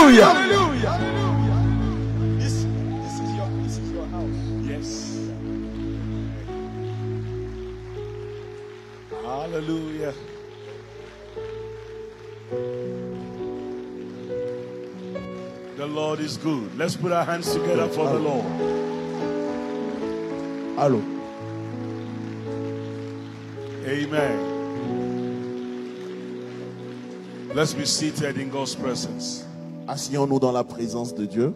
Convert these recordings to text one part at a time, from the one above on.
Hallelujah. This is your house. Yes. Hallelujah. The Lord is good. Let's put our hands together for the Lord. Allô. Amen. Let's be seated in God's presence. Asseyons-nous dans la présence de Dieu.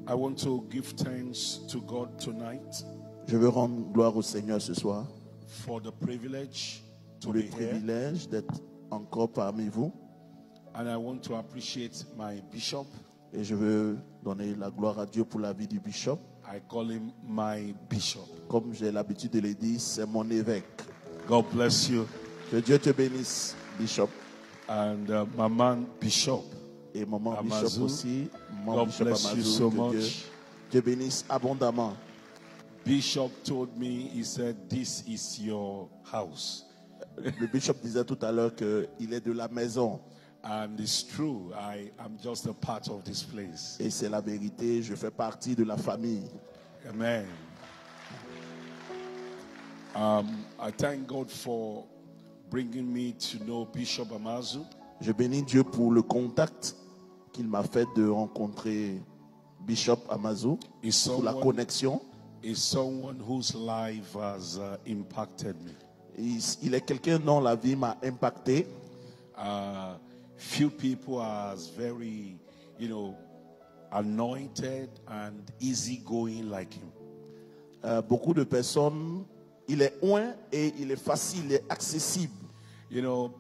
I want to give thanks to God tonight Je veux rendre gloire au Seigneur ce soir for the privilege to pour le be here. privilège d'être encore parmi vous. And I want to appreciate my bishop. Et je veux donner la gloire à Dieu pour la vie du bishop. I call him my bishop. Comme j'ai l'habitude de le dire, c'est mon évêque. God bless you. Que Dieu te bénisse, bishop. And Maman Bishop. Et maman Amazou. bishop aussi. Maman God bishop bless you Amazou, so que much. Dieu te bénisse abondamment. Bishop told me, he said, this is your house. Le bishop disait tout à l'heure qu'il est de la maison. And it's true, I am just a part of this place. Et c'est la vérité, je fais partie de la famille. Amen. I thank God for bringing me to know Bishop Amazou. Je bénis Dieu pour le contact qu'il m'a fait de rencontrer Bishop Amazou, Is pour la connexion. someone whose life has impacted me. Il est quelqu'un dont la vie m'a impacté. Few people are very, anointed and easygoing like him. Beaucoup de personnes, il est oint et il est facile, il est accessible.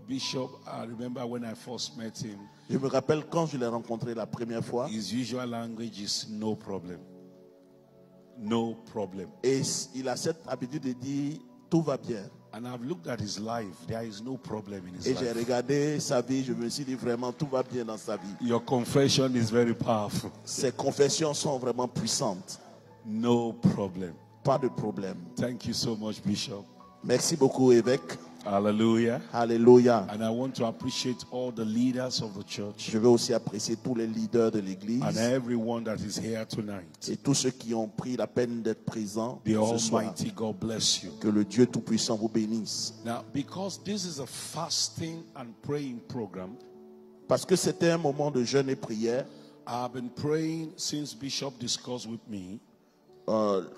Bishop, I remember when I first met him, Je me rappelle quand je l'ai rencontré la première fois. his usual language is no problem. No problem. Et il a cette habitude de dire tout va bien. And I've looked at his life. There is no problem in his Et j'ai life. regardé sa vie, je me suis dit vraiment tout va bien dans sa vie. Your confession is very powerful. Ses confessions sont vraiment puissantes. No problem. Pas de problème. Thank you so much, Bishop. Merci beaucoup, évêque. Hallelujah. Alléluia. And I want to appreciate all the leaders of the church Je veux aussi apprécier tous les leaders de l'église and everyone that is here tonight. et tous ceux qui ont pris la peine d'être présents The ce soir. Almighty God bless you. Que le Dieu Tout-Puissant vous bénisse. Now, because this is a fasting and praying program, Parce que c'était un moment de jeûne et prière. I've been praying since Bishop discussed with me.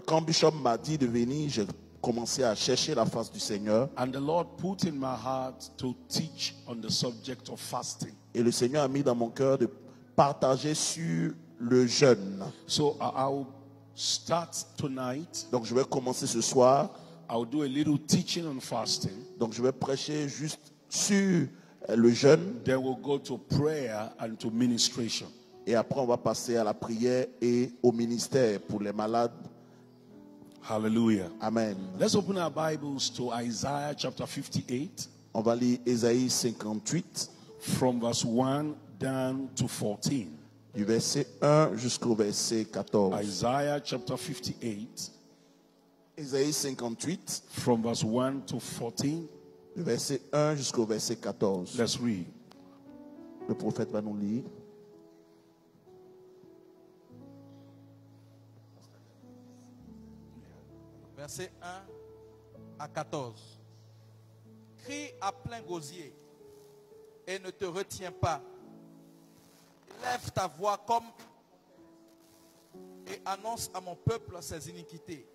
Quand Bishop m'a dit de venir, j'ai commencé à chercher la face du Seigneur. And the Lord put in my heart to teach on the subject of fasting. Et le Seigneur a mis dans mon cœur de partager sur le jeûne. So I'll start tonight. Donc je vais commencer ce soir. I'll do a little teaching on fasting. Donc je vais prêcher juste sur le jeûne. Then we'll go to prayer and to ministration. Et après on va passer à la prière et au ministère pour les malades. Hallelujah. Amen. Let's open our Bibles to Isaiah chapter 58 On va lire Ésaïe 58 from verse 1 down to 14. du verset 1 jusqu'au verset 14. Isaiah chapter 58 Ésaïe 58 from verse 1 to 14. du verset 1 jusqu'au verset 14. Let's read. Le prophète va nous lire. Verset 1 à 14. Crie à plein gosier et ne te retiens pas. Lève ta voix comme et annonce à mon peuple ses iniquités,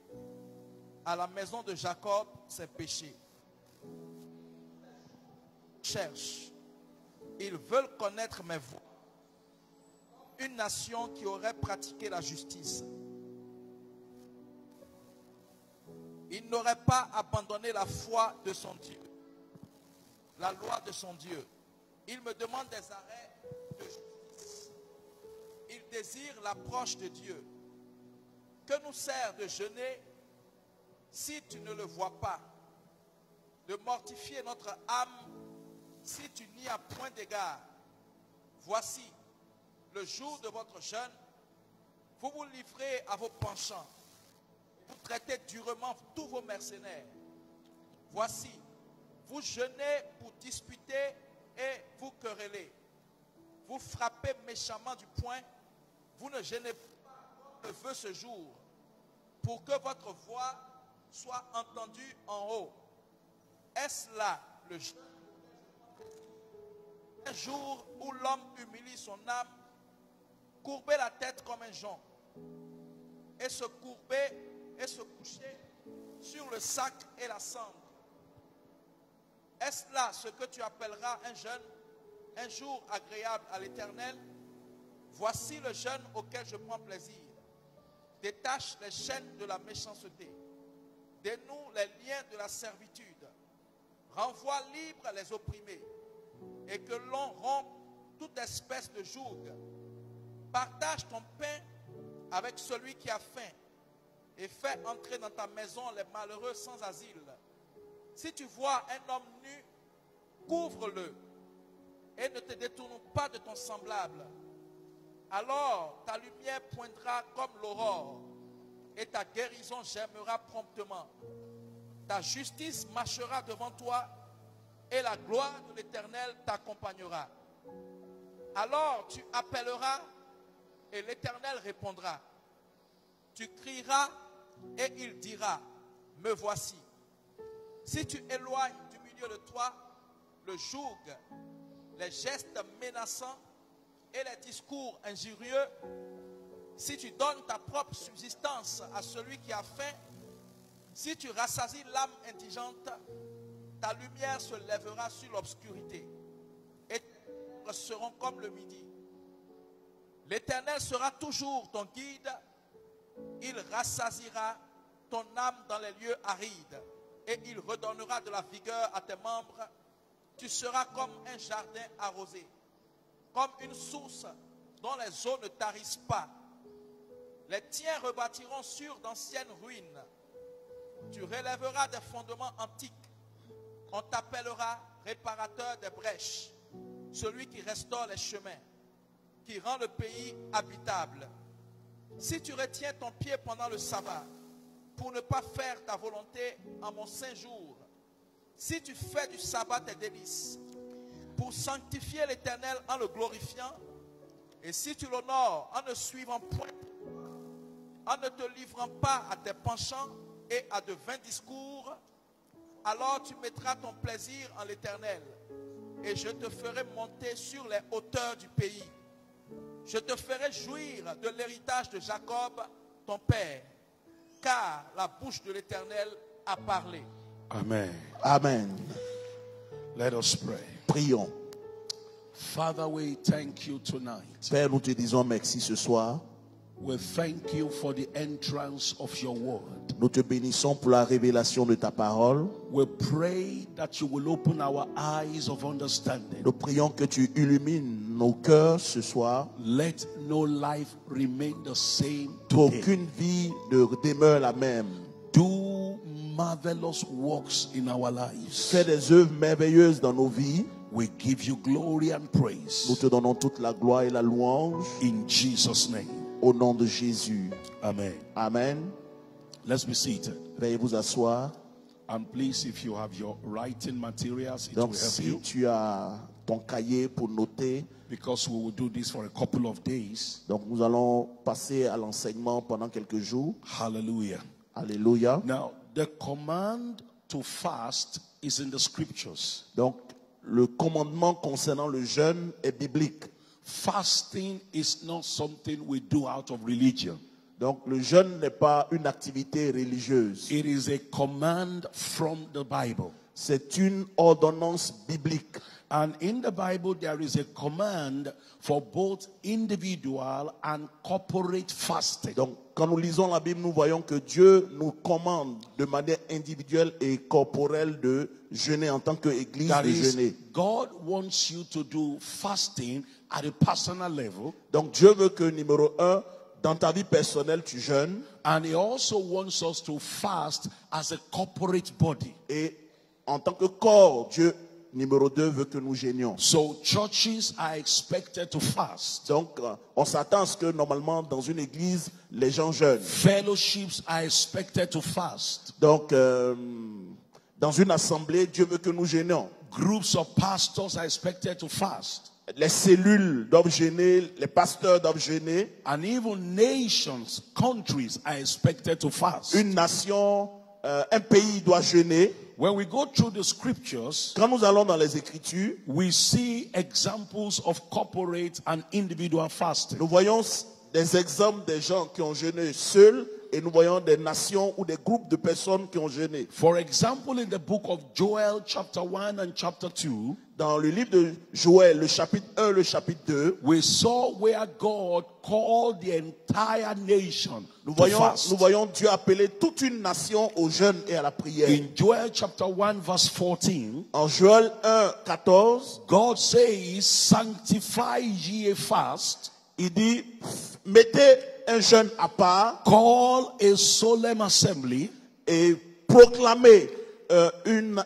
à la maison de Jacob ses péchés. Cherche. Ils veulent connaître mes voies. Une nation qui aurait pratiqué la justice. Il n'aurait pas abandonné la foi de son Dieu, la loi de son Dieu. Il me demande des arrêts de justice. Il désire l'approche de Dieu. Que nous sert de jeûner si tu ne le vois pas? De mortifier notre âme si tu n'y as point d'égard. Voici, le jour de votre jeûne, vous vous livrez à vos penchants. Vous traitez durement tous vos mercenaires. Voici, vous jeûnez pour disputer et querellez, vous frappez méchamment du poing, vous ne gênez pas le feu ce jour, pour que votre voix soit entendue en haut. Est-ce là le un jour où l'homme humilie son âme, courber la tête comme un jonc, et se courber et se coucher sur le sac et la cendre? Est-ce là ce que tu appelleras un jeûne, un jour agréable à l'Éternel? Voici le jeûne auquel je prends plaisir. Détache les chaînes de la méchanceté, dénoue les liens de la servitude, renvoie libres les opprimés, et que l'on rompe toute espèce de joug. Partage ton pain avec celui qui a faim, et fais entrer dans ta maison les malheureux sans asile. Si tu vois un homme nu, couvre-le et ne te détourne pas de ton semblable. Alors ta lumière poindra comme l'aurore et ta guérison germera promptement. Ta justice marchera devant toi et la gloire de l'Éternel t'accompagnera. Alors tu appelleras et l'Éternel répondra. Tu crieras et il dira, me voici. Si tu éloignes du milieu de toi le joug, les gestes menaçants et les discours injurieux, si tu donnes ta propre subsistance à celui qui a faim, si tu rassasies l'âme indigente, ta lumière se lèvera sur l'obscurité et tes lèvres seront comme le midi. L'Éternel sera toujours ton guide, il rassasiera ton âme dans les lieux arides et il redonnera de la vigueur à tes membres. Tu seras comme un jardin arrosé, comme une source dont les eaux ne tarissent pas. Les tiens rebâtiront sur d'anciennes ruines. Tu relèveras des fondements antiques. On t'appellera réparateur des brèches, celui qui restaure les chemins, qui rend le pays habitable. Si tu retiens ton pied pendant le sabbat, pour ne pas faire ta volonté en mon saint jour, si tu fais du sabbat tes délices, pour sanctifier l'Éternel en le glorifiant, et si tu l'honores en ne suivant point, en ne te livrant pas à tes penchants et à de vains discours, alors tu mettras ton plaisir en l'Éternel, et je te ferai monter sur les hauteurs du pays. Je te ferai jouir de l'héritage de Jacob, ton père, car la bouche de l'Éternel a parlé. Amen. Amen. Let us pray. Prions. Father, we thank you tonight. Père, nous te disons merci ce soir. We thank you for the entrance of your word. Nous te bénissons pour la révélation de ta parole. We pray that you will open our eyes of understanding. Nous prions que tu illumines nos cœurs ce soir. Let no life remain the same today. Qu'aucune vie ne demeure la même. Do marvelous works in our lives. Fais des œuvres merveilleuses dans nos vies. We give you glory and praise. Nous te donnons toute la gloire et la louange. In Jesus' name. Au nom de Jésus. Amen. Amen. Let's be seated. Veuillez vous asseoir. And please, if you have your writing materials, it Donc will help si you. tu as ton cahier pour noter, Because we will do this for a couple of days. donc nous allons passer à l'enseignement pendant quelques jours. Hallelujah. Alléluia. Now, the command to fast is in the scriptures. Donc le commandement concernant le jeûne est biblique. Fasting is not something we do out of religion. Donc le jeûne n'est pas une activité religieuse. It is a command from the Bible. C'est une ordonnance biblique. And in the Bible, there is a command for both individual and corporate fasting. Donc quand nous lisons la Bible, nous voyons que Dieu nous commande de manière individuelle et corporelle de jeûner en tant qu'Église, That de is, jeûner. God wants you to do fasting at a personal level. Donc Dieu veut que, numéro 1, dans ta vie personnelle, tu jeûnes. And he also wants us to fast as a corporate body. Et en tant que corps, Dieu, numéro 2, veut que nous jeûnions. So churches are expected to fast. Donc on s'attend à ce que normalement dans une église, les gens jeûnent. Fellowships are expected to fast. Donc dans une assemblée, Dieu veut que nous jeûnions. Groups of pastors are expected to fast. Les cellules doivent jeûner, les pasteurs doivent jeûner. And even nations, countries are expected to fast. Une nation, un pays doit jeûner. When we go through the scriptures, Quand nous allons dans les Écritures, we see examples of corporate and individual fasting. nous voyons des exemples des gens qui ont jeûné seuls et nous voyons des nations ou des groupes de personnes qui ont jeûné. For example, in the book of Joel, chapter 1 and chapter 2, Dans le livre de Joël, le chapitre 1, le chapitre 2, we saw where God called the entire nation nous to voyons fast. Dieu appeler toute une nation au jeûne et à la prière. In Joel chapter 1 verse 14, En Joël 1, 14, God says, sanctify ye a fast, il dit, mettez un jeûne à part call a solemn assembly, et proclamez une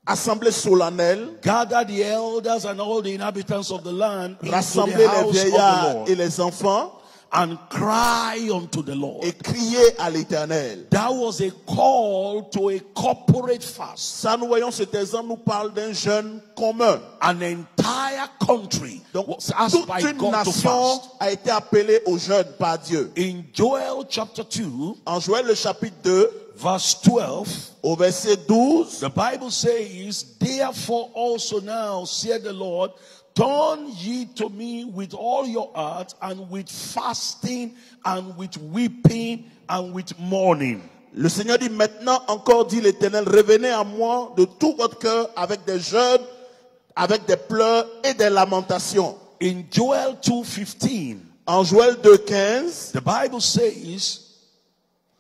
assemblée solennelle, gather the elders and all the inhabitants of the land into rassembler the les house of the vieillards Lord, et les enfants and cry unto the Lord. et crier à l'Éternel. That was a call to a corporate fast. Ça, nous voyons cet exemple, nous parle d'un jeûne commun. An entire country Donc, was asked toute by une God to nation fast. a été appelée au jeûne par Dieu. In Joel chapter 2, En Joël, le chapitre 2, verse 12, au verset 12, the Bible says, therefore also now, saith the Lord, turn ye to me with all your heart, and with fasting, and with weeping, and with mourning. le Seigneur dit, maintenant encore, dit l'Éternel, revenez à moi de tout votre cœur avec des jeûnes, avec des pleurs et des lamentations. In Joel 2:15, En Joël 2,15, the Bible says,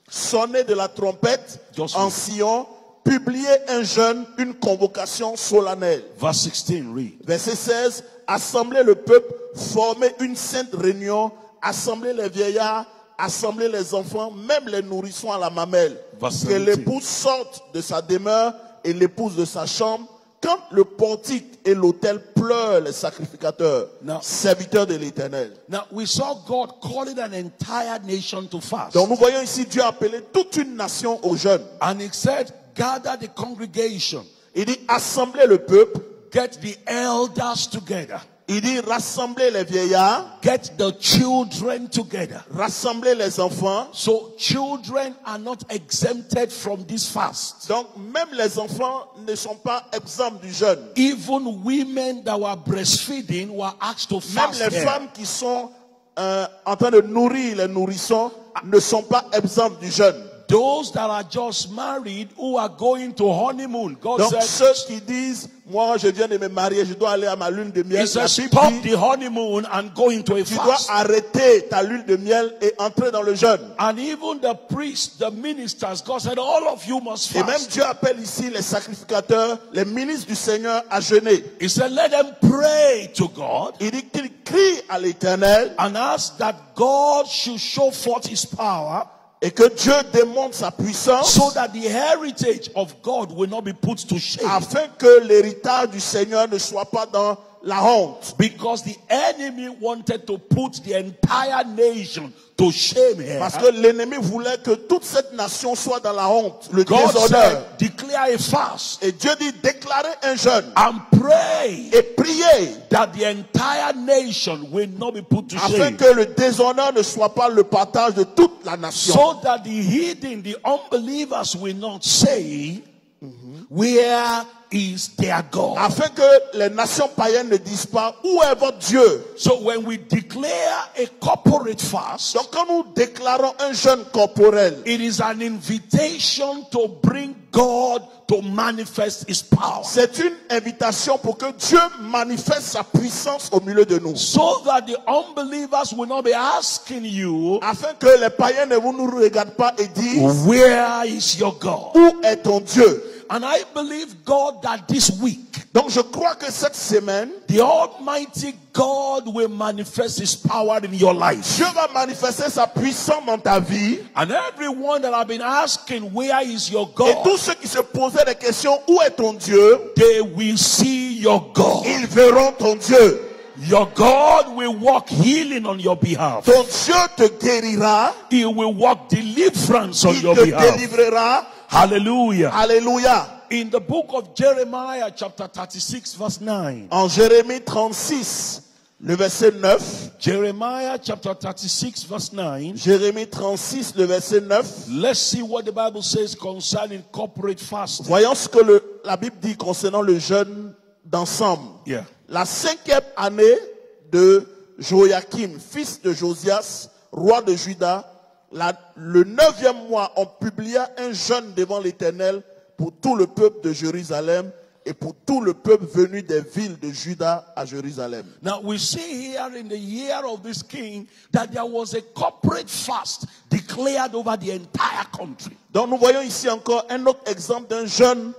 sonnez de la trompette Just en read. Sion, publiez un jeûne, une convocation solennelle. verse 16, read. Verset 16, assemblez le peuple, formez une sainte réunion, assemblez les vieillards, assemblez les enfants, même les nourrissons à la mamelle. Verset Que 17. l'épouse sorte de sa demeure et l'épouse de sa chambre. Quand le portique et l'autel pleurent les sacrificateurs, Now- serviteurs de l'Éternel. Now, we saw God calling an entire nation to fast. Donc nous voyons ici Dieu appeler toute une nation au jeûne. And he said, gather the congregation, Il dit assemblez le peuple. get the elders together, Il dit rassemblez les vieillards, get the children together. rassemblez les enfants. So children are not exempted from this fast. Donc même les enfants ne sont pas exempts du jeûne. Even women that were breastfeeding were asked to Même fast. les here. femmes qui sont en train de nourrir les nourrissons ne sont pas exempts du jeûne. Those that are just married who are going to honeymoon, God Donc said, ceux qui disent, moi je viens de me marier, je dois aller à ma lune de miel. he said, La Bible stop dit, the honeymoon and go into a tu dois fast. arrêter ta lune de miel et entrer dans le jeûne. And even the priests, the ministers, God said, all of you must Et même fast. Dieu appelle ici les sacrificateurs, les ministres du Seigneur à jeûner. He said, let them pray to God Il dit qu'ils crient à l'Éternel and ask that God should show forth his power et que Dieu démontre sa puissance so that the heritage of God will not be put to shame. afin que l'héritage du Seigneur ne soit pas dans la honte. Because the enemy wanted to put the entire nation to shame here. Parce que l'ennemi voulait que toute cette nation soit dans la honte, le God déshonneur. said, declare a fast Et Dieu dit déclarez un jeûne and pray et priez that the entire nation will not be put to afin shame. que le déshonneur ne soit pas le partage de toute la nation. So that the heathen, the unbelievers will not say, where is their God? Afin que les nations païennes ne disent pas où est votre Dieu. So when we declare a corporate fast, Donc quand nous déclarons un jeûne corporel, it is an invitation to bring God to manifest his power. c'est une invitation pour que Dieu manifeste sa puissance au milieu de nous. So that the unbelievers will not be asking you, Afin que les païens ne nous regardent pas et disent where is your God? où est ton Dieu. And I believe, God, that this week, Donc je crois que cette semaine, the Almighty God will manifest his power in your life. Dieu va manifester sa puissance dans ta vie. And everyone that have been asking, where is your Et God? tous ceux qui se posaient des questions, où est ton Dieu? They will see your God. Ils verront ton Dieu. Your God will work healing on your behalf. Ton Dieu te guérira. He will work deliverance on Il your te behalf. délivrera. Hallelujah. Alléluia. in the book of Jeremiah chapter 36 verse 9. En Jérémie 36, le verset 9. Jeremiah chapter 36 verse 9. Jérémie 36, le verset 9. Let's see what the Bible says concerning corporate fasting. Voyons ce que la Bible dit concernant le jeûne d'ensemble. Yeah. La 5e année de Joachim, fils de Josias, roi de Juda, le 9e mois, on publia un jeûne devant l'Éternel pour tout le peuple de Jérusalem et pour tout le peuple venu des villes de Juda à Jérusalem. Now we see here in the year of this king that there was a corporate fast declared over the entire country. Donc nous voyons ici encore un autre exemple d'un jeûne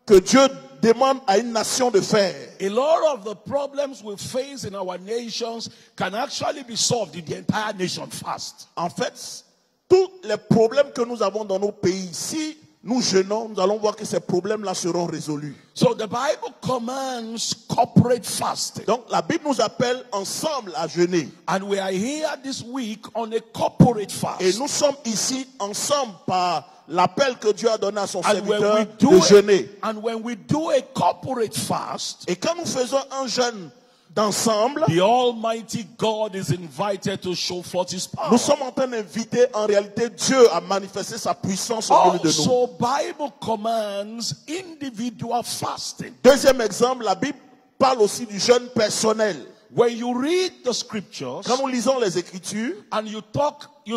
que Dieu demande à une nation de faire. A lot of the problems we face in our nations can actually be solved if the entire nation fast. En fait, tous les problèmes que nous avons dans nos pays, si nous jeûnons, nous allons voir que ces problèmes-là seront résolus. So the Bible commands corporate fasting. Donc la Bible nous appelle ensemble à jeûner. And we are here this week on a corporate fast. Et nous sommes ici ensemble par l'appel que Dieu a donné à son And when serviteur we do de jeûner. and when we do a corporate fast, Et quand nous faisons un jeûne d'ensemble, the Almighty God is invited to show forth His power. nous sommes en train d'inviter en réalité Dieu à manifester sa puissance au milieu de nous. Also, Bible commands individual fasting. Deuxième exemple, la Bible parle aussi du jeûne personnel. When you read the scriptures Quand nous lisons les Écritures, and you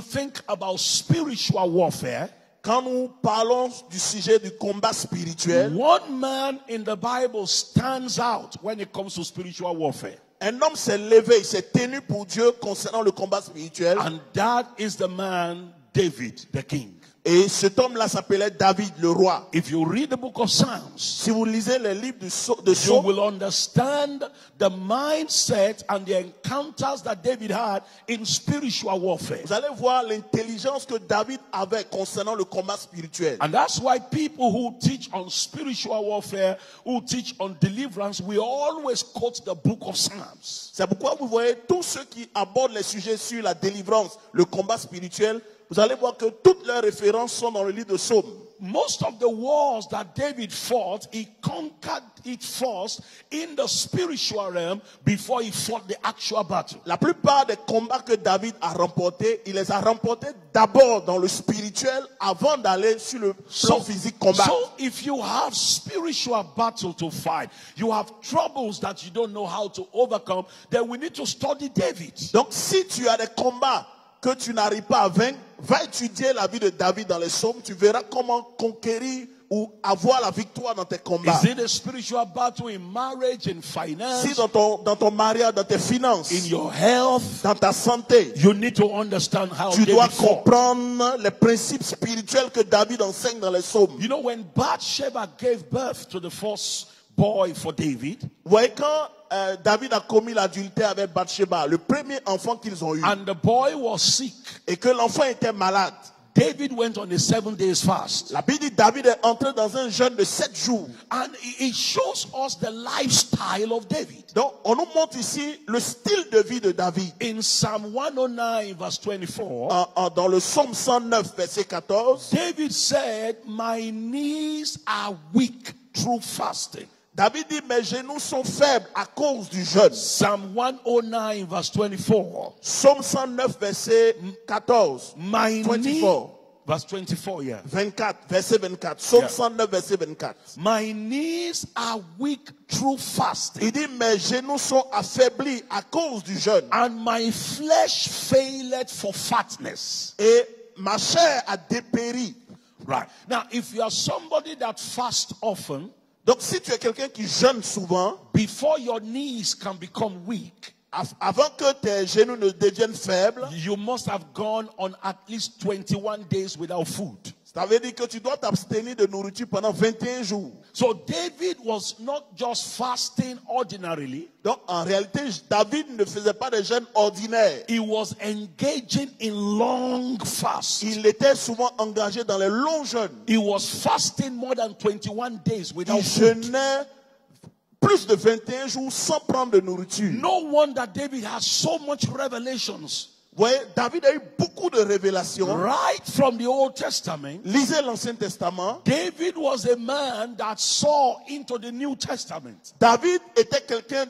think about spiritual warfare, quand nous parlons du sujet du combat spirituel, one man in the Bible stands out when it comes to spiritual warfare. un homme s'est levé, il s'est tenu pour Dieu concernant le combat spirituel. And that is the man David, the king. Et cet homme-là s'appelait David, le roi. If you read the book of Psalms, Si vous lisez les livres de you Psaumes, will understand the mindset and the encounters that David had in spiritual warfare. vous allez voir l'intelligence que David avait concernant le combat spirituel. And that's why people who teach on spiritual warfare, who teach on deliverance, we always quote the book of Psalms. C'est pourquoi vous voyez tous ceux qui abordent les sujets sur la délivrance, le combat spirituel, vous allez voir que toutes leurs références sont dans le livre de Psaumes. Most of the wars that David fought, he conquered it first in the spiritual realm before he fought the actual battle. La plupart des combats que David a remportés, il les a remportés d'abord dans le spirituel avant d'aller sur le plan physique combat. So if you have spiritual battle to fight, you have troubles that you don't know how to overcome, then we need to study David. Donc si tu as des combats que tu n'arrives pas à vaincre, va étudier la vie de David dans les psaumes, tu verras comment conquérir ou avoir la victoire dans tes combats. Is it a spiritual battle in marriage, in finance, Si dans ton mariage, dans tes finances, in your health? dans ta santé, You need to understand how tu dois David fought. comprendre les principes spirituels que David enseigne dans les psaumes. You know, when Bathsheba gave birth to the first boy for David, Vous voyez, quand David a commis l'adultère avec Bathsheba, le premier enfant qu'ils ont eu, and the boy was sick, et que l'enfant était malade, David went on a 7 days fast. la Bible dit David est entré dans un jeûne de 7 jours. And it shows us the lifestyle of David. Donc, on nous montre ici le style de vie de David. In Psalm 109 verse 24, Dans le psaume 109, verset 14, David said, "My knees are weak through fasting." David dit, mes genoux sont faibles à cause du jeûne. Psalm 109 verse 24. Psaume 109, verset 14. My knee, 24. verse 24, yeah. 24, verset 24. Psaume Yeah. 109, verset 24. My knees are weak through fasting, Il dit, mes genoux sont affaiblis à cause du jeûne. and my flesh faileth for fatness. Et ma chair a dépéri. Right. Now, if you are somebody that fasts often, Donc, si tu es quelqu'un qui jeûne souvent, before your knees can become weak, avant que tes genoux ne deviennent faibles, you must have gone on at least 21 days without food. ça veut dire que tu dois t'abstenir de nourriture pendant 21 jours. So David was not just fasting ordinarily. Donc, en réalité, David ne faisait pas des jeûnes ordinaires. He was engaging in long fasts. Il était souvent engagé dans les longs jeûnes. He was fasting more than 21 days without Il food. jeûnait plus de 21 jours sans prendre de nourriture. No wonder David has so much revelations Vous voyez, David a eu beaucoup de révélations. Right from the Old Testament, Lisez l'Ancien Testament. David was a man that saw into the New Testament. David était quelqu'un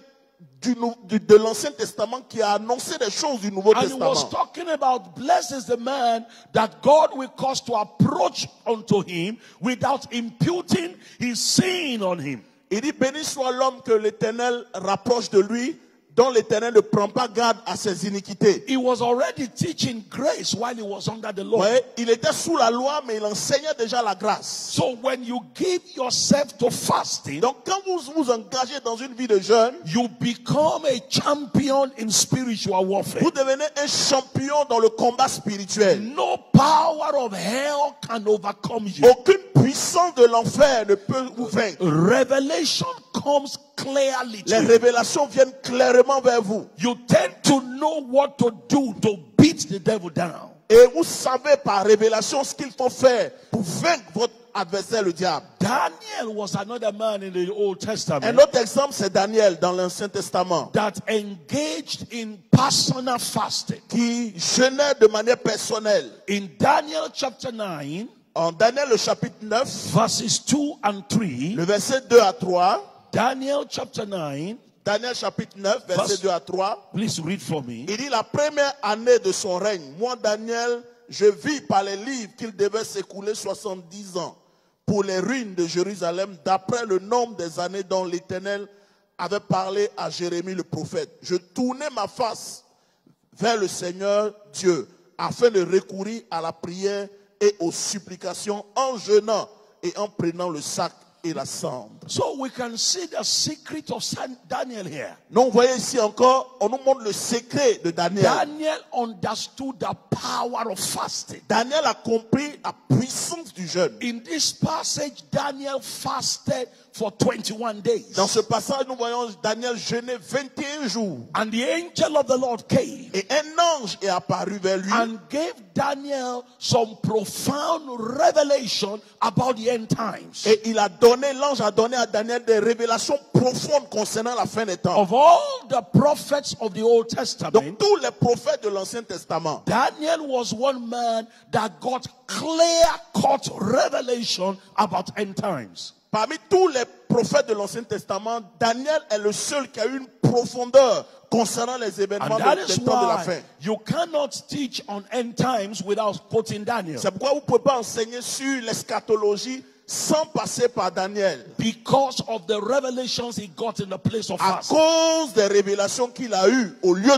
de l'Ancien Testament qui a annoncé des choses du Nouveau And he was Testament. talking about, blessed is the man that God will cause to approach unto him without imputing his sin on him. Il dit, béni soit l'homme que l'Éternel rapproche de lui, dont l'Éternel ne prend pas garde à ses iniquités. He was already teaching grace while he was under the law. Ouais, il était sous la loi, mais il enseignait déjà la grâce. So when you give yourself to fasting, Donc quand vous vous engagez dans une vie de jeûne, you become a champion in spiritual warfare. vous devenez un champion dans le combat spirituel. No power of hell can overcome you. Aucune puissance de l'enfer ne peut vous vaincre. Revelation comes clearly Les to you. révélations viennent clairement vers vous. You tend to know what to do to beat the devil down. Et vous savez par révélation ce qu'il faut faire pour vaincre votre adversaire, le diable. Daniel was another man in the Old Un Testament autre exemple, c'est Daniel dans l'Ancien Testament, that engaged in personal fasting. qui jeûnait de manière personnelle. In Daniel chapter 9, En Daniel, le chapitre 9, verses 2 and 3, le verset 2 à 3, Daniel chapter 9, Daniel chapitre 9, verset 2 à 3, please read for me. il dit, la première année de son règne, moi Daniel, je vis par les livres qu'il devait s'écouler 70 ans pour les ruines de Jérusalem, d'après le nombre des années dont l'Éternel avait parlé à Jérémie le prophète. Je tournais ma face vers le Seigneur Dieu, afin de recourir à la prière et aux supplications en jeûnant et en prenant le sac et la cendre. So we can see the secret of Daniel here. Donc, vous voyez ici encore, on nous montre le secret de Daniel. Daniel understood the power of fasting. Daniel a compris la puissance du jeûne. In this passage, Daniel fasted for 21 days. Dans ce passage, nous voyons Daniel jeûner 21 jours. And the angel of the Lord came Et un ange est apparu vers lui. and gave Daniel some profound revelation about the end times. Et l'ange a donné à Daniel des révélations profondes concernant la fin des temps. Of all the prophets of the Old Testament, Donc tous les prophètes de l'Ancien Testament, Daniel was one man that got clear-cut revelation about end times. parmi tous les prophètes de l'Ancien Testament, Daniel est le seul qui a eu une profondeur concernant les événements And that is des temps de la fin. why you cannot teach on end times without quoting Daniel. C'est pourquoi vous ne pouvez pas enseigner sur l'eschatologie sans passer par Daniel. Because of the revelations he got in the place of À fasting. cause des révélations qu'il a eues au lieu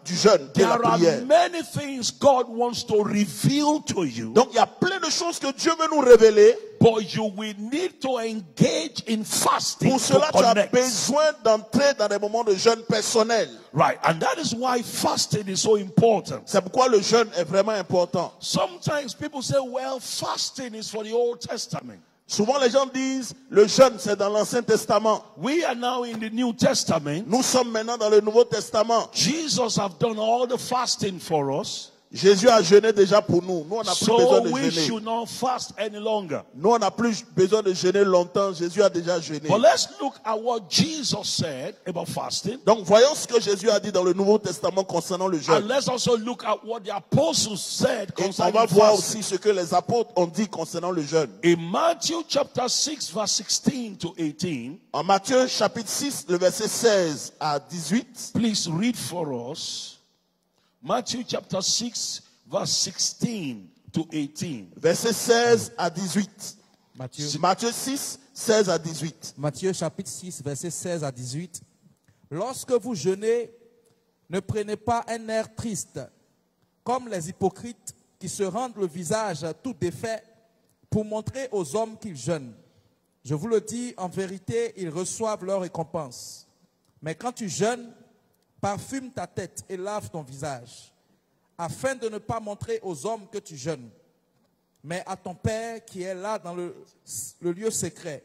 du jeûne, de la There are prière. many things God wants to reveal to you, Donc il y a plein de choses que Dieu veut nous révéler. but you will need to engage in fasting Pour to cela, tu as connect. besoin d'entrer dans des moments de jeûne personnel. Right, and that is why fasting is so important. C'est pourquoi le jeûne est vraiment important. Sometimes people say, well, fasting is for the Old Testament. Souvent les gens disent, le jeûne c'est dans l'Ancien Testament. We are now in the New Testament. Nous sommes maintenant dans le Nouveau Testament. Jesus have done all the fasting for us. Jésus a jeûné déjà pour nous. Nous, on n'a plus besoin So de we jeûner. should not fast any longer. Nous, on n'a plus besoin de jeûner longtemps. Jésus a déjà jeûné. But let's look at what Jesus said about fasting. Donc, voyons ce que Jésus a dit dans le Nouveau Testament concernant le And jeûne. let's also look at what the apostles said Et on concerning va voir fasting. aussi ce que les apôtres ont dit concernant le jeûne. In Matthew chapter 6, verse 16 to 18, En Matthieu chapitre 6, le verset 16 à 18. please read for us. Matthew chapter 6, verse 16 to 18. Verset 16 à 18. Matthieu 6, 16 à 18. Matthieu chapitre 6, verset 16 à 18. Lorsque vous jeûnez, ne prenez pas un air triste, comme les hypocrites qui se rendent le visage tout défait pour montrer aux hommes qu'ils jeûnent. Je vous le dis, en vérité, ils reçoivent leur récompense. Mais quand tu jeûnes, parfume ta tête et lave ton visage, afin de ne pas montrer aux hommes que tu jeûnes, mais à ton Père qui est là dans le lieu secret.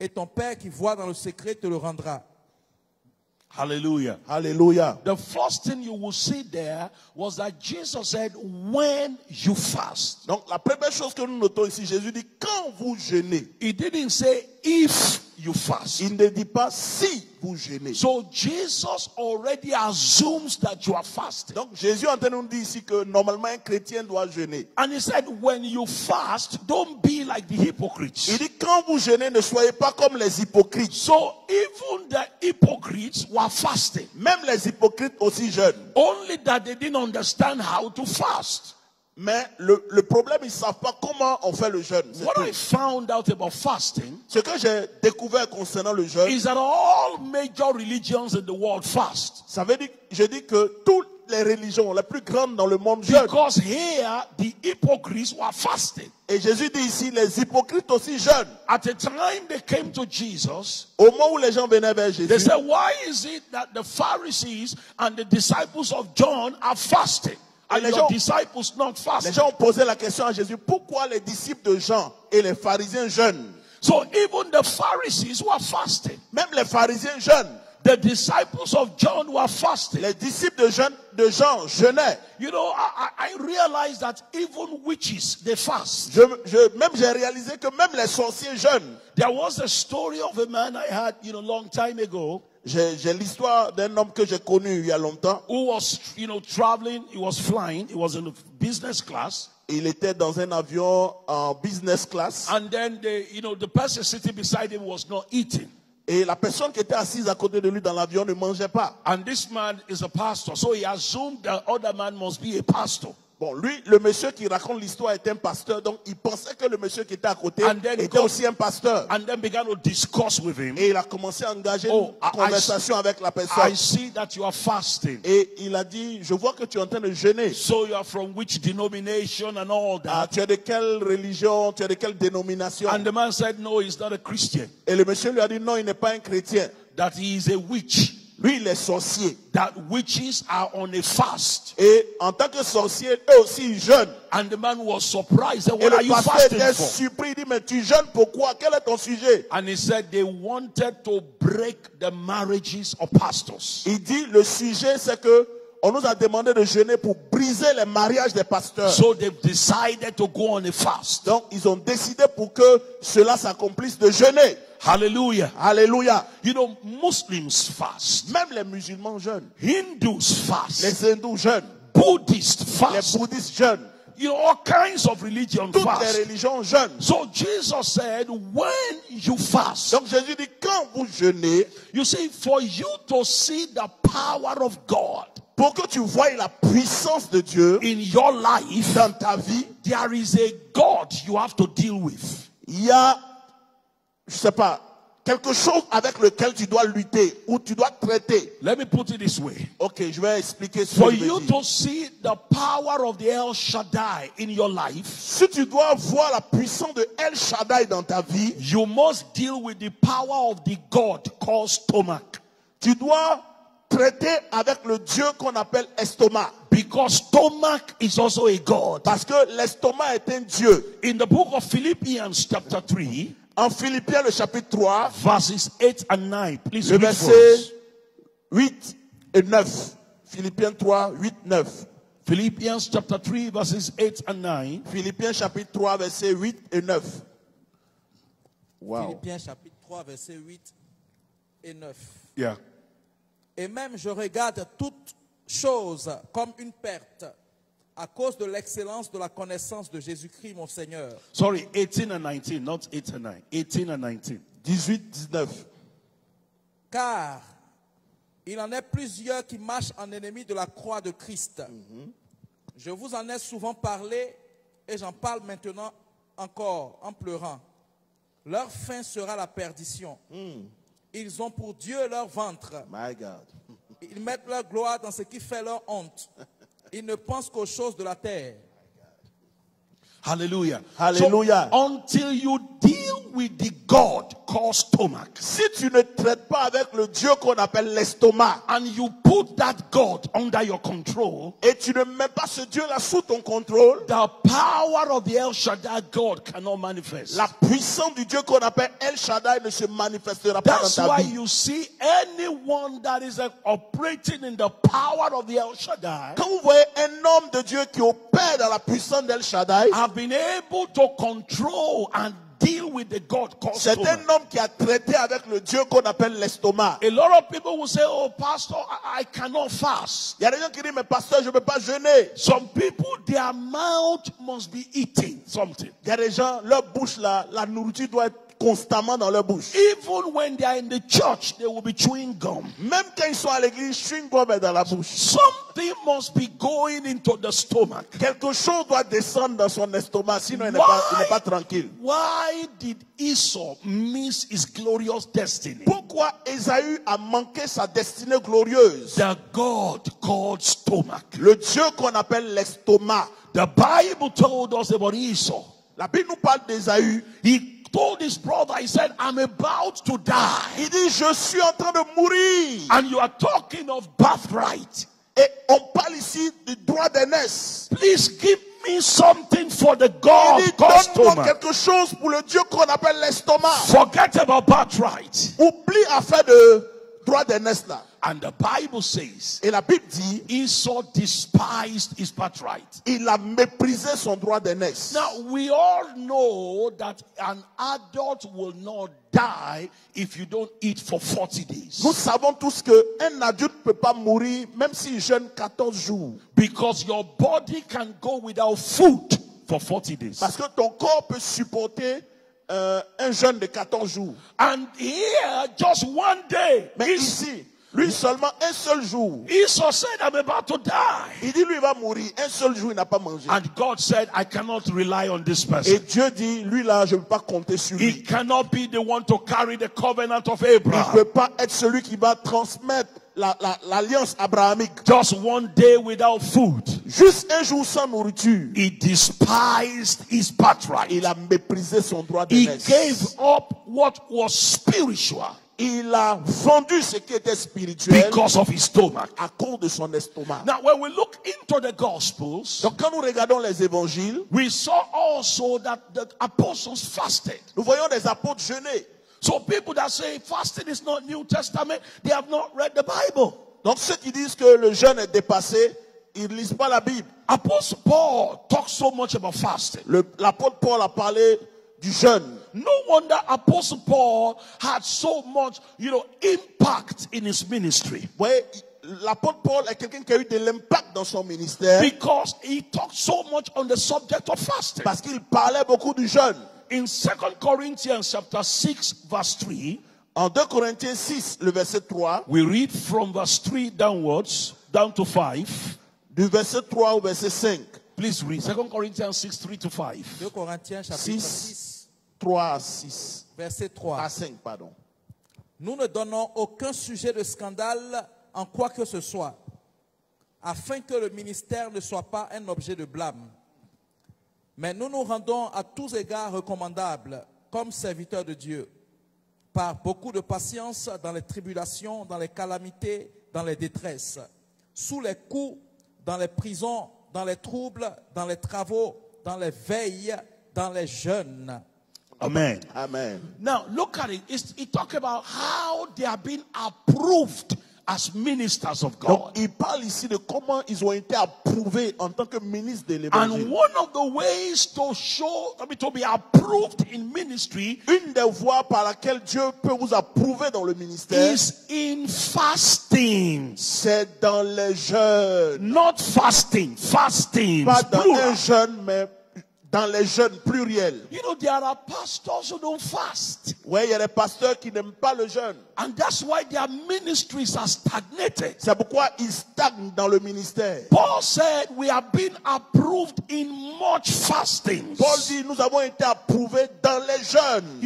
Et ton Père qui voit dans le secret te le rendra. Hallelujah. Alléluia. The first thing you will see there was that Jesus said, when you fast. Donc la première chose que nous notons ici, Jésus dit quand vous jeûnez. He didn't say if you fast. Il ne dit pas si vous jeûnez. So Jesus already assumes that you are fasting. Donc Jésus est en train de nous dire ici que normalement un chrétien doit jeûner. And he said, when you fast, don't be like the hypocrites. Il dit quand vous jeûnez, ne soyez pas comme les hypocrites. So even the hypocrites were fasting. Même les hypocrites aussi jeûnent. Only that they didn't understand how to fast. Mais le problème, ils ne savent pas comment on fait le jeûne. C'est What tout. I found out about fasting Ce que j'ai découvert concernant le jeûne, is that all major religions in the world fast. ça veut dire, je dis que toutes les religions les plus grandes dans le monde jeûnent. Because here the hypocrites were fasting. Et Jésus dit ici, les hypocrites aussi jeûnent. At the time they came to Jesus, Au moment où les gens venaient vers they Jésus, said, why is it that the Pharisees and the disciples of John are fasting? And les your gens- disciples not les fasting? gens ont posé la question à Jésus, pourquoi les disciples de Jean et les pharisiens jeûnent? So even the Pharisees were fasting. Même les pharisiens jeûnent. The disciples of John were fasting. Les disciples de Jean jeûnaient. You know, I realized that even witches, they fast. Même j'ai réalisé que même les sorciers jeûnent. There was a story of a man I had, long time ago, J'ai l'histoire d'un homme que j'ai connu il y a longtemps. who was, traveling. He was flying. He was in a business class. Il était dans un avion en business class. And then the person sitting beside him was not eating. Et la personne qui était assise à côté de lui dans l'avion ne mangeait pas. And this man is a pastor. So he assumed the other man must be a pastor. Bon, lui, le monsieur qui raconte l'histoire est un pasteur, donc il pensait que le monsieur qui était à côté And then était aussi un pasteur. And then began to discuss with him. Et il a commencé à engager Oh, une conversation avec la personne. I see that you are fasting. Et il a dit, je vois que tu es en train de jeûner. So you are from which denomination and all Ah, that? tu es de quelle religion, tu es de quelle dénomination? And the man said, no, he's not a Christian. Et le monsieur lui a dit, non, il n'est pas un chrétien. That he is a witch. Lui, il est sorcier. That witches are on a fast. Et en tant que sorcier, eux aussi, ils jeûnent. And the man was surprised. Said, Et what are le you pasteur fasting était for? surpris. Il dit, mais tu jeûnes pourquoi? Quel est ton sujet? And he said they wanted to break the marriages of pastors. Il dit, le sujet, c'est que on nous a demandé de jeûner pour briser les mariages des pasteurs. So they've decided to go on a fast. Donc, ils ont décidé pour que cela s'accomplisse de jeûner. Hallelujah. Alléluia. Muslims fast. Même les musulmans jeûnent. Hindus fast. Les hindous jeûnent. Buddhists Les fast. bouddhistes jeûnent. All kinds of religion Toutes les fast. religions jeûnent. So Jesus said, when you fast, Donc Jésus dit, quand vous jeûnez, you see, for you to see the power of God pour que tu voies la puissance de Dieu in your life, dans ta vie, there is a God you have to deal with. il y a, je sais pas, quelque chose avec lequel tu dois lutter ou tu dois traiter. Let me put it this way. Ok, je vais expliquer ce For que je veux you dire. to see the power of the El Shaddai in your life, Si tu dois voir la puissance de El Shaddai dans ta vie, you must deal with the power of the God called stomach. tu dois traiter avec le Dieu qu'on appelle estomac. Because stomach is also a God. Parce que l'estomac est un Dieu. In the book of Philippians chapter 3, En Philippiens, le chapitre 3, verses 8 and 9. Please le read for verset us. 8 et 9. Philippiens 3, 8, 9. Philippians chapter 3, verses 8 and 9. Philippiens chapitre 3, verset 8 et 9. Wow. Philippiens chapitre 3, versets 8 et 9. Yeah. Et même je regarde toute chose comme une perte à cause de l'excellence de la connaissance de Jésus-Christ mon Seigneur. Sorry, 18 and 19, not 8 and 9. 18 and 19. 18, 19. Car il en est plusieurs qui marchent en ennemis de la croix de Christ. Je vous en ai souvent parlé et j'en parle maintenant encore en pleurant. Leur fin sera la perdition. Ils ont pour Dieu leur ventre. My God. Ils mettent leur gloire dans ce qui fait leur honte. Ils ne pensent qu'aux choses de la terre. Hallelujah. Hallelujah. So, until you deal with the God called stomach, Si tu ne traites pas avec le Dieu qu'on appelle l'estomac, and you put that God under your control, et tu ne mets pas ce Dieu-là sous ton contrôle, the power of the El Shaddai God cannot manifest. la puissance du Dieu qu'on appelle El Shaddai ne se manifestera pas dans That's ta why vie. you see anyone that is operating in the power of the El Shaddai Quand vous voyez un homme de Dieu qui opère dans la puissance d'El Shaddai, have been able to control and deal with the God called c'est stomach. un homme qui a traité avec le Dieu qu'on appelle l'estomac. A lot of people will say, oh, pastor, I cannot fast. Il y a des gens qui disent, mais pasteur, je ne peux pas jeûner. Some people, their mouth must be eating something. Il y a des gens, leur bouche là, la nourriture doit être constamment dans leur bouche. Even when they are in the church, they will be chewing gum. Même quand ils sont à l'église, chewing gum est dans la bouche. Something must be going into the stomach. Quelque chose doit descendre dans son estomac, sinon il n'est pas tranquille. Why did Esau miss his glorious destiny? Pourquoi Ésaü a manqué sa destinée glorieuse? The God called stomach. Le Dieu qu'on appelle l'estomac. The Bible told us about Esau. La Bible nous parle d'Ésaü. He told his brother, he said, I'm about to die. Il dit, je suis en train de mourir. And you are talking of birthright. Et on parle ici du droit d'aînesse. Please give me something for the Il God dit, called donne-moi stomach. quelque chose pour le Dieu qu'on appelle l'estomac. Forget about birthright. Oublie affaire de droit d'aînesse là. And the Bible says, Et la Bible dit, Esau despised his birthright. il a méprisé son droit d'aînesse. Now, we all know that an adult will not die if you don't eat for 40 days. Nous savons tous qu'un adulte ne peut pas mourir même s'il jeûne 14 jours. Because your body can go without food for 40 days. Parce que ton corps peut supporter un jeûne de 14 jours. And here, just one day, Mais ici, lui seulement un seul jour. Esau said, I'm about to die. Il dit, lui il va mourir. Un seul jour, il n'a pas mangé. And God said, I cannot rely on this Et person. Dieu dit, lui là, je ne peux pas compter sur He lui. cannot be the one to carry the covenant of Il ne Abraham. peut pas être celui qui va transmettre l'alliance abrahamique. Just one day without food. Juste un jour sans nourriture. He despised his birthright. Il a méprisé son droit He d'aînesse. gave up what was spiritual Il a vendu ce qui était spirituel because of his stomach. à cause de son estomac. Now, when we look into the Gospels, Donc quand nous regardons les évangiles, we saw also that the apostles fasted. nous voyons des apôtres jeûner. So people that say fasting is not New Testament, they have not read the Bible. Donc ceux qui disent que le jeûne est dépassé, ils ne lisent pas la Bible. Apostle Paul talks so much about fasting. L'apôtre Paul a parlé du jeûne. No wonder Apostle Paul had so much, impact in his ministry. Vous voyez, l'apôtre Paul est quelqu'un qui a eu de l'impact dans son ministère Because he talked so much on the subject of fasting. parce qu'il parlait beaucoup du jeûne. In 2 Corinthians chapter 6 verse 3, En 2 Corinthiens 6, le verset 3, we read from verse 3 downwards, down to 5. du verset 3 au verset 5. Please read 2 Corinthians 6, 3 to 5. 2 Corinthiens chapitre 6, 6, 3 à 6. verset À 3. 5, pardon. Nous ne donnons aucun sujet de scandale en quoi que ce soit, afin que le ministère ne soit pas un objet de blâme. Mais nous nous rendons à tous égards recommandables comme serviteurs de Dieu, par beaucoup de patience dans les tribulations, dans les calamités, dans les détresses, sous les coups, dans les prisons, dans les troubles, dans les travaux, dans les veilles, dans les jeûnes. Amen. Amen. Now, look at it. It talks about how they have been approved as ministers of Donc, God. il parle ici de comment ils ont été approuvés en tant que ministres de And l'évangile. one of the ways to be approved in ministry Une des voies par laquelle Dieu peut vous approuver dans le ministère, is in fasting. c'est dans les jeûnes. Not fasting, fasting. Pas dans un Plural. jeûne, mais dans les jeûnes pluriels. There are pastors who don't fast. Oui, il y a des pasteurs qui n'aiment pas le jeûne. And that's why their ministries are stagnated. C'est pourquoi ils stagnent dans le ministère. Paul said we have been approved in much fasting. Paul dit, nous avons été approuvés dans les jeûnes.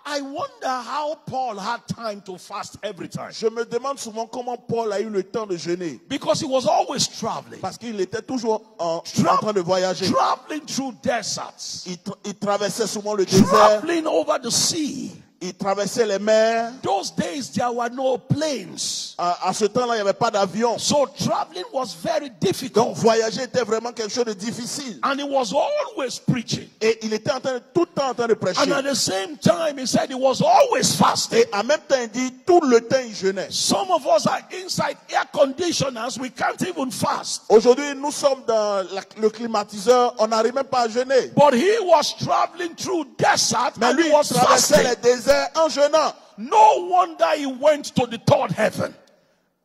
I wonder how Paul had time to fast every time. Je me demande souvent comment Paul a eu le temps de jeûner. Because he was always traveling. Parce qu'il était toujours en train de voyager. Traveling. through deserts, Il traversait souvent le désert. traveling over the sea. Il traversait les mers. Those days there were no planes. À ce temps-là, il n'y avait pas d'avion. So traveling was very Donc difficult. voyager était vraiment quelque chose de difficile. And he was always preaching. Et il était tout le temps en train de prêcher. And at the same time, he said he was always fasting. Et en même temps, il dit, tout le temps, il jeûnait. Some of us are inside air conditioners. We can't even fast. Aujourd'hui, nous sommes dans le climatiseur, on n'arrive même pas à jeûner. But he was traveling through desert Mais and lui, he il was traversait les fasting. déserts en jeûnant. No wonder he went to the third heaven.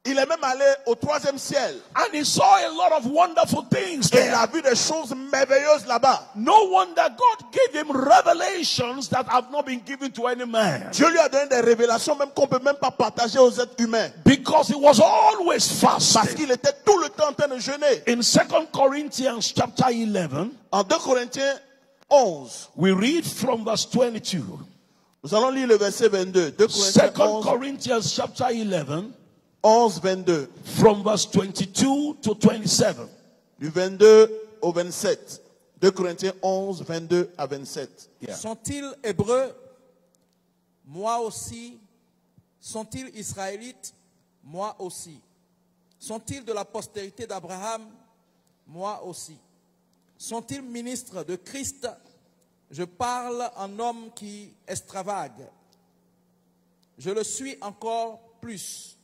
Il est même allé au 3e ciel. And he saw a lot of wonderful things Et il there. a vu des choses merveilleuses là-bas. No wonder God gave him revelations that have not been given to any man. Dieu lui a donné des révélations même qu'on ne peut même pas partager aux êtres humains. Because he was always Parce fasting. qu'il était tout le temps en train de jeûner. In 2 Corinthians chapter 11, En 2 Corinthiens 11, we read from verse 22. nous allons lire le verset 22. 2 Corinthiens 2 11, Corinthians chapter 11, 11, 22. from verse 22 to 27. Du 22 au 27. 2 Corinthiens 11, 22 à 27. Yeah. Sont-ils hébreux? Moi aussi. Sont-ils israélites? Moi aussi. Sont-ils de la postérité d'Abraham? Moi aussi. Sont-ils ministres de Christ? Je parle en homme qui extravague. Je le suis encore plus,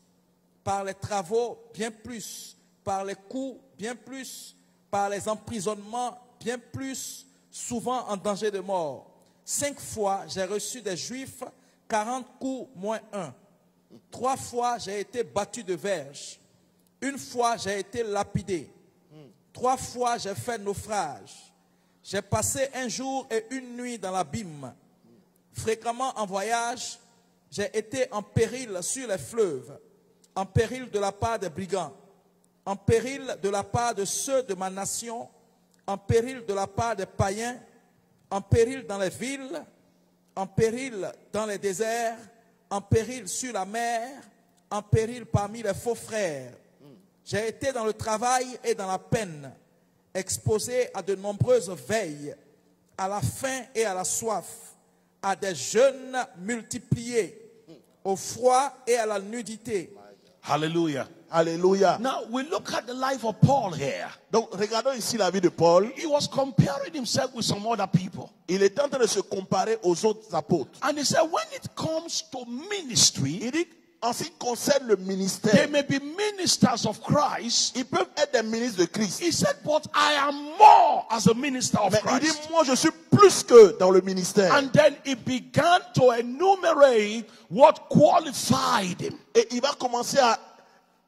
par les travaux bien plus, par les coups bien plus, par les emprisonnements bien plus, souvent en danger de mort. 5 fois j'ai reçu des Juifs 40 coups moins 1. 3 fois j'ai été battu de verge. 1 fois j'ai été lapidé. 3 fois j'ai fait naufrage. J'ai passé 1 jour et 1 nuit dans l'abîme. Fréquemment en voyage, j'ai été en péril sur les fleuves, en péril de la part des brigands, en péril de la part de ceux de ma nation, en péril de la part des païens, en péril dans les villes, en péril dans les déserts, en péril sur la mer, en péril parmi les faux frères. J'ai été dans le travail et dans la peine, exposé à de nombreuses veilles, à la faim et à la soif, à des jeûnes multipliés, au froid et à la nudité. Hallelujah. Alléluia. Now we look at the life of Paul here. Donc, regardons ici la vie de Paul. He was comparing himself with some other people. Il est en train de se comparer aux autres apôtres. And he said, when it comes to ministry, Il dit, en ce qui concerne le they ministère, may be ministers of Christ. ils peuvent être des ministres de Christ. He said, but I am more as a minister of Mais il dit, Christ. moi je suis plus que dans le ministère. And then he began to enumerate what qualified him. Et il va commencer à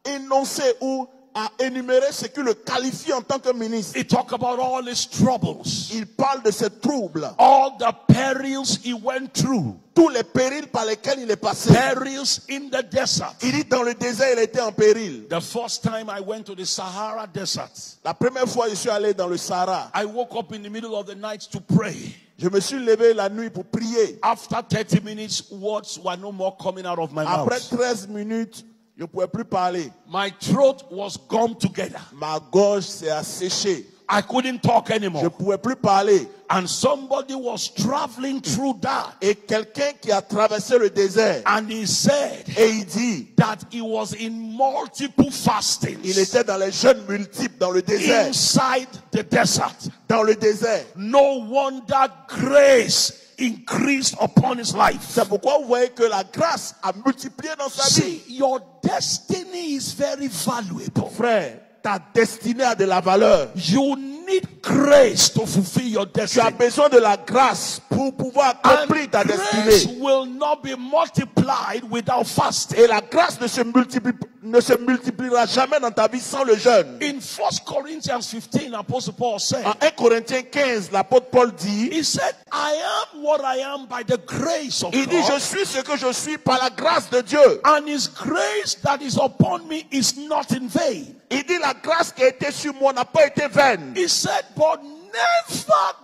énoncer ou à énumérer ce qui le qualifie en tant que ministre. He talked about all his troubles, Il parle de ses troubles, all the perils he went through, tous les périls par lesquels il est passé. perils in the desert. Il dit, dans le désert, il était en péril. The first time I went to the Sahara desert, La première fois, je suis allé dans le Sahara. I woke up in the middle of the night to pray. Je me suis levé la nuit pour prier. After 30 minutes, words were no more coming out of my Après mouth. 13 minutes, je ne pouvais plus parler. My throat was gummed together. Ma gorge s'est asséchée. I couldn't talk Je ne anymore. pouvais plus parler. And somebody was traveling through that. Et quelqu'un qui a traversé le désert, And he said et il dit, that he was in multiple il fastings était dans les jeûnes multiples dans le désert. inside the desert. Dans le désert. No wonder grace increased upon his life. C'est pourquoi vous voyez que la grâce a multiplié dans sa vie. See, your destiny is very valuable. Frère, ta destinée a de la valeur. You need grace to fulfill your Tu as destiny. besoin de la grâce pour pouvoir accomplir ta And grace destinée. will not be multiplied without fasting. Et la grâce ne se multipliera jamais dans ta vie sans le jeûne. In 1 Corinthians 15, Apostle Paul said, En 1 Corinthiens 15, l'apôtre Paul dit, he said, I am what I am by the grace of il dit, je God. suis ce que je suis par la grâce de Dieu. And his grace that is upon me is not in vain. Il dit, la grâce qui a été sur moi n'a pas été vaine. He said, but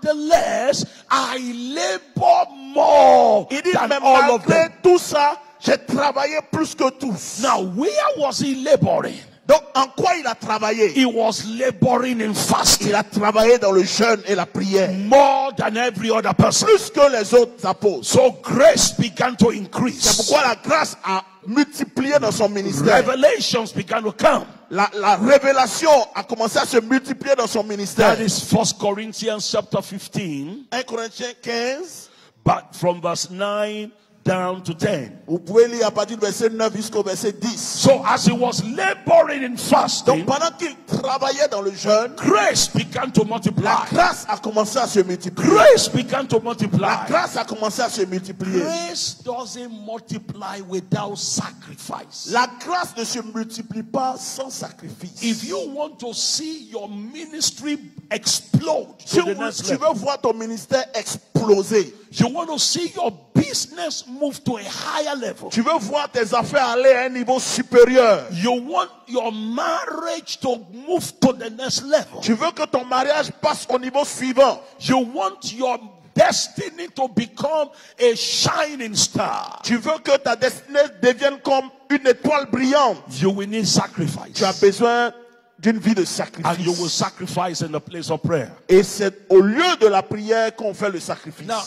nevertheless, I labor more Il dit, than mais all of malgré them. tout ça, j'ai travaillé plus que tous. Now, where was he laboring? Donc, en quoi il a travaillé? He was laboring in fasting Il a travaillé dans le jeûne et la prière. more than every other person. Plus que les autres apôtres. So grace began to C'est increase. pourquoi la grâce a multiplié dans son ministère. Revelations began to come. La révélation a commencé à se multiplier dans son ministère. That is 1 Corinthians chapter 15, 1 Corinthiens 15. but from verse 9 down to 10. Vous pouvez lire à partir du verset 9 jusqu'au verset 10. So as he was laboring in Donc fasting, pendant qu'il travaillait dans le jeûne, grace began to la multiply. grâce a commencé à se multiplier. Grace began to La multiply. grâce a commencé à se multiplier. Grace doesn't multiply without sacrifice. La grâce ne se multiplie pas sans sacrifice. If you want to see your ministry explode Si to the next tu level, veux voir ton ministère exploser, you want to see your business move to a higher level, tu veux voir tes affaires aller à un niveau supérieur, you want your marriage to move to the next level, tu veux que ton mariage passe au niveau suivant, you want your destiny to become a shining star, tu veux que ta destinée devienne comme une étoile brillante, you will need sacrifice. tu as besoin d'une vie de And you will sacrifice. sacrifice in the place of prayer. Et c'est au lieu de la prière qu'on fait le sacrifice. Now,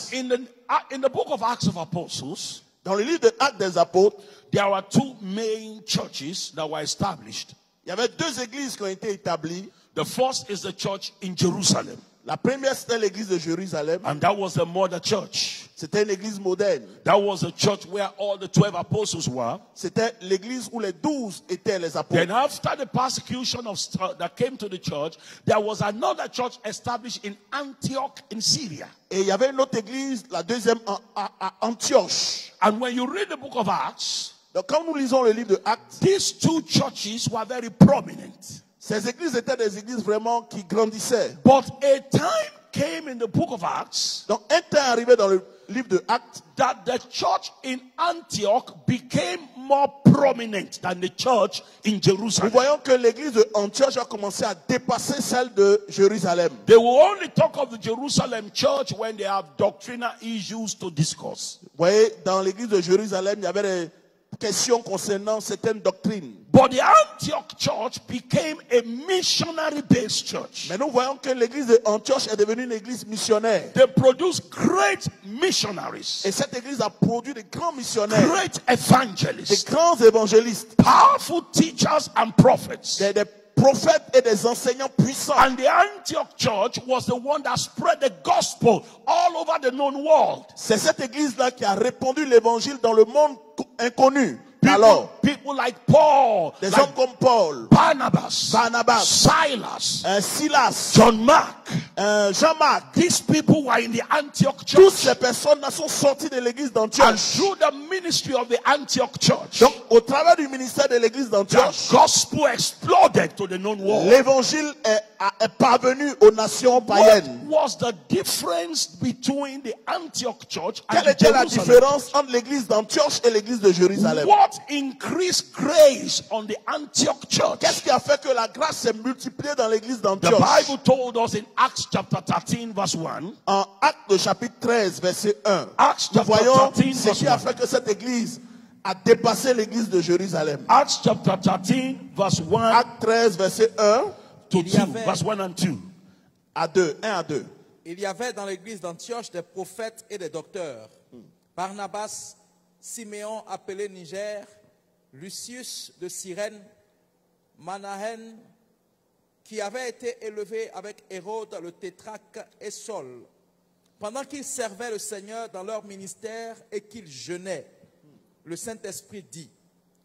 in the book of Acts of Apostles, Dans le livre de Actes des Apôtres, there are two main churches that were established. il y avait deux églises qui ont été établies. The first is the church in Jerusalem, La première, c'était l'église de Jérusalem. and that was the mother church. C'était une église moderne. That was the church where all the 12 apostles were. C'était l'église où les 12 étaient les apôtres. Then after the persecution that came to the church, there was another church established in Antioch in Syria. Et il y avait une autre église, la deuxième à Antioche. And when you read the book of Acts, Donc quand nous lisons le livre de Actes, these two churches were very prominent. ces églises étaient des églises vraiment qui grandissaient. But a time came in the book of Acts Donc un temps est arrivé dans le livre de Actes that the church in Antioch became more prominent than the church in nous Jerusalem. voyons que l'église de Antioche a commencé à dépasser celle de Jérusalem. They will only talk of the Jerusalem church when they have doctrinal issues to discuss. Vous voyez, dans l'église de Jérusalem, il y avait des questions concernant certaines doctrines. But the Antioch church became a missionary-based church. Mais nous voyons que l'église de Antioche est devenue une église missionnaire. They produced great missionaries, Et cette église a produit de grands missionnaires, great de evangelists, grands évangélistes, powerful teachers and prophets. des prophètes et des enseignants puissants. And the Antioch church was the one that spread the gospel all over the known world. C'est cette église-là qui a répandu l'évangile dans le monde inconnu. Alors, People like Paul, des like hommes comme Paul, Barnabas, Silas, Silas, John Mark. Jean-Marc, These people were in the Antioch toutes church. ces personnes-là sont sorties de l'église And d'Antioche. through the ministry of the Antioch church, Donc, au travers du ministère de l'église the d'Antioche, gospel exploded to the known world. l'évangile est parvenu aux nations What païennes. was the difference between the Antioch church and Quelle était la Jerusalem? différence entre l'église d'Antioche et l'église de Jérusalem? What increased grace on the Antioch church? Qu'est-ce qui a fait que la grâce s'est multipliée dans l'église The d'Antioche? Bible told us in Acts chapter 13 verse 1. En Actes chapitre 13, verset 1, Acts nous chapter voyons 13 ce qui a fait que cette église a dépassé l'église de Jérusalem. Acts chapter 13 verse 1 Acte 13, verset 1 to Il y 2. avait- Verse 1 and 2. à 2. 1 à 2. Il y avait dans l'église d'Antioche des prophètes et des docteurs. Barnabas, Siméon appelé Niger, Lucius de Cyrène, Manahen, qui avait été élevé avec Hérode le tétrarque et Saul. Pendant qu'ils servaient le Seigneur dans leur ministère et qu'ils jeûnaient, le Saint-Esprit dit,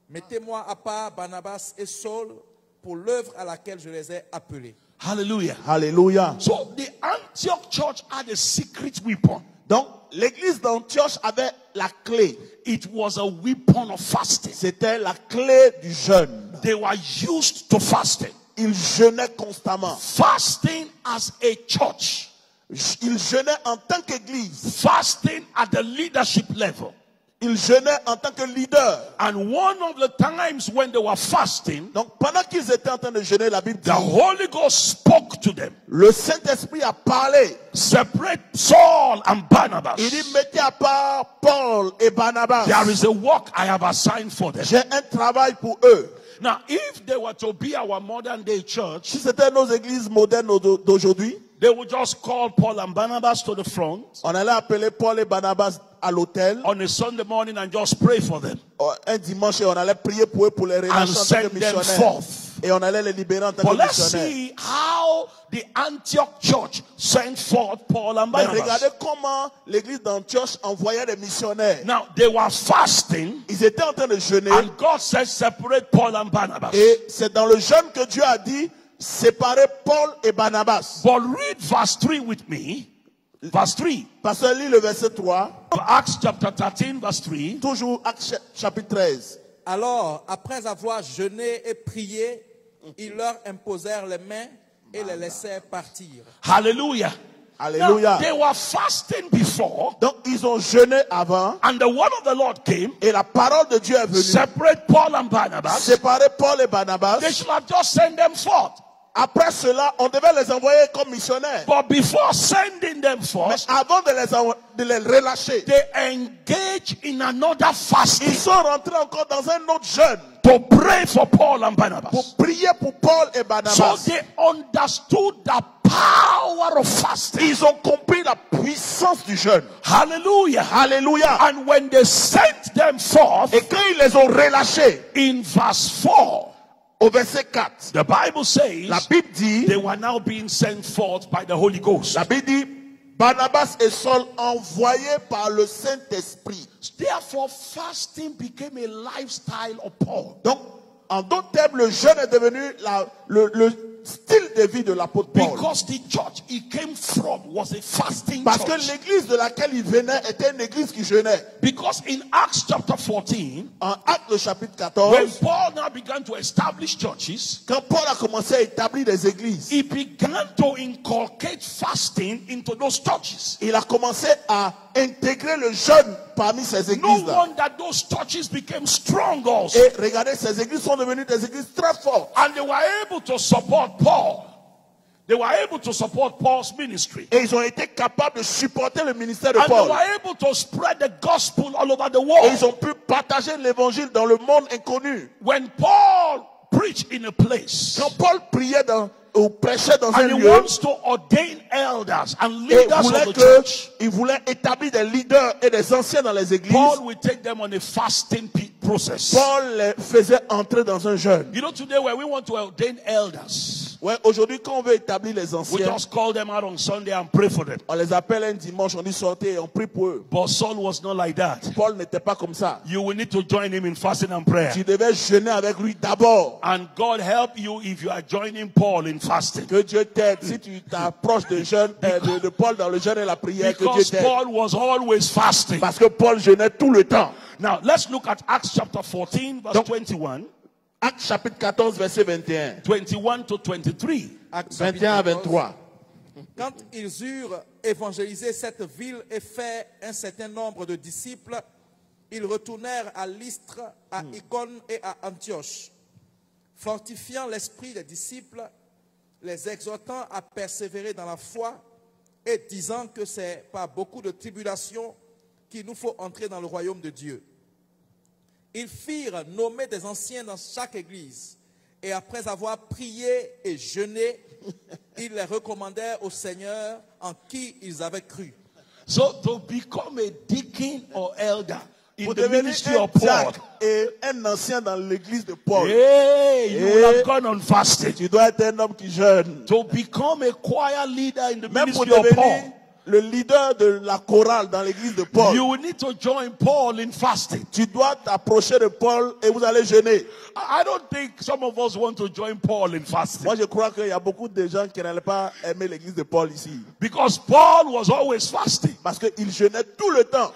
mettez-moi à part Barnabas et Saul pour l'œuvre à laquelle je les ai appelés. Hallelujah. Alléluia. So the Antioch church had a secret weapon. Donc, l'église d'Antioche avait la clé. It was a weapon of fasting. C'était la clé du jeûne. They were used to fasting. Ils jeûnaient constamment. Fasting as a church. Ils jeûnaient en tant qu'église. Fasting at the leadership level. Ils jeûnaient en tant que leader. And one of the times when they were fasting, Donc, pendant qu'ils étaient en train de jeûner, la Bible dit, the Holy Ghost spoke to them. le Saint-Esprit a parlé. Separate Saul and Barnabas. Il dit, mettez à part Paul et Barnabas. There is a work I have assigned for them. J'ai un travail pour eux. Now, if they were to be our modern day church, Si c'était nos églises modernes d'aujourd'hui, they would just call Paul and Barnabas to the front on allait appeler Paul et Barnabas à l'hôtel on a Sunday morning and just pray for them un dimanche et on allait prier pour eux pour les and relâcher en tant send que them missionnaires. forth. Et on allait les libérer en tant But que let's missionnaires. see how the Antioch church sent forth Paul and Mais Barnabas. regardez comment l'église d'Antioche envoyait des missionnaires. Now, they were fasting, Ils étaient en train de jeûner. and God said, separate Paul and Barnabas. Et c'est dans le jeûne que Dieu a dit, séparer Paul et Barnabas. But read verse 3 with me. Verse 3. Pasteur, lis le verset 3. Acts chapter 13, verse 3. Toujours Actes chapitre 13. Alors, après avoir jeûné et prié, ils leur imposèrent les mains et les laissèrent partir. Hallelujah. Alléluia. Now, they were fasting before, Donc ils ont jeûné avant and the word of the Lord came. et la parole de Dieu est venue. Separate Paul and Barnabas. Séparer Paul et Barnabas. They should have just sent them forth. Après cela, on devait les envoyer comme missionnaires. But before sending them Mais forth, avant de les relâcher, they engaged in another fasting ils sont rentrés encore dans un autre jeûne to pray for Paul and Barnabas. pour prier pour Paul et So Barnabas. they understood the power of fasting. Ils ont compris la puissance du jeûne. Hallelujah. Alléluia. And when they sent them forth, Et quand ils les ont relâchés, in verse 4, au verset 4, the Bible la says Bible dit, they were now being sent forth by the Holy Ghost. la Bible dit, Barnabas et Saul envoyés par le Saint-Esprit. Therefore, fasting became a lifestyle of Paul. Donc, en d'autres termes, le jeûne est devenu le style de vie de l'apôtre Paul. Because the church he came from was a fasting Parce que church. l'église de laquelle il venait était une église qui jeûnait. Because in Acts chapter 14, En Actes le chapitre when 14, Paul now began to establish churches, quand Paul a commencé à établir des églises, he began to inculcate fasting into those churches. il a commencé à intégrer le jeûne parmi ces No églises-là. wonder those churches became strong also. Et regardez, ces églises sont devenues des églises très fortes. And they were able to support Paul. They were able to support Paul's ministry. Et ils ont été capables de supporter le ministère de And they Paul. were able to spread the gospel all over the Et world. ils ont pu partager l'évangile dans le monde inconnu. When Paul preached in a place, Quand Paul priait ou prêchait dans un and he lieu, wants to ordain elders and et leaders of the church, il voulait établir des leaders et des anciens dans les églises, Paul will take them on a fasting process. Paul les faisait entrer dans un jeûne. You know, today when we want to ordain elders, Ouais, aujourd'hui, quand on veut établir les we anciens, just call them out on Sunday and pray for them. on les appelle un dimanche, on dit sortez et on prie pour eux. But Saul was not like that. Paul n'était pas comme ça. You will need to join him in fasting and prayer. Tu devais jeûner avec lui d'abord. And God help you if you are joining Paul in fasting. Que Dieu t'aide. Si tu t'approches de Paul dans le jeûne et la prière, que Dieu Because t'aide. Paul was always fasting. Parce que Paul jeûnait tout le temps. Now, let's look at Acts chapter 14, verse 21, Actes chapitre 14, verset 21. 21 to 23. Actes 21 à 23. Quand ils eurent évangélisé cette ville et fait un certain nombre de disciples, ils retournèrent à Lystre, à Icône et à Antioche, fortifiant l'esprit des disciples, les exhortant à persévérer dans la foi et disant que c'est par beaucoup de tribulations qu'il nous faut entrer dans le royaume de Dieu. Ils firent nommer des anciens dans chaque église et après avoir prié et jeûné, ils les recommandèrent au Seigneur en qui ils avaient cru. So, to become a deacon or elder in Pour the devenir ministry un of Paul, diacre et un ancien dans l'église de Paul, hey, you Hey. will have gone on fasting. tu dois être un homme qui jeûne. To become a choir leader in the Même pour ministry of Paul, devenir le leader de la chorale dans l'église de Paul, you will need to join Paul in fasting. tu dois t'approcher de Paul et vous allez jeûner. I don't think some of us want to join Paul in fasting. Moi, je crois qu'il y a beaucoup de gens qui n'allaient pas aimer l'église de Paul ici. Because Paul was always fasting. Parce qu'il jeûnait tout le temps.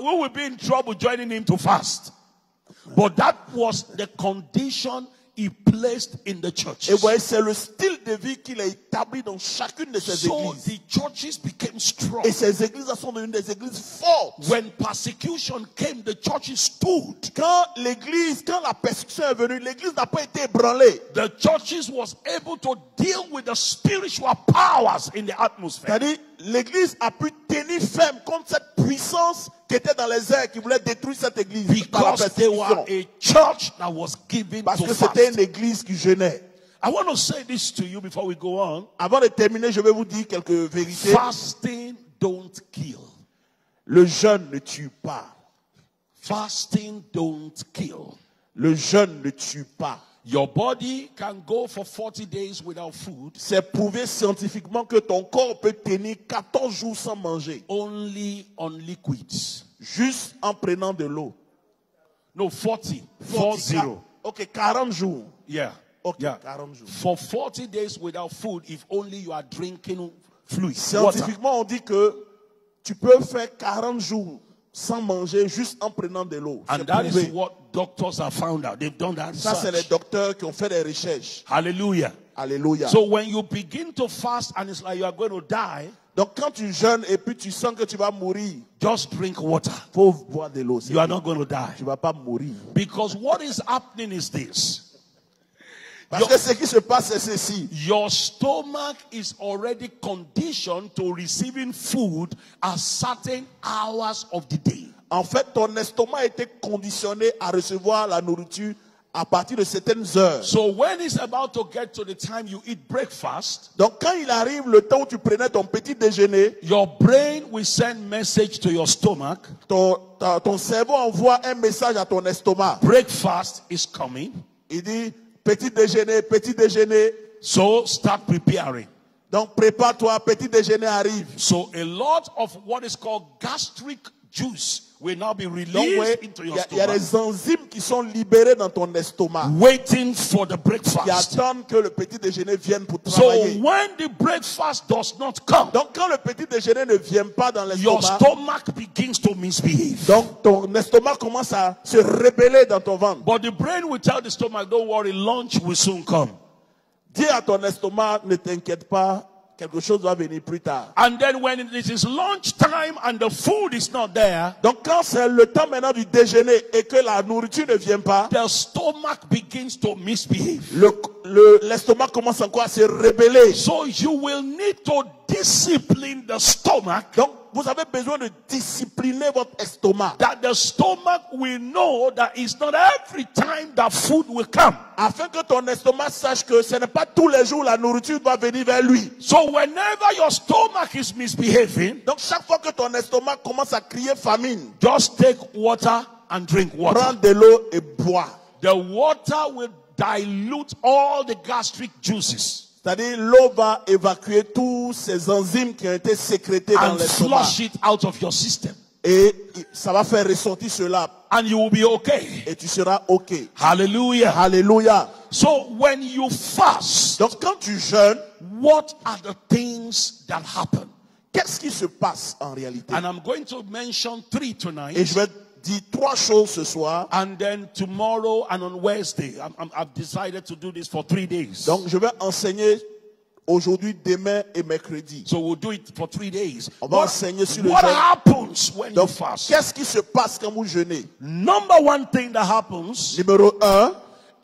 We will be in trouble joining him to fast. But that was the condition he placed in the church. Et vous voyez, c'est le style de vie qu'il a établi dans chacune de ces So églises. the churches became strong. Et ces églises sont devenues des églises fortes. When persecution came, the churches stood. Quand la persécution est venue, l'église n'a pas été ébranlée. The churches was able to deal with the spiritual powers in the atmosphere. C'est-à-dire, l'église a pu tenir ferme contre cette puissance qui était dans les airs, qui voulait détruire cette église par la Because they were persécution. a church that was given Parce to que c'était fast. une église qui jeûnait. I want to say this to you before we go on. Avant de terminer, je vais vous dire quelques vérités. Fasting don't kill. Le jeûne ne tue pas. Fasting don't kill. Le jeûne ne tue pas. Your body can go for 40 days without food, C'est prouvé scientifiquement que ton corps peut tenir 14 jours sans manger, only on liquids. juste en prenant de l'eau. No, 40. 40. 40. Ok, 40 jours. Yeah. Ok, Yeah. 40 jours. For 40 days without food, if only you are drinking fluid, water. Scientifiquement, on dit que tu peux faire 40 jours sans manger juste en prenant de l'eau. C'est And that prouvé. is what doctors have found out. They've done that Ça, c'est les research. docteurs qui ont fait des recherches. Hallelujah. Alléluia. So when you begin to fast and it's like you are going to die, Donc, quand tu jeûnes et puis tu sens que tu vas mourir, just drink water. faut boire de l'eau. You are not going to die. Tu vas pas mourir. Because what is happening is this. Parce que ce qui se passe, c'est ceci. Your stomach is already conditioned to receiving food at certain hours of the day. En fait, ton estomac a été conditionné à recevoir la nourriture à partir de certaines heures. So when it's about to get to the time you eat breakfast, Donc, quand il arrive le temps où tu prenais ton petit déjeuner, your brain will send message to your stomach. ton cerveau envoie un message à ton estomac. Breakfast is coming. Il dit, petit déjeuner, petit déjeuner. So start preparing. Donc, prépare-toi, petit déjeuner arrive. So a lot of what is called gastric juice will now be Donc, released ouais, into il your y a stomach, des enzymes qui sont libérées dans ton estomac, waiting for the qui breakfast. attendent que le petit déjeuner vienne pour So travailler. when the breakfast does not come, Donc, quand le petit déjeuner ne vient pas dans your l'estomac, stomach begins to misbehave. donc ton estomac commence à se rebeller dans ton ventre. But the brain will tell the stomach, don't worry, lunch will soon come. Dis à ton estomac, ne t'inquiète pas, quelque chose va venir plus tard. And then when it is lunch time and the food is not there, Donc quand c'est le temps maintenant du déjeuner et que la nourriture ne vient pas, the stomach begins to misbehave. l'estomac commence encore à se rebeller. So you will need to discipline the stomach, Donc vous avez besoin de discipliner votre estomac that the stomach will know that it's not every time that food will come. afin que ton estomac sache que ce n'est pas tous les jours la nourriture doit venir vers lui. So whenever your stomach is misbehaving, Donc chaque fois que ton estomac commence à crier famine, just take water and drink water. prends de l'eau et bois. The water will dilute all the gastric juices C'est-à-dire l'eau va évacuer tous ces enzymes qui ont été sécrétées dans and l'estomac. flush it out of your system. Et ça va faire ressortir cela. And you will be okay. Et tu seras OK. Hallelujah. Alléluia. So when you fast, Donc quand tu jeûnes, what are the things that happen? qu'est-ce qui se passe en réalité? And I'm going to mention 3 Et tonight. je vais dire 3 choses ce soir. And then tomorrow and on Wednesday, I've decided to do this for 3 days. Donc je vais enseigner aujourd'hui, demain et mercredi. So we'll do it for 3 days. On va enseigner sur le What jeûne. happens when you Donc fast? qu'est-ce qui se passe quand vous jeûnez? Number one thing that happens Numéro 1,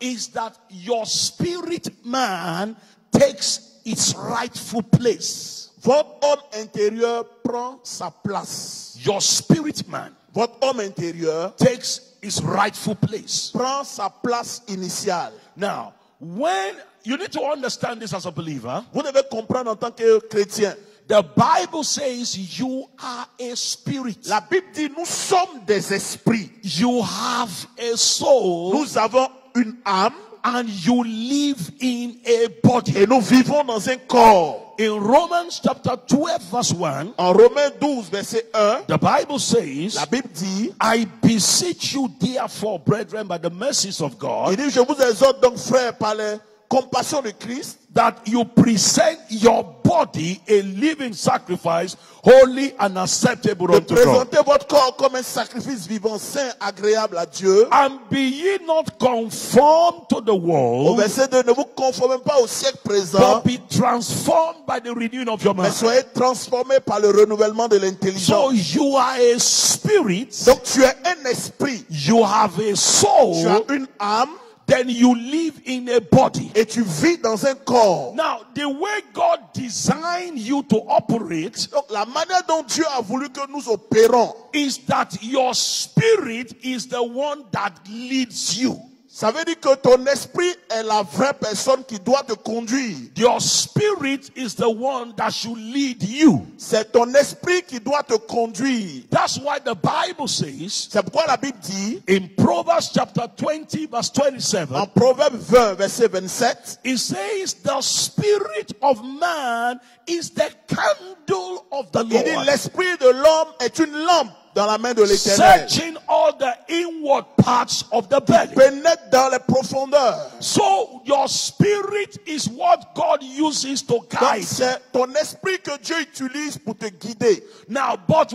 is that your spirit man takes its rightful place. votre homme intérieur prend sa place. Your spirit man Votre homme intérieur takes its rightful place. prend sa place initiale. Now, when you need to understand this as a believer, Vous devez comprendre en tant que chrétien. the Bible says you are a spirit. La Bible dit nous sommes des esprits. You have a soul Nous avons une âme and you live in a body. et nous vivons dans un corps. In Romans chapter 12 verse 1, En Romains 12, verset 1, the Bible says, la Bible dit, I beseech you therefore, brethren, by the mercies of il God, dit, je vous exhorte donc frères par les compassions de Christ, that you present your body a living sacrifice, holy and acceptable de unto God. présenter votre corps comme un sacrifice vivant, saint, agréable à Dieu. And be ye not conformed to the Au world, verset 2, ne vous conformez pas au siècle présent, but be transformed by the renewing of your mais mind. soyez transformés par le renouvellement de So l'intelligence. you are a spirit, Donc tu es un esprit, you have a tu as soul une âme, then you live in a body. et tu vis dans un corps. Now, the way God designed you to operate Donc la manière dont Dieu a voulu que nous opérons, is that your spirit is the one that leads you. ça veut dire que ton esprit est la vraie personne qui doit te conduire. Your spirit is the one that should lead you. C'est ton esprit qui doit te conduire. That's why the Bible says C'est pourquoi la Bible dit, in Proverbs chapter 20 verse 27, en Proverbe 20, verset 27, it says the spirit of man is the candle of the il dit Lord, l'esprit de l'homme est une lampe dans la main de l'Éternel. searching all the inward parts of the belly. Pénètre dans les profondeurs. So your spirit is what God uses to Donc guide. c'est ton esprit que Dieu utilise pour te guider. Now, but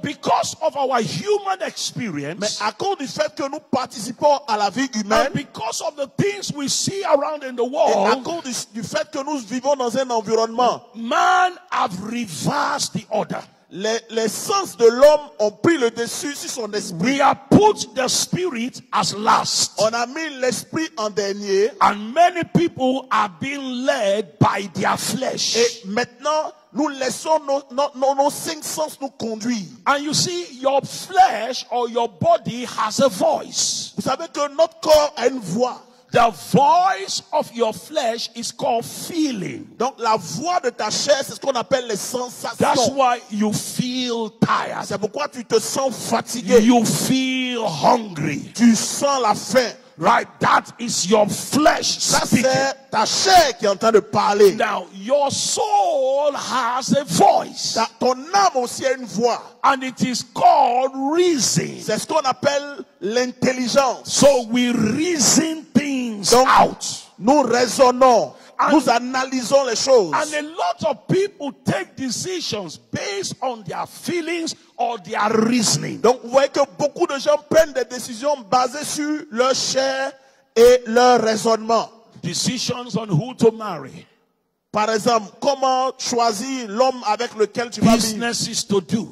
because of our human Mais experience, à cause du fait que nous participons à la vie humaine, and because of the things we see around in the et à world, cause du fait que nous vivons dans un environnement, man have reversed the order. les sens de l'homme ont pris le dessus sur son esprit. We have put the spirit as last. On a mis l'esprit en dernier. And many people are being led by their flesh. Et maintenant, nous laissons nos cinq sens nous conduire. And you see, your flesh or your body has a voice. Vous savez que notre corps a une voix. The voice of your flesh is called feeling. Donc la voix de ta chair, c'est ce qu'on appelle les sensations. That's why you feel tired. C'est pourquoi tu te sens fatigué. You feel hungry. Tu sens la faim. Right? That is your flesh Ça, speaking. c'est ta chair qui est en train de parler. Now, your soul has a voice. Ton âme aussi a une voix. And it is called reason. C'est ce qu'on appelle l'intelligence. So we reason things Donc, out. nous raisonnons. And- Nous analysons les choses. And a lot of people take decisions based on their feelings or their reasoning. Donc, vous voyez que beaucoup de gens prennent des décisions basées sur leur chair et leur raisonnement. Decisions on who to marry, Par exemple, comment choisir l'homme avec lequel tu vas vivre. businesses to do,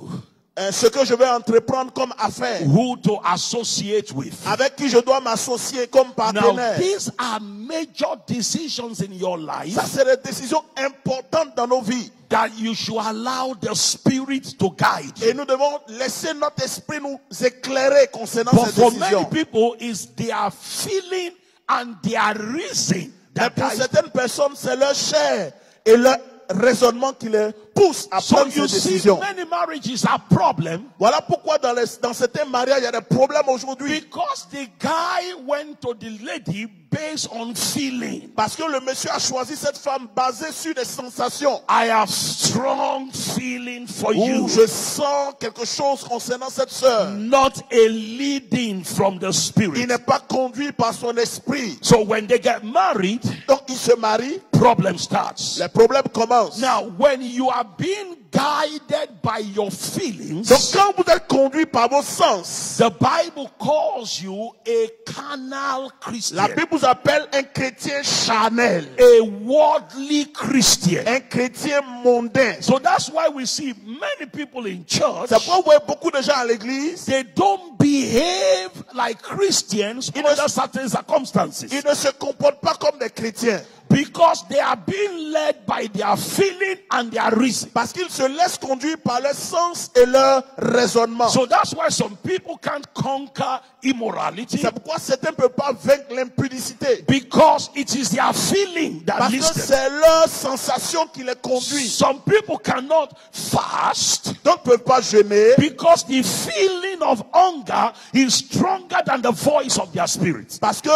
Ce que je vais entreprendre comme affaire. who to associate with. Avec qui je dois m'associer comme Now, partenaire. these are major decisions in your life Ça, c'est des décisions importantes dans nos vies. that you should allow the Spirit to guide you. Et nous devons laisser notre esprit nous éclairer concernant But ces for many décisions. people, it's their feeling and their reason Mais that pour guide. certaines personnes, c'est leur chair et leur raisonnement qui les pousse à So prendre you ces see, décisions. many marriages are problem Voilà pourquoi dans certains mariages, il y a des problèmes aujourd'hui. because the guy went to the lady based on feeling. Parce que le monsieur a choisi cette femme basée sur des sensations. I have strong feeling for Où you, je sens quelque chose concernant cette sœur. not a leading from the Il Spirit. n'est pas conduit par son esprit. So when they get married, Donc il se marie, problem starts. les problèmes commencent. Now, when you are being guided by your feelings, Donc quand vous êtes conduit par vos sens, the Bible calls you a carnal la Christian, Bible vous appelle un chrétien charnel, a worldly Christian. un chrétien mondain. So that's why we see many people in church, C'est pourquoi vous voyez beaucoup de gens à l'église, they don't behave like Christians It under is- certain circumstances ils ne se comportent pas comme des chrétiens. because they are being led by their feeling and their reason. Parce qu'ils se laissent conduire par leur sens et leur raisonnement. So that's why some people can't conquer immorality C'est pourquoi certains ne peuvent pas vaincre l'impudicité. because it is their feeling that Parce leads que them. c'est leur sensation qui les conduit. Some people cannot fast D'autres ne peuvent pas jeûner because the feeling of hunger is stronger than the voice of their spirit. parce que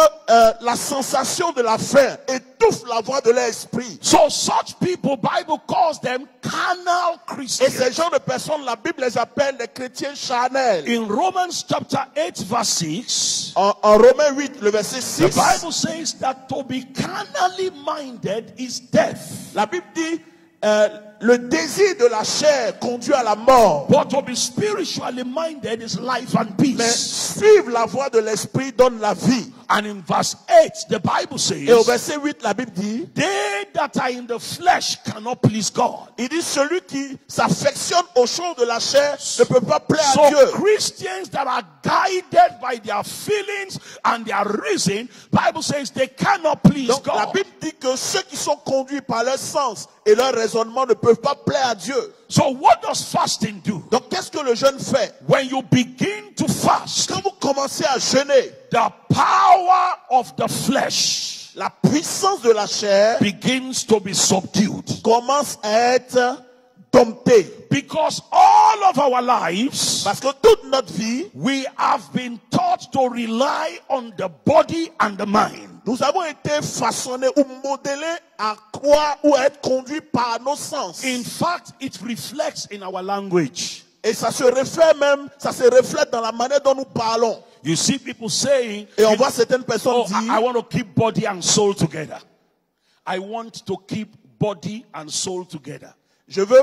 la sensation de la faim étouffe la voix de leur esprit. So such people, Bible calls them carnal Et Christians. ces genres de personnes, la Bible les appelle des chrétiens charnels. In Romans chapter 8 verse 6, En Romains 8, le verset the 6, Bible says that to be carnally minded is death. la Bible dit le désir de la chair conduit à la mort. But to be spiritually minded is life and Mais peace. suivre la voie de l'esprit donne la vie. And in verse 8, the Bible Et au says, verset 8, la Bible dit, they that are in the flesh cannot please God. il dit celui qui s'affectionne aux choses de la chair ne peut pas plaire à So Dieu. Christians that are guided by their feelings and their reason, Bible says they cannot please Donc la God. Bible dit que ceux qui sont conduits par leur sens et leur raisonnement ne peuvent pas plaire à Dieu. So what does fasting do? Donc qu'est-ce que le jeûne fait? When you begin to fast, Quand vous commencez à jeûner, the power of the flesh la puissance de la chair begins to be subdued. commence à être domptée. Because all of our lives, Parce que toute notre vie, we have been taught to rely on the body and the mind. nous avons été façonnés ou modélés à croire ou à être conduits par nos sens. In fact, it reflects in our language. Et ça se reflète dans la manière dont nous parlons. You see people saying, Et on voit certaines personnes oh, dire, I want to keep body and soul together. I want to keep body and soul together. je veux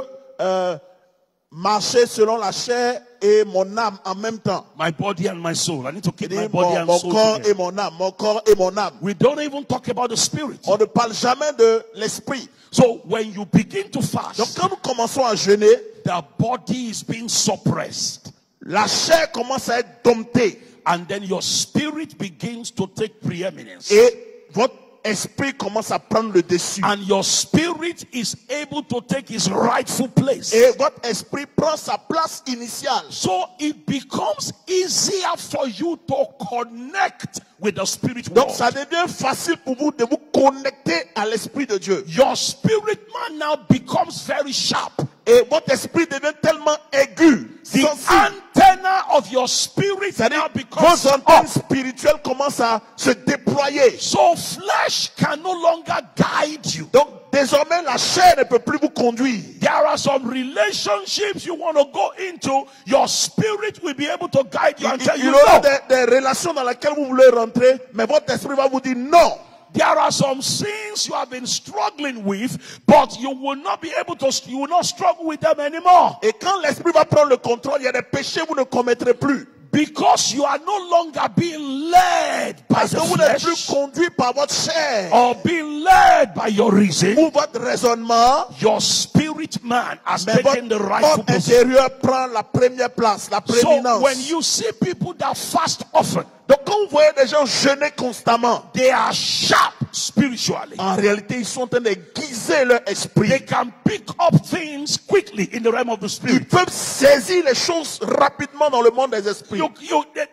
marcher selon la chair et mon âme en même temps. My body and my soul. I need to keep Il my dit, body and mon soul corps together. et mon âme, mon corps et mon âme. We don't even talk about the spirit. On ne parle jamais de l'esprit. So when you begin to Donc fast, quand nous commençons à jeûner, the body is being suppressed. la chair commence à être domptée. And then your spirit begins to take preeminence. Et votre esprit commence à prendre le dessus. And your spirit is able to take its rightful place. Et votre esprit prend sa place initiale. So it becomes easier for you to connect with the spirit Donc world. ça devient facile pour vous de vous connecter à l'esprit de Dieu. Your spirit man now becomes very sharp. Et votre esprit devient tellement aigu, The sensible. antenna of your spirit C'est-à-dire, now becomes vos antennes up. spirituelles commencent à se déployer. So flesh can no longer guide you. Donc désormais la chair ne peut plus vous conduire. There are some relationships you want to go into. Your spirit will be able to guide you and tell Il you y aura no. des relations dans lesquelles vous voulez rentrer, mais votre esprit va vous dire non. There are some sins you have been struggling with, but you will not be able to, you will not struggle with them anymore. Et quand l'esprit va prendre le contrôle, il y a des péchés que vous ne commettrez plus. Because you are no longer being led by Parce the que vous n'êtes plus flesh conduit par votre chair or being led by your reason. ou votre raisonnement, Your spirit man has mais taken the votre rightful homme position. intérieur prend la première place, la So prééminence. when you see people that fast often, Donc quand vous voyez des gens jeûner constamment, they are sharp spiritually. en réalité, ils sont en train d'aiguiser leur esprit. They can pick up things quickly in the realm of the Ils spirit. peuvent saisir les choses rapidement dans le monde des esprits.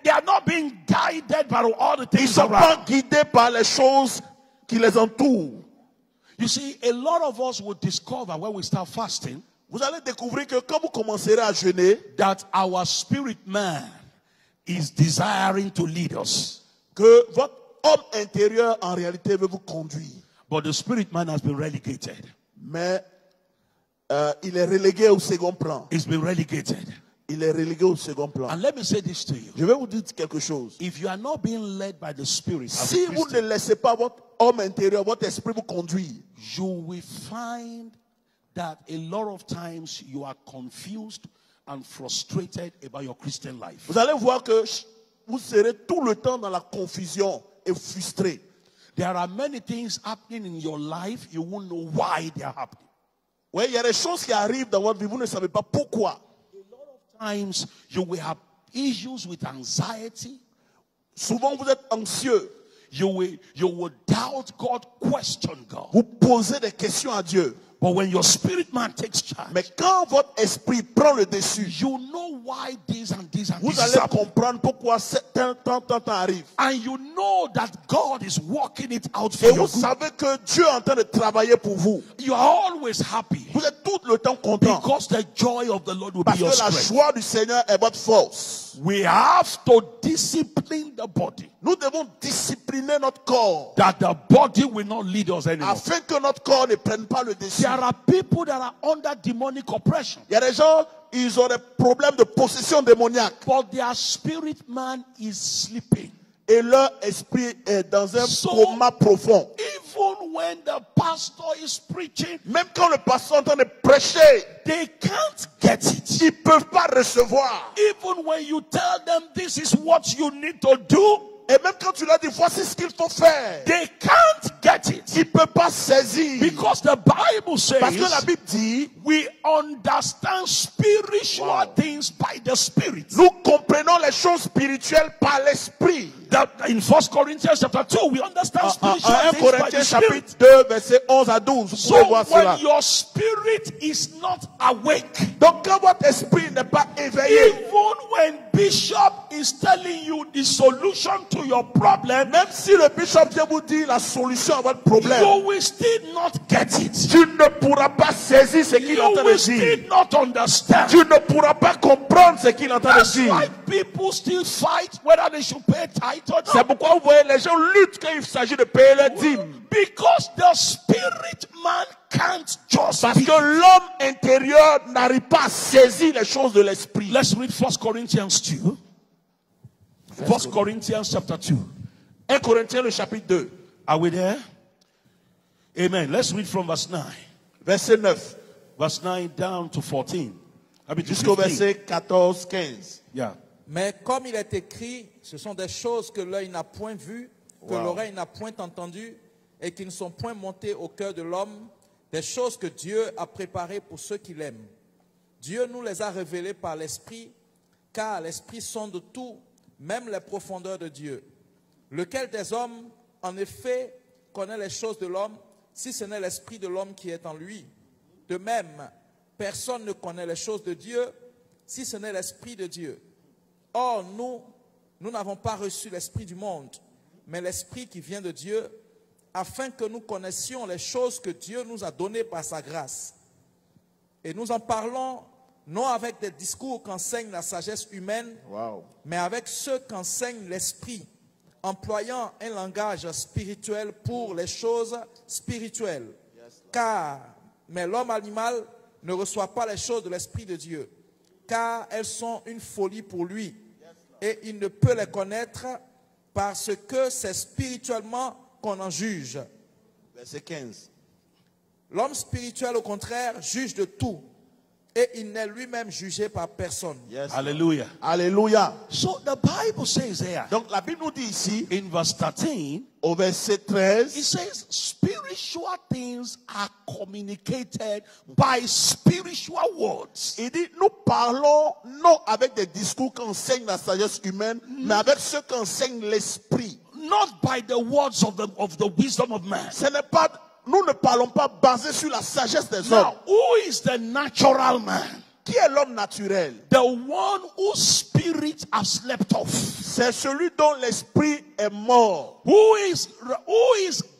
They are not being guided by all the Ils ne things sont pas around. guidés par les choses qui les entourent. You see, a lot of us will discover when we start fasting Vous allez découvrir que quand vous commencerez à jeûner, that our spirit man is desiring to lead us. que votre homme intérieur en réalité veut vous conduire. But the spirit man has been relegated. Mais il est relégué au second plan. It's been relegated. Il est relégué au second plan. And let me say this to you. Je vais vous dire quelque chose. If you are not being led by the spirit, as Si a vous ne Christian, laissez pas votre homme intérieur, votre esprit vous conduire, you will find that a lot of times you are confused and frustrated about your Christian life. vous allez voir que vous serez tout le temps dans la confusion et frustré. There are many things happening in your life, you won't know why they are happening. Oui, il y a des choses qui arrivent dans votre vie, vous ne savez pas pourquoi. Times you will have issues with anxiety. Souvent, vous êtes anxieux. You will doubt God, question God. Vous posez des questions à Dieu. But when your spirit man takes charge, Mais quand votre esprit prend le dessus, you know why this and this and vous this is allez happening. comprendre pourquoi tel temps arrive. And you know that God is working it out for Et vous you. savez que Dieu est en train de travailler pour vous. You are always happy Vous êtes tout le temps content. because the joy of the Lord will Parce be your que la strength. joie du Seigneur est votre force. We have to discipline the body Nous devons discipliner notre corps that the body will not lead us anymore. afin que notre corps ne prenne pas le dessus. There are people that are under demonic oppression, Il y a des gens, ils ont des problèmes de possession démoniaque but their spirit man is sleeping. et leur esprit est dans un So- coma profond. Even when the pastor is preaching, Même quand le pasteur est en train de prêcher, they can't get it. ils ne peuvent pas recevoir. Even when you tell them this is what you need to do, Et même quand tu leur dis, voici ce qu'il faut faire, they can't get it. ils ne peuvent pas saisir. Because the Bible Parce que la says Bible dit, we understand spiritual things by the Spirit. nous comprenons les choses spirituelles par l'esprit. That in 1 Corinthians chapter 2, we understand En spiritual 1 things by the Corinthiens Spirit. chapitre 2, verset 11 à 12. Vous So pouvez voir cela. when your spirit is not awake, Donc quand votre esprit n'est pas éveillé, even when Bishop is telling you the solution to your problem, même si le bishop vient vous dire la solution à votre problème, you will still not get it. tu ne pourras pas saisir ce qu'il est en You train de will dire. still not understand. Tu ne pourras pas comprendre ce qu'il est en train de That's dire. why people still fight whether they should pay tithe or C'est not. pourquoi vous voyez les gens luttent quand il s'agit de payer les dîmes. Because the spirit man can't just Parce be. que l'homme intérieur n'arrive pas à saisir les choses de l'esprit. Let's read 1 Corinthians 2. 1 Corinthians chapter 2. 1 Corinthiens le chapitre 2, Are we there? Amen. Let's read from verse 9. verset 9 Verse 9 down to 14. I mean to jusqu'au 15. verset 14-15. Yeah. Mais comme il est écrit, ce sont des choses que l'œil n'a point vues, que l'oreille n'a point entendues, et qui ne sont point montées au cœur de l'homme, des choses que Dieu a préparées pour ceux qui l'aiment. Dieu nous les a révélées par l'Esprit, car l'Esprit sonde tout, même les profondeurs de Dieu. Lequel des hommes, en effet, connaît les choses de l'homme, si ce n'est l'Esprit de l'homme qui est en lui? De même, personne ne connaît les choses de Dieu, si ce n'est l'Esprit de Dieu. Or, nous n'avons pas reçu l'Esprit du monde, mais l'Esprit qui vient de Dieu, afin que nous connaissions les choses que Dieu nous a données par sa grâce. Et nous en parlons non avec des discours qu'enseigne la sagesse humaine, mais avec ceux qu'enseigne l'Esprit, employant un langage spirituel pour les choses spirituelles. Mais l'homme animal ne reçoit pas les choses de l'Esprit de Dieu, car elles sont une folie pour lui, et il ne peut les connaître parce que c'est spirituellement qu'on en juge. Verset 15. L'homme spirituel, au contraire, juge de tout, et il n'est lui-même jugé par personne. Yes. Hallelujah. Alléluia. So the Bible says there, Donc la Bible nous dit ici, in verse 13, au verset 13, it says spiritual things are communicated by spiritual words. il dit, nous parlons non avec des discours qu'enseigne la sagesse humaine, mais avec ceux qu'enseigne l'esprit. Not by the words of the wisdom of man. Ce n'est pas, nous ne parlons pas basé sur la sagesse des hommes. Now, who is the natural man? Qui est l'homme naturel? The one whose spirit has slept off. C'est celui dont l'esprit est mort. Who is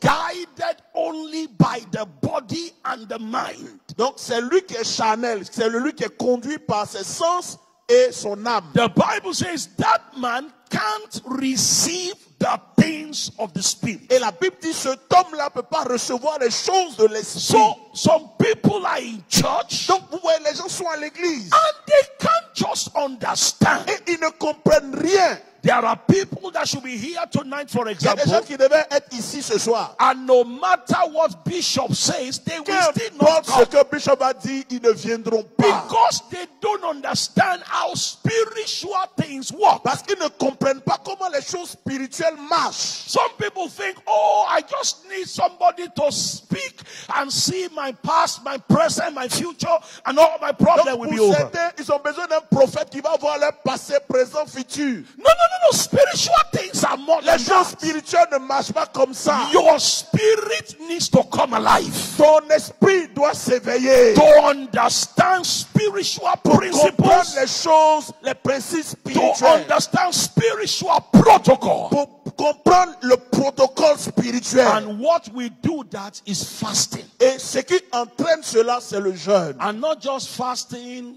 guided only by the body and the mind. Donc c'est lui qui est charnel, c'est lui qui est conduit par ses sens et son âme. The Bible says that man can't receive the things of the spirit. Et la Bible dit cet homme-là ne peut pas recevoir les choses de l'esprit. So some people are in church Donc vous voyez, les gens sont à l'église and they can't just understand. et ils ne comprennent rien. There are people that should be here tonight, for Il y a des gens example, qui devaient être ici ce soir. and no matter what Bishop says, they will still not Qu'importe ce come que Bishop a dit, ils ne viendront pas. because they don't understand how spiritual things work. Parce qu'ils ne comprennent pas comment les choses spirituelles marchent. Some people think, oh, I just need somebody to speak and see my past, my present, my future, and all my problems Donc will be pour over. certains, ils ont besoin d'un prophète qui va voir leur passé, présent, futur. No. Spiritual things are more than Les choses that. spirituelles ne marchent pas comme ça. Your spirit needs to come alive Ton esprit doit s'éveiller. to understand spiritual Comprendre principles, les choses, les principes to spirituels. understand spiritual protocol. Pour comprendre le protocole spirituel. And what we do that is fasting. Et ce qui entraîne cela, c'est le jeûne. And not just fasting,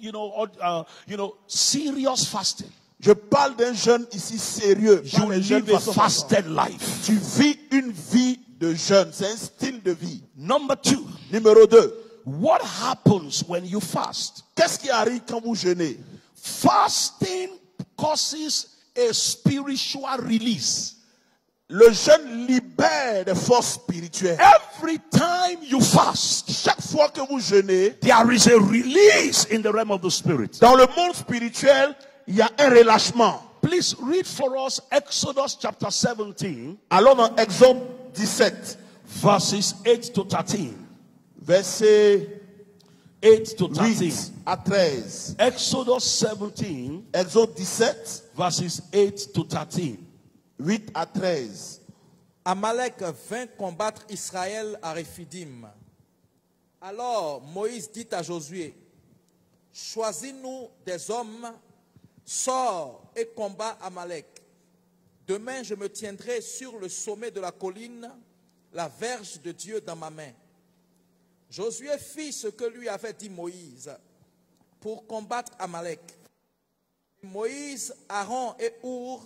serious fasting. Je parle d'un jeûne ici sérieux. Pas You les jeûnes live a façon fasted life. Tu vis une vie de jeûne. C'est un style de vie. Number 2, Numéro 2. what happens when you fast? Qu'est-ce qui arrive quand vous jeûnez? Fasting causes a spiritual release. Le jeûne libère des forces spirituelles. Every time you fast, Chaque fois que vous jeûnez, there is a release in the realm of the spirit. dans le monde spirituel, il y a un relâchement. Please read for us Exodus chapter 17, Allons dans Exode 17, verses 8 to 13. versets 8 to 13. 8 à 13. Exodus 17, Exode 17, verses 8 to 13. 8 à 13. Amalek vint combattre Israël à Réphidim. Alors Moïse dit à Josué, choisis-nous des hommes, sors et combat Amalek. Demain je me tiendrai sur le sommet de la colline, la verge de Dieu dans ma main. Josué fit ce que lui avait dit Moïse pour combattre Amalek. Moïse, Aaron et Our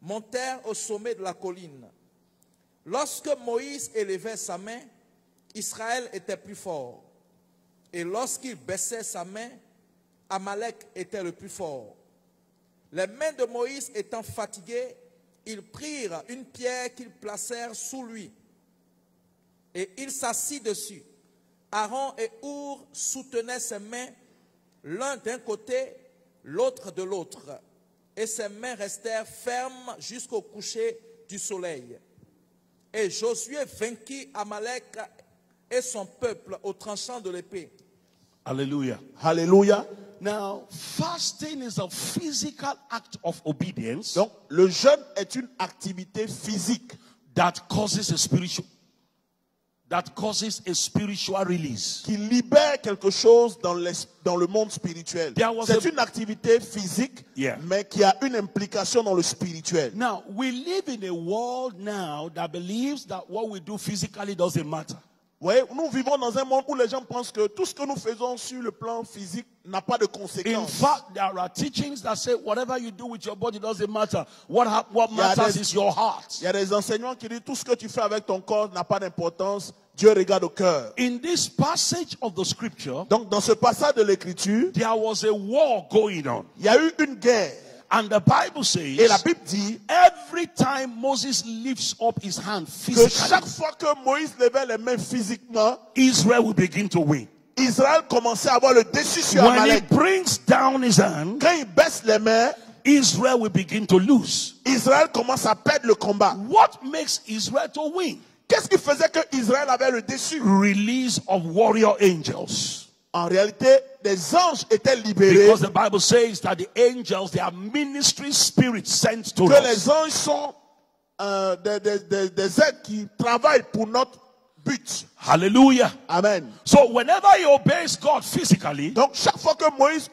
montèrent au sommet de la colline. Lorsque Moïse élevait sa main, Israël était plus fort. Et lorsqu'il baissait sa main, Amalek était le plus fort. Les mains de Moïse étant fatiguées, ils prirent une pierre qu'ils placèrent sous lui. Et il s'assit dessus. Aaron et Our soutenaient ses mains, l'un d'un côté, l'autre de l'autre. Et ses mains restèrent fermes jusqu'au coucher du soleil. Et Josué vainquit Amalek et son peuple au tranchant de l'épée. Hallelujah. Alléluia. Now, fasting is a physical act of obedience Donc, le jeûne est une activité physique that causes a spiritual release. qui libère quelque chose dans le monde spirituel. There was C'est a- une activité physique, Yeah. mais qui a une implication dans le spirituel. Now, we live in a world now that believes that what we do physically doesn't matter. Vous voyez, nous vivons dans un monde où les gens pensent que tout ce que nous faisons sur le plan physique n'a pas de In conséquences. fact, there are teachings that say whatever you do with your body doesn't matter. What Yeah, matters there's- is your heart. Il y a des enseignants qui disent tout ce que tu fais avec ton corps n'a pas d'importance. Dieu regarde au cœur. In this passage of the scripture, Donc, dans ce passage de l'écriture, there was a war going on. il y a eu une guerre. And the Bible Et la says, Bible dit every time Moses lifts up his hand que physically, chaque fois que Moïse levait les mains physiquement, Israel will begin to win. Israël commençait à avoir le dessus sur When he Amalek. brings down his hand, Quand il baisse les mains, Israel will begin to lose. Israël commence à perdre le combat. What makes Israel to win? Qu'est-ce qui faisait que Israël avait le dessus? Release of warrior angels. En réalité, des anges étaient libérés. Because the Bible says that the angels, they are ministry spirits sent to Que us. les anges sont des êtres qui travaillent pour notre but. Hallelujah. Amen. So whenever he obeys God physically, Donc, chaque fois que Moïse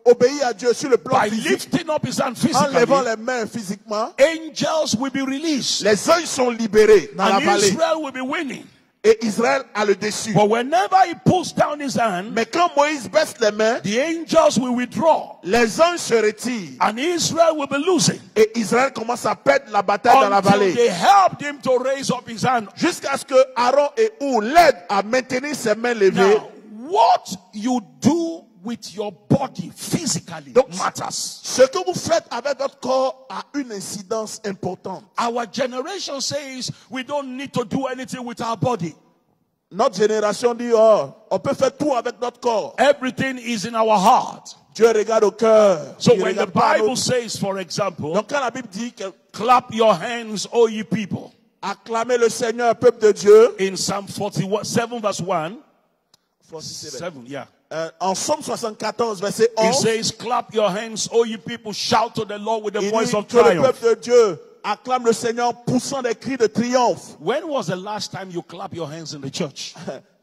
obéit à Dieu sur le plan by physique, lifting up his hand en levant physically, les mains physiquement, angels will be released. les anges sont libérés dans la And vallée. Israel will be winning. Et Israël a le dessus. But whenever he pulls down his hand, Mais quand Moïse baisse les mains, the angels will withdraw. les anges se retirent. And Israel will be losing. Et Israël commence à perdre la bataille dans la Until vallée. they helped him to raise up his hand. Jusqu'à ce que Aaron et Our l'aident à maintenir ses mains levées. Now, what you do with your body physically Donc, matters. ce que vous faites avec votre corps a une incidence importante. Our generation says we don't need to do anything with our body. Notre génération dit, oh, on peut faire tout avec notre corps. Everything is in our heart. Dieu regarde au cœur. So Il when the regarde pas à Bible l'autre. says, for example, Donc quand la Bible dit que clap your hands, O ye people, acclamez le Seigneur, peuple de Dieu, in Psalm 47 verse 1, 7, yeah. En Somme 74, verset It 11, says, clap your hands, O ye people, shout to the Lord with the il voice dit of que le triumph. peuple de Dieu acclame le Seigneur poussant des cris de triomphe. When was the last time you clap your hands in the church?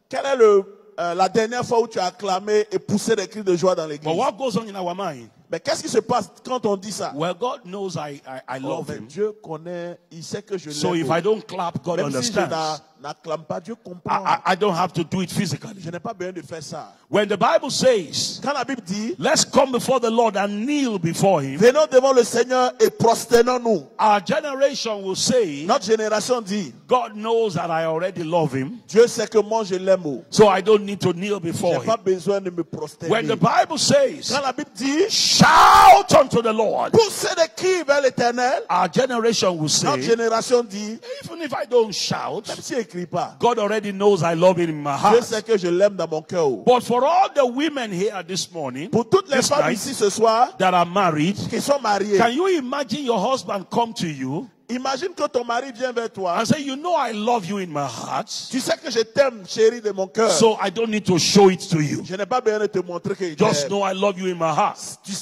Quelle est la dernière fois où tu as acclamé et poussé des cris de joie dans But l'église? what goes on in our mind? Mais qu'est-ce qui se passe quand on dit ça? Well, God knows I Oh, love mais him. Dieu connaît, il sait que je So if l'aime. I don't clap, God Même si je understands. N'acclame pas, Dieu comprend. I don't have to do it physically. Je n'ai pas besoin de faire ça. When the Bible says, Quand la Bible dit, let's come before the Lord and kneel before him, venons devant le Seigneur et prosternons-nous. our generation will say, Notre génération dit, God knows that I already love him, Dieu sait que moi je l'aime. so I don't need to kneel Je before n'ai pas him. besoin de me prosterner. When the Bible says, Quand la Bible dit, shout unto the Lord, poussez des cris vers l'Éternel, our generation will notre say, génération dit, even if I don't shout, même s'il n'écrit pas, God already knows I love him in my Dieu heart. sait que je l'aime dans mon cœur. But for all the women here this morning, Pour toutes les this femmes night, ici ce soir that are married, qui sont mariées, can you imagine your husband come to you imagine que ton mari vient vers toi. and say, you know I love you in my heart, Tu sais que je t'aime, chérie de mon cœur. so I don't need to show it to you. Je n'ai pas besoin de te montrer qu'il Just t'aime. know I love you in my heart.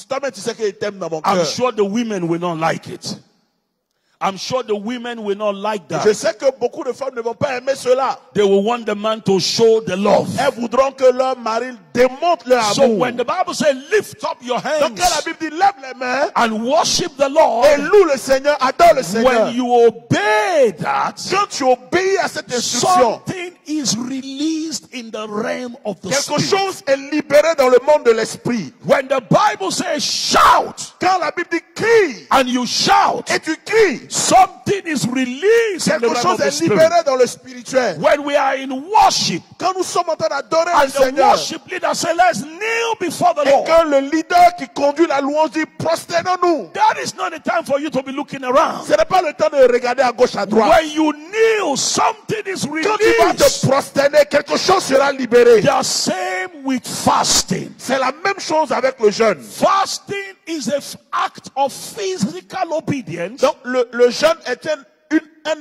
Toi-même, tu sais qu'il t'aime dans mon I'm cœur. sure the women will not like it. I'm sure the women will not like Je that. sais que beaucoup de femmes ne vont pas aimer cela. They will want the man to show the love. Elles voudront que leur mari démontre leur So amour. when the Bible says lift up your Donc quand la hands Bible dit lève les mains and worship the et Lord, loue le Seigneur, adore le Seigneur. when you obey that, Quand tu obéis à cette instruction, something is released in the realm of the quelque spirit. chose est libéré dans le monde de l'esprit. When the Bible says shout Quand la Bible dit crie and you shout, et tu cries, something is released in the quelque realm of chose the est spirit. libéré dans le spirituel. When we are in worship Quand nous sommes en train d'adorer le and the Seigneur, worship leader says, let's kneel before the et Lord, que le leader qui conduit la louange dit prosternons-nous. that is not the time for you to be looking around. Ce n'est pas le temps de regarder à gauche à droite. When you kneel, something is Quand tu vas te released. prosterner, quelque chose sera libéré. The same with fasting. C'est la même chose avec le jeûne. Fasting is an act of physical obedience. Donc le jeûne est un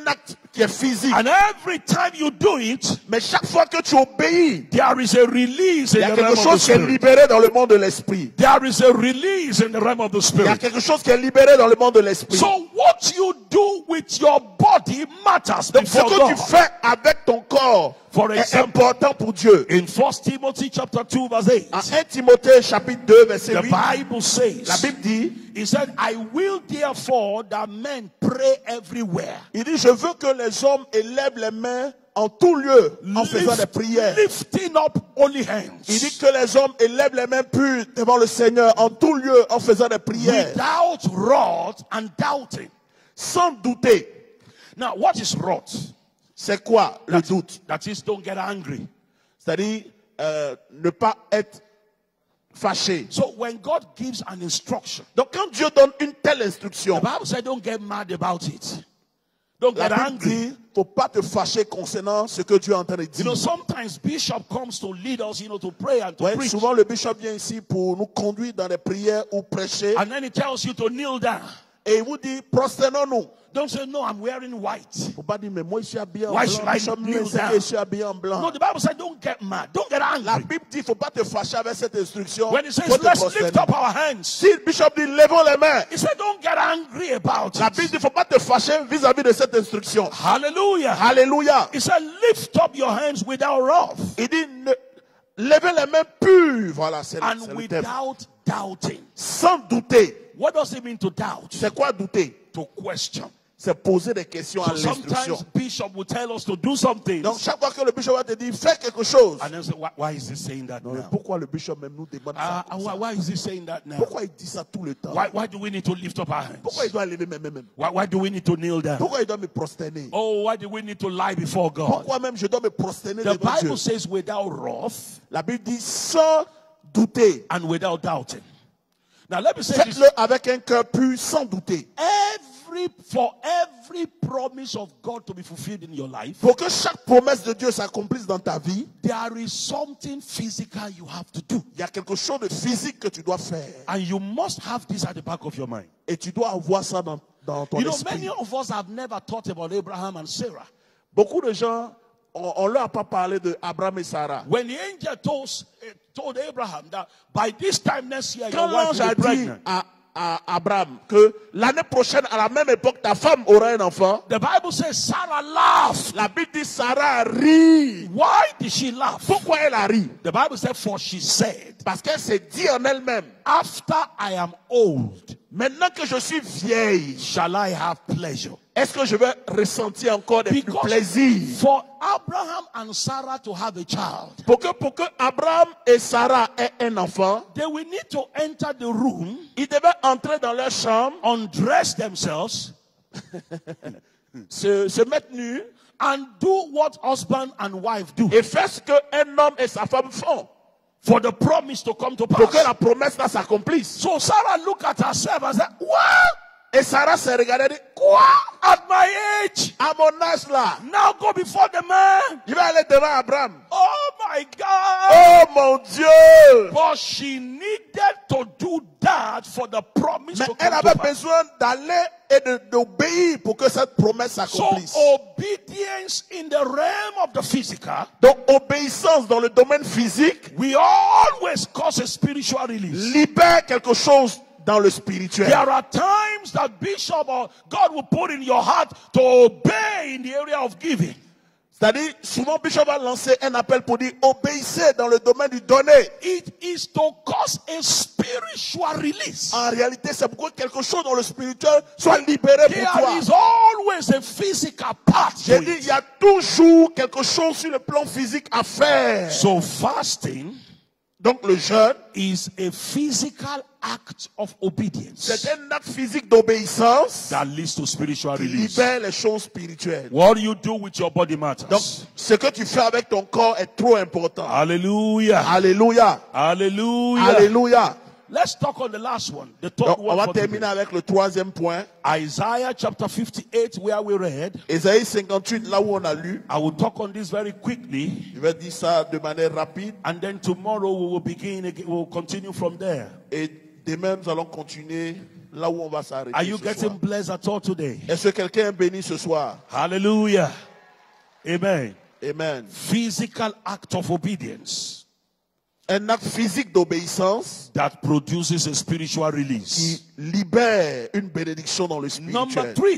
acte qui est physique. And every time you do it, Mais chaque fois que tu obéis, there is a release il y in a the quelque realm of the chose qui est spirit. libéré dans le monde de l'esprit. There is a release in the realm of the Il y a spirit. quelque chose qui est libéré dans le monde de l'esprit. So what you do with your body matters Donc ce before que tu God. fais avec ton corps For est example, important pour Dieu. in 1 Timothy chapter 2 verse 8, En 1 Timothée chapitre 2 verset the 8, Bible la says, Bible dit, he said, I will therefore that men pray everywhere. il dit, je veux que les hommes élèvent les mains en tout lieu en faisant des prières. Lifting up holy Il hands. dit que les hommes élèvent les mains pures devant le Seigneur en tout lieu en faisant des prières. Without wrath and doubting. Sans douter. Now, what is wrath? C'est quoi le doute? That is, don't get angry. C'est-à-dire ne pas être fâché. So when God gives an instruction, Donc quand Dieu donne une telle instruction, the Bible said, don't get mad about it. Don't la get Bible angry. dit, faut pas te fâcher concernant ce que Dieu est en train de You dire. know, sometimes bishop comes to lead us, to pray and to Ouais, preach. souvent le bishop vient ici pour nous conduire dans des prières ou prêcher. And then he tells you to kneel down. Et il vous dit, prosternons-nous. Don't say, no, I'm wearing white. Faut pas dire, mais moi je suis habillé en Why blanc. should I Bishop kneel lui, c'est down? que je suis habillé en blanc. No, the Bible said, don't get mad. Don't get La angry. Bible dit, faut pas te fâcher avec cette instruction. When it says, Faut te let's prosterner. lift up our hands, Si le bishop dit, levons les mains. he said, don't get angry about La it. Bible dit, faut pas te fâcher vis-à-vis de cette instruction. Hallelujah. Alléluia. He said, lift up your hands without wrath Il dit, levez les mains pures. Voilà, c'est and le thème. without doubting. Sans douter. What does it mean to doubt? C'est quoi douter? To question. C'est poser des questions à So l'instruction. sometimes bishop will tell us to do something. Donc chaque fois que le bishop va te dire, fais quelque chose. And then say, why is he saying that Non, mais now? pourquoi le bishop même nous demande ça? comme ça? Why is he saying that now? Pourquoi il dit ça tout le temps? Why do we need to lift up our hands? Pourquoi il doit lever mes mains même? Why do we need to kneel down? Pourquoi il doit me prosterner? Oh, why do we need to lie before God? Pourquoi même je dois me prosterner The devant Dieu? Bible says without wrath La Bible dit sans douter. and without doubting. Now let me say this. Faites-le avec un cœur pur, sans douter. For every promise of God to be fulfilled in your life, Pour que chaque promesse de Dieu s'accomplisse dans ta vie, there is something physical you have to do. il y a quelque chose de physique que tu dois faire. And you must have this at the back of your mind. Et tu dois avoir ça dans ton You know, esprit. many of us have never thought about Abraham and Sarah. Beaucoup de gens, on leur a pas parlé de Abraham et Sarah. When the angel told Abraham that by this time next year Quand your wife l'ange will a be dit pregnant, à Abraham que l'année prochaine, à la même époque, ta femme aura un enfant, the Bible says Sarah laughed. la Bible dit Sarah rit. Why did she laugh? Pourquoi elle a ri? The Bible said, for she said, Parce qu'elle s'est dit en elle-même, after I am old, maintenant que je suis vieille, shall I have pleasure? est-ce que je vais ressentir encore des plaisirs? For Abraham and Sarah to have a child, Pour que Abraham et Sarah aient un enfant, they will need to enter the room, ils devaient entrer dans leur chambre, undress themselves, se mettre nus and do what husband and wife do et faire ce qu'un homme et sa femme font for the promise to come to pour que pass. la promesse là s'accomplisse. So Sarah looked at herself and said, what? Et Sarah s'est regardée et dit, quoi? At my age, À mon âge là, now go before the man. je vais aller devant Abraham. Oh my God. Oh mon Dieu! But she needed to do that for the promise Mais to elle come avait to pass. besoin d'aller et d'obéir pour que cette promesse So s'accomplisse. obedience in the realm of the physical, Donc obéissance dans le domaine physique we always cause a spiritual release. libère quelque chose dans le spirituel. There are times that Bishop or God will put in your heart to obey in the area of giving. C'est-à-dire, souvent Bishop va lancer un appel pour dire obéissez dans le domaine du donner. It is to cause a spiritual release. En réalité, c'est pour que quelque chose dans le spirituel soit libéré pour toi. There is always a physical part J'ai to dit, it. il y a toujours quelque chose sur le plan physique à faire. So fasting Donc le jeûne, is a physical act of obedience c'est un acte physique d'obéissance that leads to spiritual qui release. libère les choses spirituelles. What you do with your body Donc, matters. ce que tu fais avec ton corps est trop important. Hallelujah. Alléluia. Hallelujah. Alléluia. Let's talk on the last one. The third Donc, on one va for terminer today. avec le troisième point. Isaiah chapter 58, where we read. Ésaïe 58, là où on a lu. I will talk on this very quickly, Je vais dire ça de manière rapide. and then tomorrow we will begin again. We will continue from there. Et demain, nous allons continuer là où on va s'arrêter. Are you ce getting soir. blessed at all today? Est-ce que quelqu'un est béni ce soir? Hallelujah. Amen. Amen. Physical act of obedience Un acte physique d'obéissance that produces a spiritual release. qui libère une bénédiction dans le Number spirituel. 3,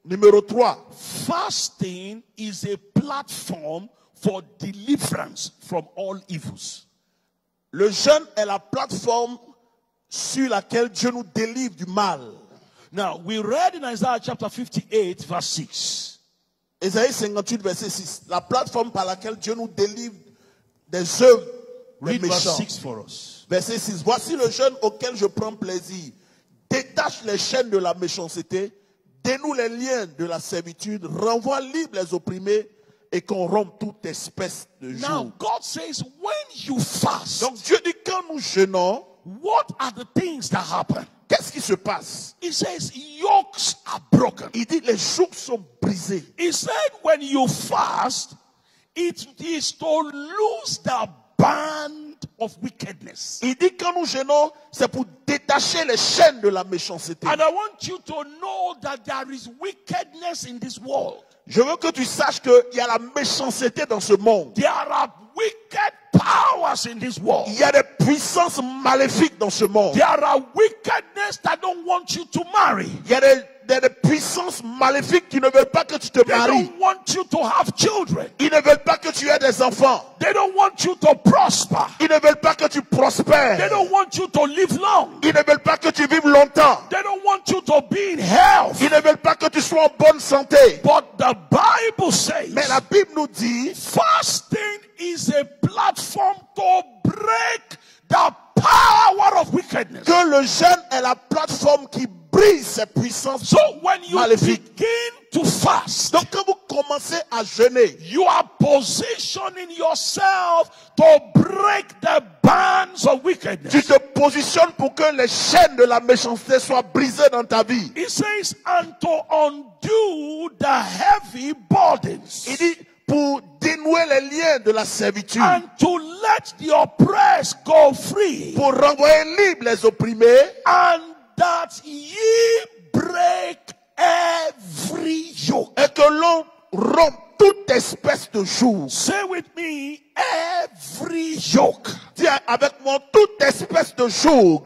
Numéro 3. fasting is a platform for deliverance from all evils. Le jeûne est la plateforme sur laquelle Dieu nous délivre du mal. Now, we read in Isaiah chapter 58, verse 6. Ésaïe 58, verset 6. La plateforme par laquelle Dieu nous délivre des œuvres des Read verse méchants. 6 for us. Verset 6. Voici le jeûne auquel je prends plaisir. Détache les chaînes de la méchanceté, dénoue les liens de la servitude, renvoie libre les opprimés et qu'on rompe toute espèce de Now, joug. God says, when you fast, Donc Dieu dit quand nous jeûnons, what are the things that happen? qu'est-ce qui se passe? He says, yokes are broken. Il dit les jougs sont brisés. He said, when you fast, it is to lose the band of wickedness. Il dit quand nous jeûnons, c'est pour détacher les chaînes de la méchanceté. And I want you to know that there is wickedness in this world. Je veux que tu saches qu'il y a la méchanceté dans ce monde. There are wicked powers in this world. Il y a des puissances maléfiques dans ce monde. There are wickedness that don't want you to marry. Il y a des puissances maléfiques qui ne veulent pas que tu te They maries. don't want you to have children. Ils ne veulent pas que tu aies des enfants. They don't want you to prosper. Ils ne veulent pas que tu They prospères. don't want you to live long. Ils ne veulent pas que tu vives longtemps. They don't want you to be in health. Ils ne veulent pas que tu sois en bonne santé. But the Bible says Mais la Bible nous dit fasting is a platform to break the power of wickedness. que le jeûne est la plateforme qui brise ces puissances So when you maléfiques. begin to fast, Donc quand vous commencez à jeûner, you are positioning yourself to break the bands of wickedness. tu te positionnes pour que les chaînes de la méchanceté soient brisées dans ta vie. It says, and to undo the heavy burdens, Il dit pour dénouer les liens de la servitude, and to let the oppressed go free, pour renvoyer libres les opprimés, and that ye break every yoke. et que l'on rompe toute espèce de joug. Say with me, every yoke. Dis avec moi toute espèce de joug.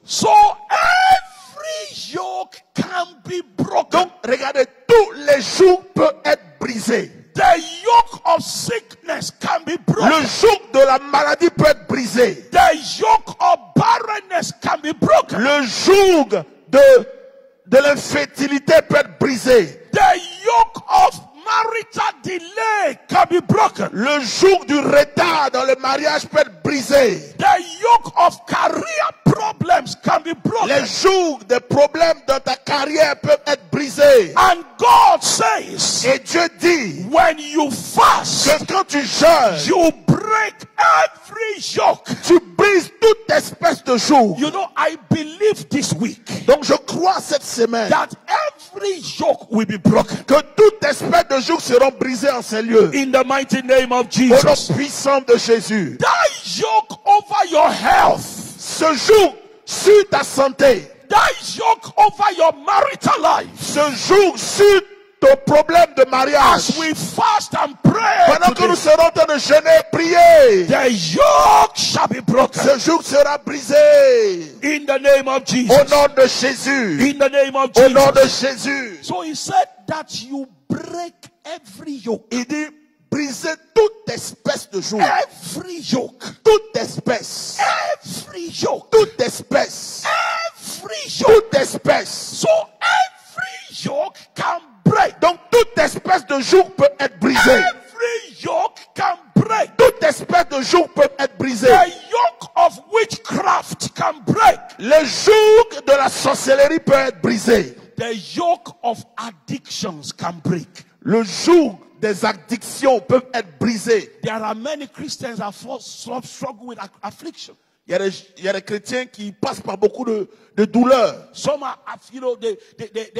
So every yoke can be broken. Donc regardez, tous les jougs peuvent être brisés. The yoke of sickness can be broken. Le joug de la maladie peut être brisé. The yoke of barrenness can be broken. Le joug de l'infertilité peut être brisé. The yoke of marital delay can be broken. Le joug du retard dans le mariage peut être brisé. The yoke of career problems can be broken. Les jougs des problèmes dans ta carrière peuvent être brisés. And God says, Et Dieu dit when you fast, que quand tu jeûnes, you break every yoke. tu brises toute espèce de joug. You know, I believe this week Donc je crois cette semaine that every yoke will be broken. que toute espèce de joug seront brisés en ces lieux. In the mighty name of Au nom Jesus. puissant de Jésus. That yoke over your health. Ce joug sur ta santé. That yoke over your marital life. Ce joug sur ton problème de mariage. As we fast and pray Pendant que nous today, serons en train de jeûner et prier, the yoke shall be broken. ce joug sera brisé. In the name of Au Jesus. nom de Jésus. In the name of Au nom de Jesus. Jésus. So he said that you break every yoke. Il dit briser toute espèce de joug. Every yoke. Toute espèce. Every yoke. Toute espèce. Every yoke. Toute espèce. So every yoke can break. Donc toute espèce de joug peut être brisée. Every yoke can break. Toute espèce de joug peut être brisée. The yoke of witchcraft can break. Le joug de la sorcellerie peut être brisé. The yoke of addictions can break. Le joug des addictions peut être brisé. There are many Christians that struggle with affliction. Il y a des chrétiens qui passent par beaucoup de douleurs. Some are, you know, they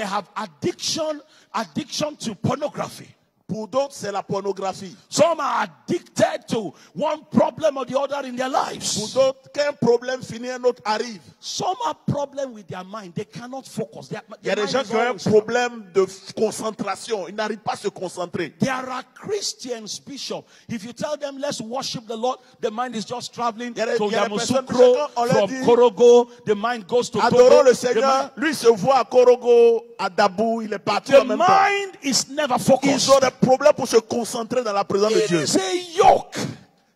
have addiction to pornography. Pour d'autres, c'est la pornographie. Some are addicted to one problem or the other in their Pour lives. d'autres, qu'un problème finit, un autre arrive. Some have problem with their mind. They cannot focus. Il y a des gens qui ont un problème de concentration. Ils n'arrivent pas à se concentrer. There are Christians, Bishop. If you tell them, let's worship the Lord, the mind is just traveling Il y a des to personnes, Yamoussoukro, chacun, on leur from dit, Korogo. The mind goes to Adorons Togo. le Seigneur. Lui se voit à Korogo, à Dabou. Il est partout en The même temps. mind is never focused. Ils ont des problèmes pour se concentrer dans la présence de It Dieu. is a yoke,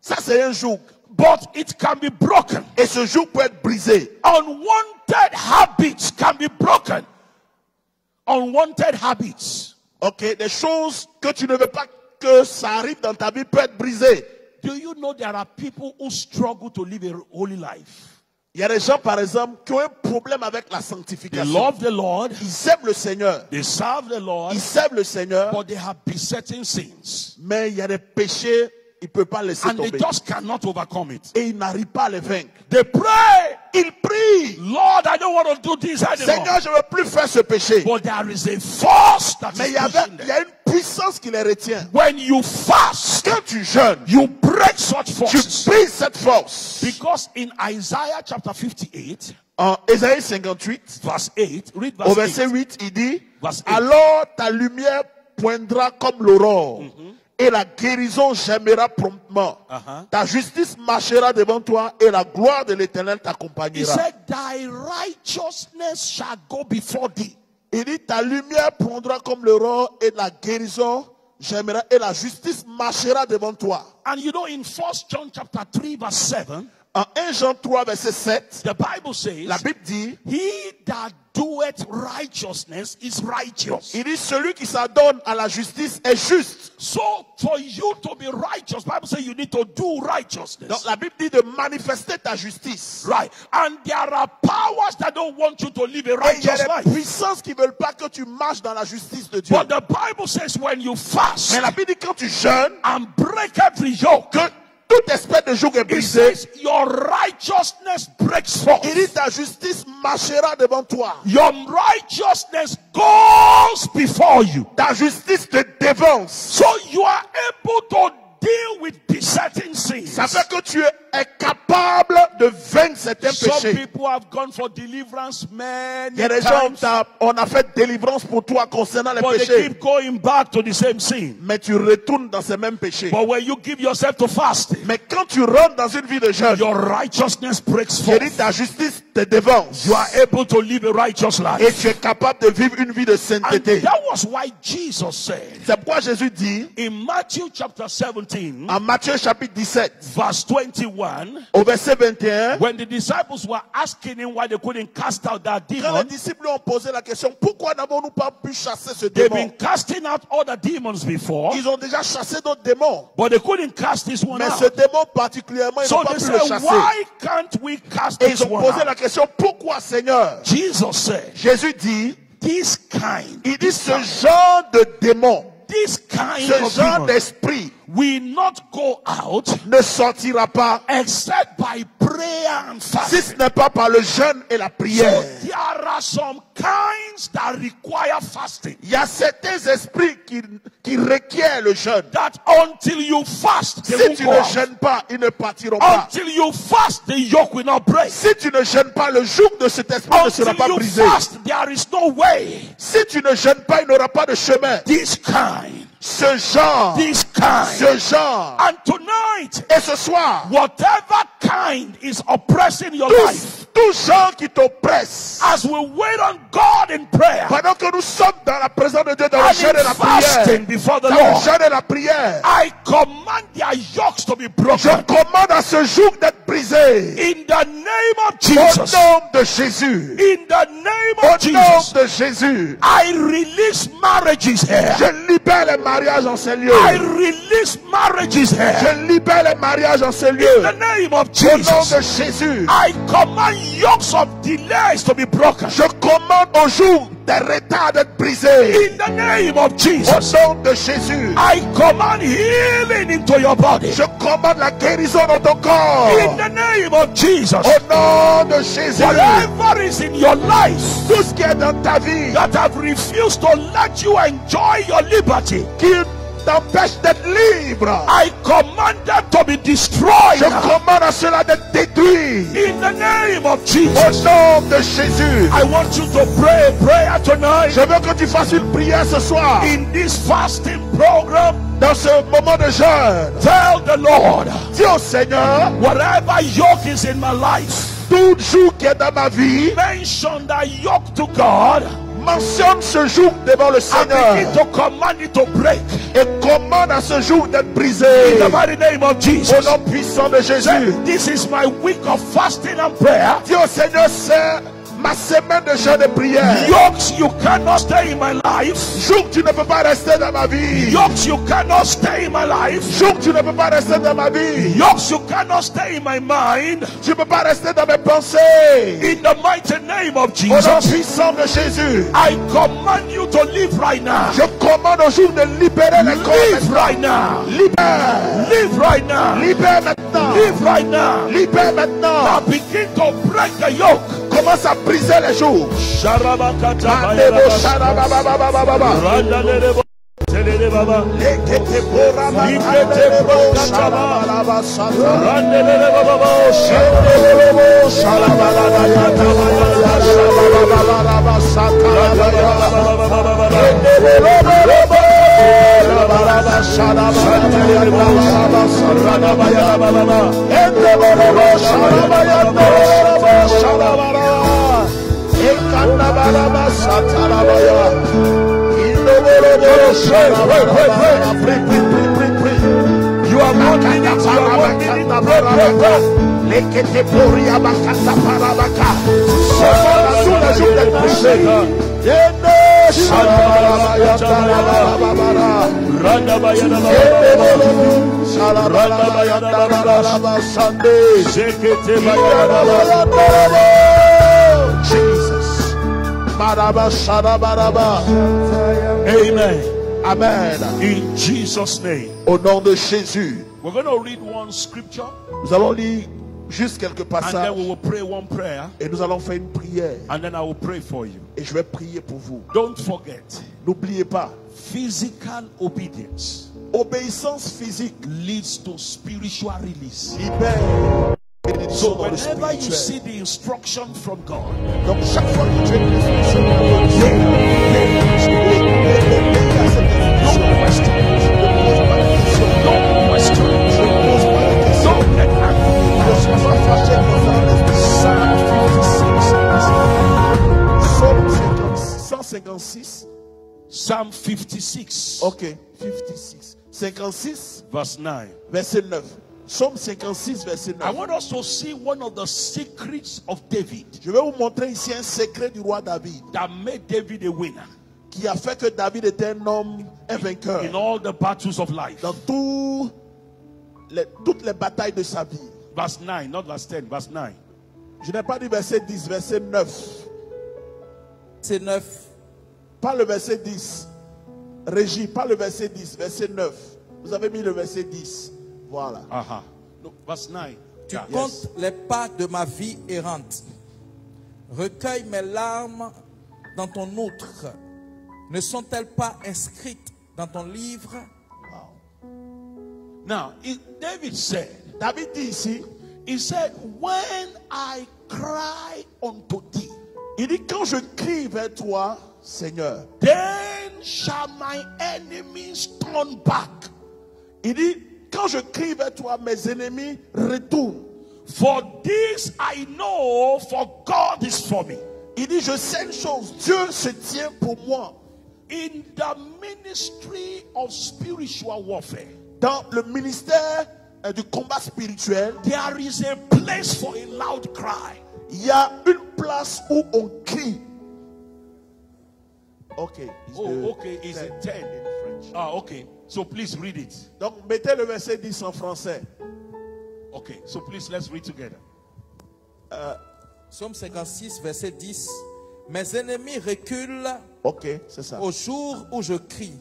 Ça, c'est un joug. but it can be broken. Et ce joug peut être brisé. Unwanted habits can be broken. Unwanted habits. Ok, des choses que tu ne veux pas que ça arrive dans ta vie peut être brisées. Do you know there are people who struggle to live a holy life? Il y a des gens, par exemple, qui ont un problème avec la They sanctification. love the Lord, Ils aiment le Seigneur. they serve the Lord, Ils servent le Seigneur. but they have besetting sins. Mais il y a des péchés, ils ne peuvent pas laisser And they tomber. just cannot overcome it. Et ils n'arrivent pas à les vaincre. They pray, Ils prient. Lord, I don't want to do this anymore. Seigneur, je ne veux plus faire ce péché. But there is a force that Mais is il pushing y them. a une puissance qui les retient. When you fast, Quand tu jeûnes, you break such tu forces. brises cette force. Because in Isaiah chapter 58, En Ésaïe 58, verse 8, read au verse verset 8. 8, il dit, Verse 8. alors ta lumière poindra comme l'aurore, et la guérison germera promptement. Uh-huh. Ta justice marchera devant toi, et la gloire de l'Éternel He t'accompagnera. said, thy righteousness shall go before thee. Il dit, ta lumière poindra comme l'aurore, et la guérison germera, et la justice marchera devant toi. And you know, in 1 John chapter 3, verse 7, En 1 Jean 3, verset 7, the Bible says, la Bible dit, he that doeth righteousness is righteous. il dit, celui qui s'adonne à la justice est juste. So for you to be righteous, Bible says you need to do righteousness. Donc la Bible dit de manifester ta justice. Right. And there are powers that don't want you to live a Et il y a righteous des life. puissances qui ne veulent pas que tu marches dans la justice de Dieu. But the Bible says when you fast Mais la Bible dit quand tu jeûnes, and break every yoke, que toute espèce de joug est it brisé. says your righteousness breaks forth. Il dit ta justice marchera devant toi. Your righteousness goes before you. Ta justice te dévance. So you are able to deal with besetting sins. Ça fait que tu es capable de vaincre certains Some péchés. people have gone for deliverance many Il y a des gens, times, on a fait délivrance pour toi concernant les but they péchés. keep going back to the same sin. Mais tu retournes dans ces mêmes péchés. But when you give yourself to fasting, Mais quand tu rentres dans une vie de jeûne, your righteousness breaks j'ai dit forth. ta justice te dévance. you are able to live a righteous life. Et tu es capable de vivre une vie de And sainteté. that was why Jesus said C'est pourquoi Jésus dit, in Matthew chapter 17, en Matthieu chapitre 17, verse 21, au verset 21, when the disciples were asking him why they couldn't cast out that quand les demon, disciples ont posé la question, pourquoi n'avons-nous pas pu chasser ce they've démon? been casting out other demons before, Ils ont déjà chassé d'autres démons. but they couldn't cast this one Mais out. ce démon particulièrement, ils So n'ont pas they pu le said, chasser. why can't we cast Et this ils ont one posé la out? question, pourquoi Seigneur? Jesus said, Jésus dit, this kind, il dit ce genre de démon, this kind ce of genre demon d'esprit will not go out ne sortira pas except by prayer and si fasting. ce n'est pas par le jeûne et la So prière. there are some kinds that require fasting. Il y a certains esprits qui requièrent le jeûne. That until you fast, they Si won't tu go ne out. jeûnes pas, ils ne partiront pas. Until you fast, the yoke will not break. Si tu ne jeûnes pas, le joug de cet esprit ne sera Until pas you brisé. fast, there is no way. Si tu ne jeûnes pas, il n'aura pas de chemin. This kind, Ce genre, this kind. ce genre. And tonight, Et ce soir, whatever kind is oppressing your life, tout genre qui t'oppresse, as we wait on God in prayer pendant que nous sommes dans la présence de Dieu, dans le and jeûne et in la prière, fasting before the dans le Lord, jeûne et la prière, I command their yokes to be je broken. commande à ce jour d'être brisé. In the name of Au Jesus. nom de Jésus. In the name Au of Jesus. nom de Jésus. I release marriages here. Je libère les mariages en ces lieux. I release marriages here. Je libère les mariages en ces In lieux. the name of Au nom de Jesus. Jésus. I command yokes of delays to be broken. Je commande au jour des retards d'être brisés. In the name of Au Jesus. nom de Jésus. I command healing into your body. Je commande la guérison dans ton corps. In the name of Jesus. Au nom de Jésus. Whatever is in your life Tout ce qui est dans ta vie that have refused to let you enjoy your liberty, qui t'empêche d'être libre, I command them to be destroyed je now. commande à cela d'être détruit. In the name of Au Jesus. nom de Jésus. I want you to pray a prayer tonight Je veux que tu fasses une prière ce soir. in this fasting program. Dans ce moment de jeûne, Tell the Lord, dis au Seigneur, whatever yoke is in my life, tout jour qui est dans ma vie, mention that yoke to God mentionne ce jour devant le and Seigneur begin to command it to break. et commande à ce jour d'être In brisé. the mighty name of Au Jesus. nom puissant de Say, Jésus. this is my week of fasting and prayer. Dis au Seigneur, c'est ma semaine de jeûne et prière. Yokes you cannot stay in my life. Jour que tu ne peux pas rester dans ma vie. Yokes you cannot stay in my life. Jour que tu ne peux pas rester dans ma vie. Yokes you cannot stay in my mind. Tu ne peux pas rester dans mes pensées. In the mighty name of Au nom Jesus. puissant de Jésus. I command you to live right now. Je commande au jour de libérer les corps Live maintenant. right now. Libère. Live right now. Libère maintenant. Live right now. Libère Now maintenant. begin to break the yoke. Commence à briser les jours. Mandebo sharabababababa. Lekete porama kandelebo sharabalaba sata. Shendelebo sharabalaba yatabaya sharabalaba sata yabaya. Endelebo sharabalaba sharabalaba yatabaya sharabalaba. Endelebo sharabalaba sharabalaba. Ekanabalaba satarabaya. You are 1 minute. You are 1 minute. Pray. Lekete poria bakata parabaka. Sous la joue d'être brisé. Yende shalabala yandala babara. Shalabala yandala basande. Jesus. Baraba shalabaraba. Amen. Amen. In Jesus' name. Au nom de Jésus. We're going to read one scripture Nous allons lire juste quelques and then passages we will pray one prayer et nous allons faire une prière and then I will pray for you. et je vais prier pour vous. Don't forget, N'oubliez pas, physical obedience obéissance physique leads to spiritual release. libère bénédiction So dans le whenever you spirituel. see the instruction from God, Donc chaque fois que tu es une instruction de Dieu, obéis à cette instruction. Ne pose pas de questions. don't question, Ne pose pas de questions. don't get angry. Ne sois pas fâché concernant l'esprit. Psalm 56. Ok, 56. 56, verse 9. verset 9. Psaume 56, verset I 9. want us to see one of the secrets of David Je vais vous montrer ici un secret du roi David that made David a winner qui a fait que David était un homme, un vainqueur in all the battles of life. dans toutes les batailles de sa vie. Verse 9, not verse 10, verse 9. Je n'ai pas dit verset 10, verset 9. C'est 9. Pas le verset 10. Régie, pas le verset 10, verset 9. Vous avez mis le verset 10. Voilà. No, verse 9. Tu Yeah. comptes les pas de ma vie errante. Recueille mes larmes dans ton outre. Ne sont-elles pas inscrites dans ton livre? Now, David said, David dit ici, he said, when I cry unto thee, il dit quand je crie vers toi, Seigneur, then shall my enemies turn back. il dit quand je crie vers toi, mes ennemis retournent. For this I know, for God is for me. Il dit je sais une chose, Dieu se tient pour moi. In the ministry of spiritual warfare, Dans le ministère du combat spirituel, there is a place for a loud cry. il y a une place où on crie. Okay. Okay, is it 10 in French? Okay. So please read it. Donc mettez le verset 10 en français. Okay, so please let's read together. Psaume 56, verset 10. Mes ennemis reculent Ok, c'est ça. au jour où je crie.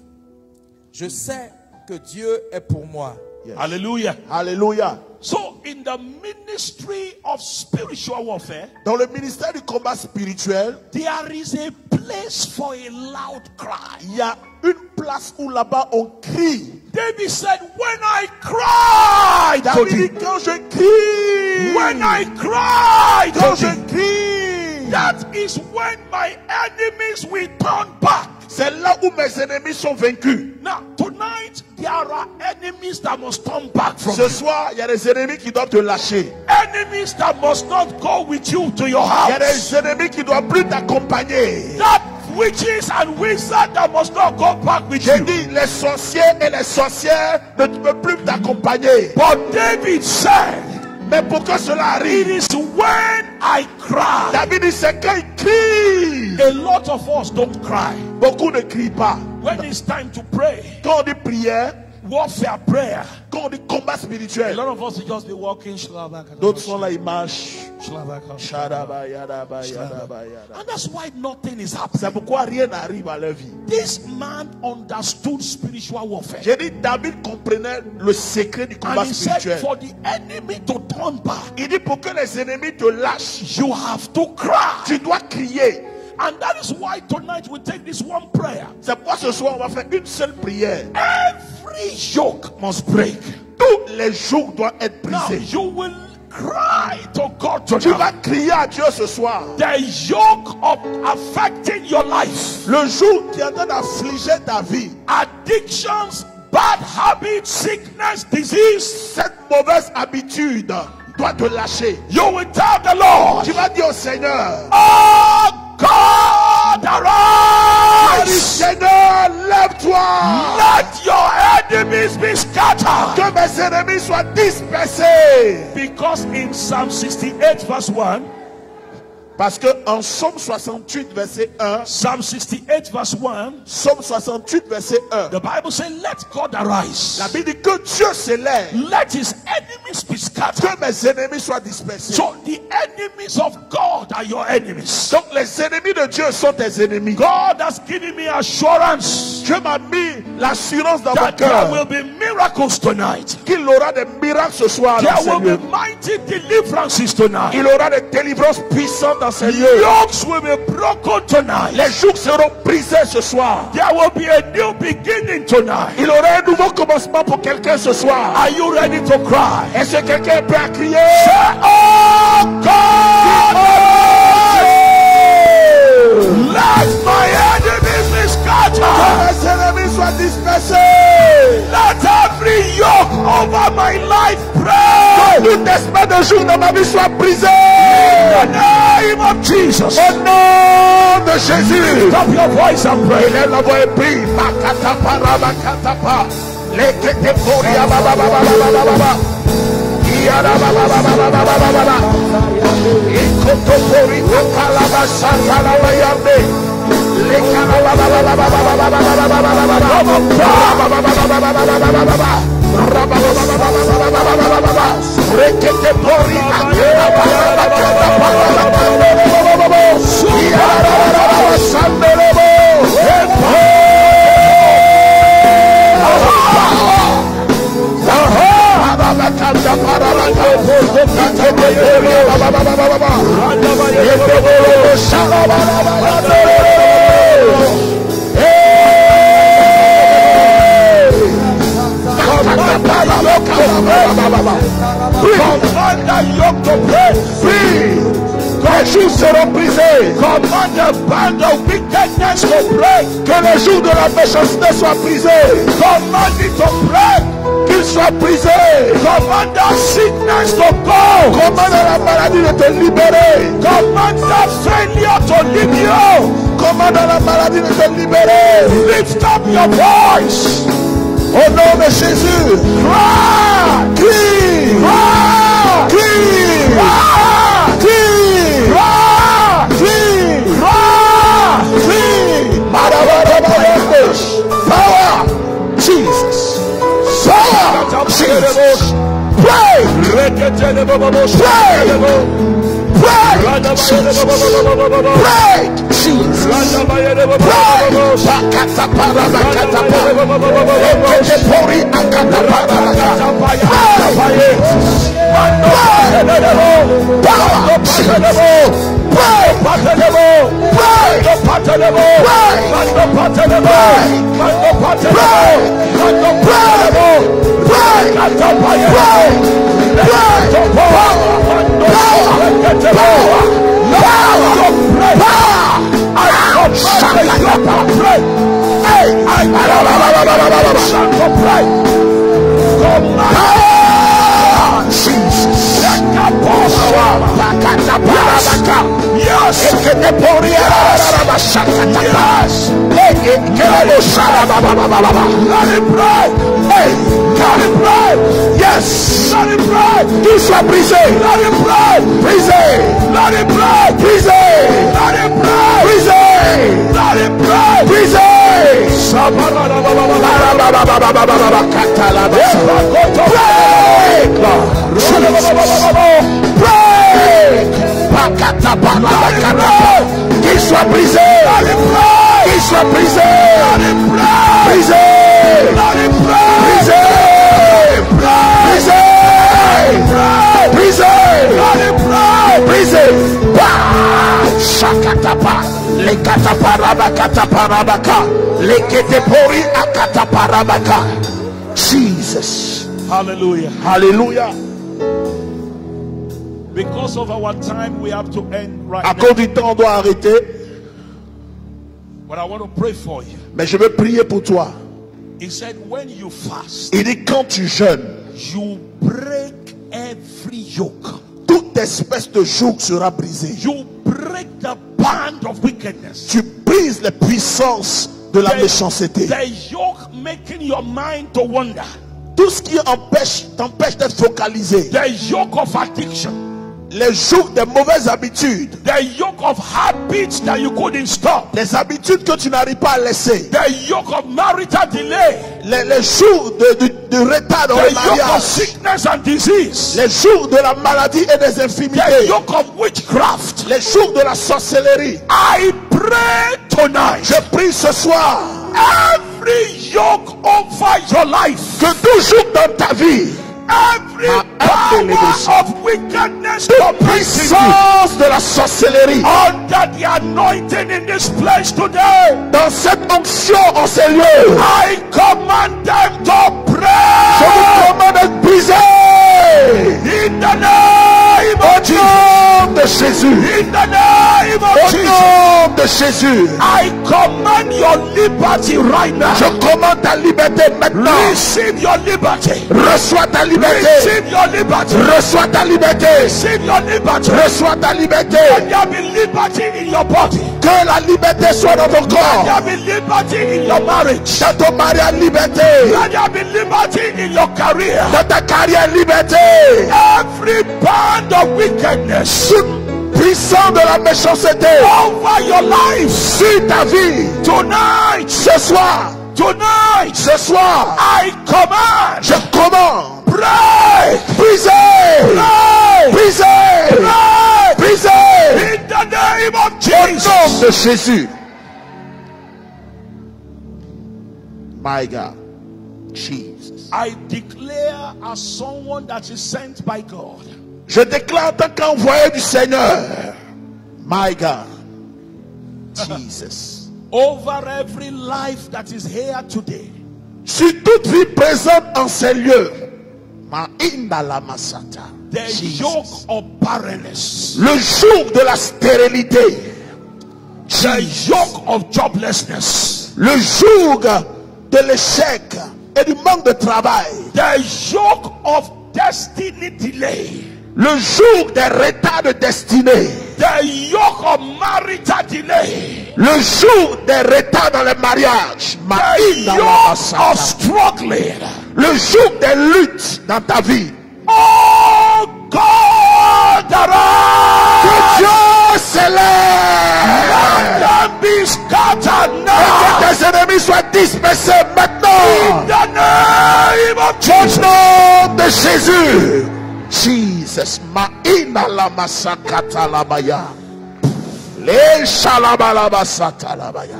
Je sais que Dieu est pour moi. Yes. Hallelujah. Alléluia. So in the ministry of spiritual warfare, Dans le ministère du combat spirituel, there is a place for a loud cry. il y a une place où là-bas on crie. David said, when I cry to David thee, dit quand je crie, when I cry quand to je thee, crie, that is when my enemies will turn back. c'est là où mes ennemis sont vaincus. Now, tonight, there are enemies that must turn back from Ce you. soir, il y a des ennemis qui doivent te lâcher. Enemies that must not go with you to your Il y a house. des ennemis qui ne doivent plus t'accompagner. That witches and wizards that must not go back with J'ai you. dit, les sorciers et les sorcières ne peuvent plus t'accompagner. But David said, Mais pour que cela it arrive, is when I cry. David dit, c'est quand il crie. A lot of us don't cry. Beaucoup ne crient pas. When it's time to pray, Quand on dit prière, warfare prayer, quand on dit combat a spirituel, lot of us will just be walking. d'autres sont là, ils marchent. And Shadaba, yadaba, yadaba, yadaba. that's why nothing is happening. C'est pourquoi rien n'arrive à leur vie. This man understood spiritual warfare. J'ai dit, David comprenait le secret du combat And he said, spirituel. for the enemy to turn back, Il dit, pour que les ennemis te lâchent, you have to cry. tu dois crier. And that is why tonight we take this one prayer. C'est pourquoi ce soir, on va faire une seule prière. Every yoke must break. Tous les jours doivent être Now brisés. you will cry to God Tu tonight. vas crier à Dieu ce soir. The yoke of affecting your life, Le jour qui est en train d'affliger ta vie, addictions, bad habits, sickness, disease, cette mauvaise habitude doit te lâcher. you will tell the Lord, Tu vas dire au Seigneur, oh God, arise. Seigneur, lève-toi. Let your enemies be scattered. Que mes ennemis soient dispersés. Because in Psalm 68 verse 1, Parce que en Psaume 68 verset 1, Psalm 68 verse 1, Psaume 68 verset 1, the Bible says, let God arise. la Bible dit que Dieu s'élève, Let his enemies be scattered. que mes ennemis soient dispersés. So the enemies of God are your enemies. Donc les ennemis de Dieu sont tes ennemis. God has given me assurance Dieu m'a mis l'assurance dans mon that there cœur will be miracles tonight. qu'il aura des miracles ce soir dans There ces will lieux. be mighty deliverances tonight. Il aura des délivrances puissantes dans ces lieux. Yokes will be broken tonight. Les jougs seront brisés ce soir. There will be a new beginning tonight. Il aura un nouveau commencement pour quelqu'un ce soir. Are you ready to cry? Est-ce que quelqu'un est prêt à crier? Oh God, let my enemies be scattered. Que mes ennemis soient dispersés. Let every yoke over my life break. Tout esprit de joug dans ma vie soit brisé. In the name of Jesus. Au nom de Jésus. Lift up your voice and pray. Élève la voix et prie. Makata parabakata pa. Lekete poria baba baba baba baba. Iara baba baba baba baba. Ikoto pori akala basanta la bayande. Lekana baba baba baba baba baba baba baba. Rekete pori akala basanta Command the yoke to break free. Les jours seront brisés. Command the band of wickedness to break. Que les jours de la méchanceté soient brisés. Command it to break. Qu'ils soient brisés. Command the sickness to go. Commande la maladie de te libérer. Command the failure to leave you. Commande la maladie de te libérer. Lift up your voice. Au nom de Jésus. Cry. Crie. Cry. Crie. Cry. Power. Jesus. Power. Jesus. Pray. Pray. Pray. Jesus. Pray. Jesus. Pray. Bakata para bakata para. Ekete pori akata para bakata. Pray. Yes. Yes. Qu'il soit brisé. Brisé. Brisé. Brisé. Qu'il soit brisé. Qu'il soit brisé. Brisé. Brisé. Shakatapa. Les kataparabaka. Les ketepori akataparabaka. Jesus. Hallelujah. Hallelujah. Because of our time, we have to end right À now. cause du temps, on doit arrêter. But I want to pray for you. Mais je veux prier pour toi. He said, when you fast, Il dit quand tu jeûnes, you break every yoke. toute espèce de joug sera brisée. You break the band of wickedness. Tu brises les puissances de la méchanceté. The yoke making your mind to wander. Tout ce qui t'empêche d'être focalisé. The yoke of addiction. Les jougs des mauvaises habitudes. The yoke of habits that you couldn't stop. Les habitudes que tu n'arrives pas à laisser. The yoke of marital delay. Les jours de retard dans le The yoke of mariage. sickness and disease. Les jours de la maladie et des infirmités. The yoke of witchcraft. Les jours de la sorcellerie. I pray tonight. Je prie ce soir. Every yoke over your life. Que tout joug dans ta vie. Every power of wickedness, toute puissance de la sorcellerie, under the anointing in this place today, dans cette onction en ces lieux, I command them to pray. Je vous commande de briser. In the name of Jesus. Au nom de Jésus. In the name of Au Jesus. nom de Jésus. I command your liberty right now. Je commande ta liberté maintenant. Receive your liberty. Reçois ta liberté. Receive your liberty. Reçois ta liberté. Receive your liberty. Reçois ta liberté. Let there be liberty in your body. Que la liberté soit dans ton Let corps. there be liberty in your marriage. Dans ton mariage, liberté. Let there be liberty in your career. Dans ta carrière, liberté. Every band of wickedness Toute puissance de la méchanceté over your life sur ta vie. tonight. Ce soir, Tonight, ce soir, I command. je commande. Pray. Brisez. Pray. Brisez. Pray. Brisez. In the name of Au Jesus. nom de Jésus. My God. Jesus. I declare as someone that is sent by God. Je déclare en tant qu'envoyé du Seigneur. My God. Jesus. Over every life that is here today. Sur toute vie présente en ces lieux. Ma inda la masata. The Jesus. yoke of barrenness. Le jour de la stérilité. The yoke of joblessness. Le jour de l'échec et du manque de travail. The yoke of destiny delay. Le jour des retards de destinée. The yoke of marital delay. Le jour des retards dans le mariage. Ma The inda la yoke masata. of struggling. Le jour des luttes dans ta vie. Oh God, Que arise. Dieu s'élève. Let them be scattered Et now. que tes ennemis soient dispersés In maintenant. the name of Au Jesus. nom de Jésus. Jesus. Ma'ina la masakata la baya. Le shalabala sata la baya.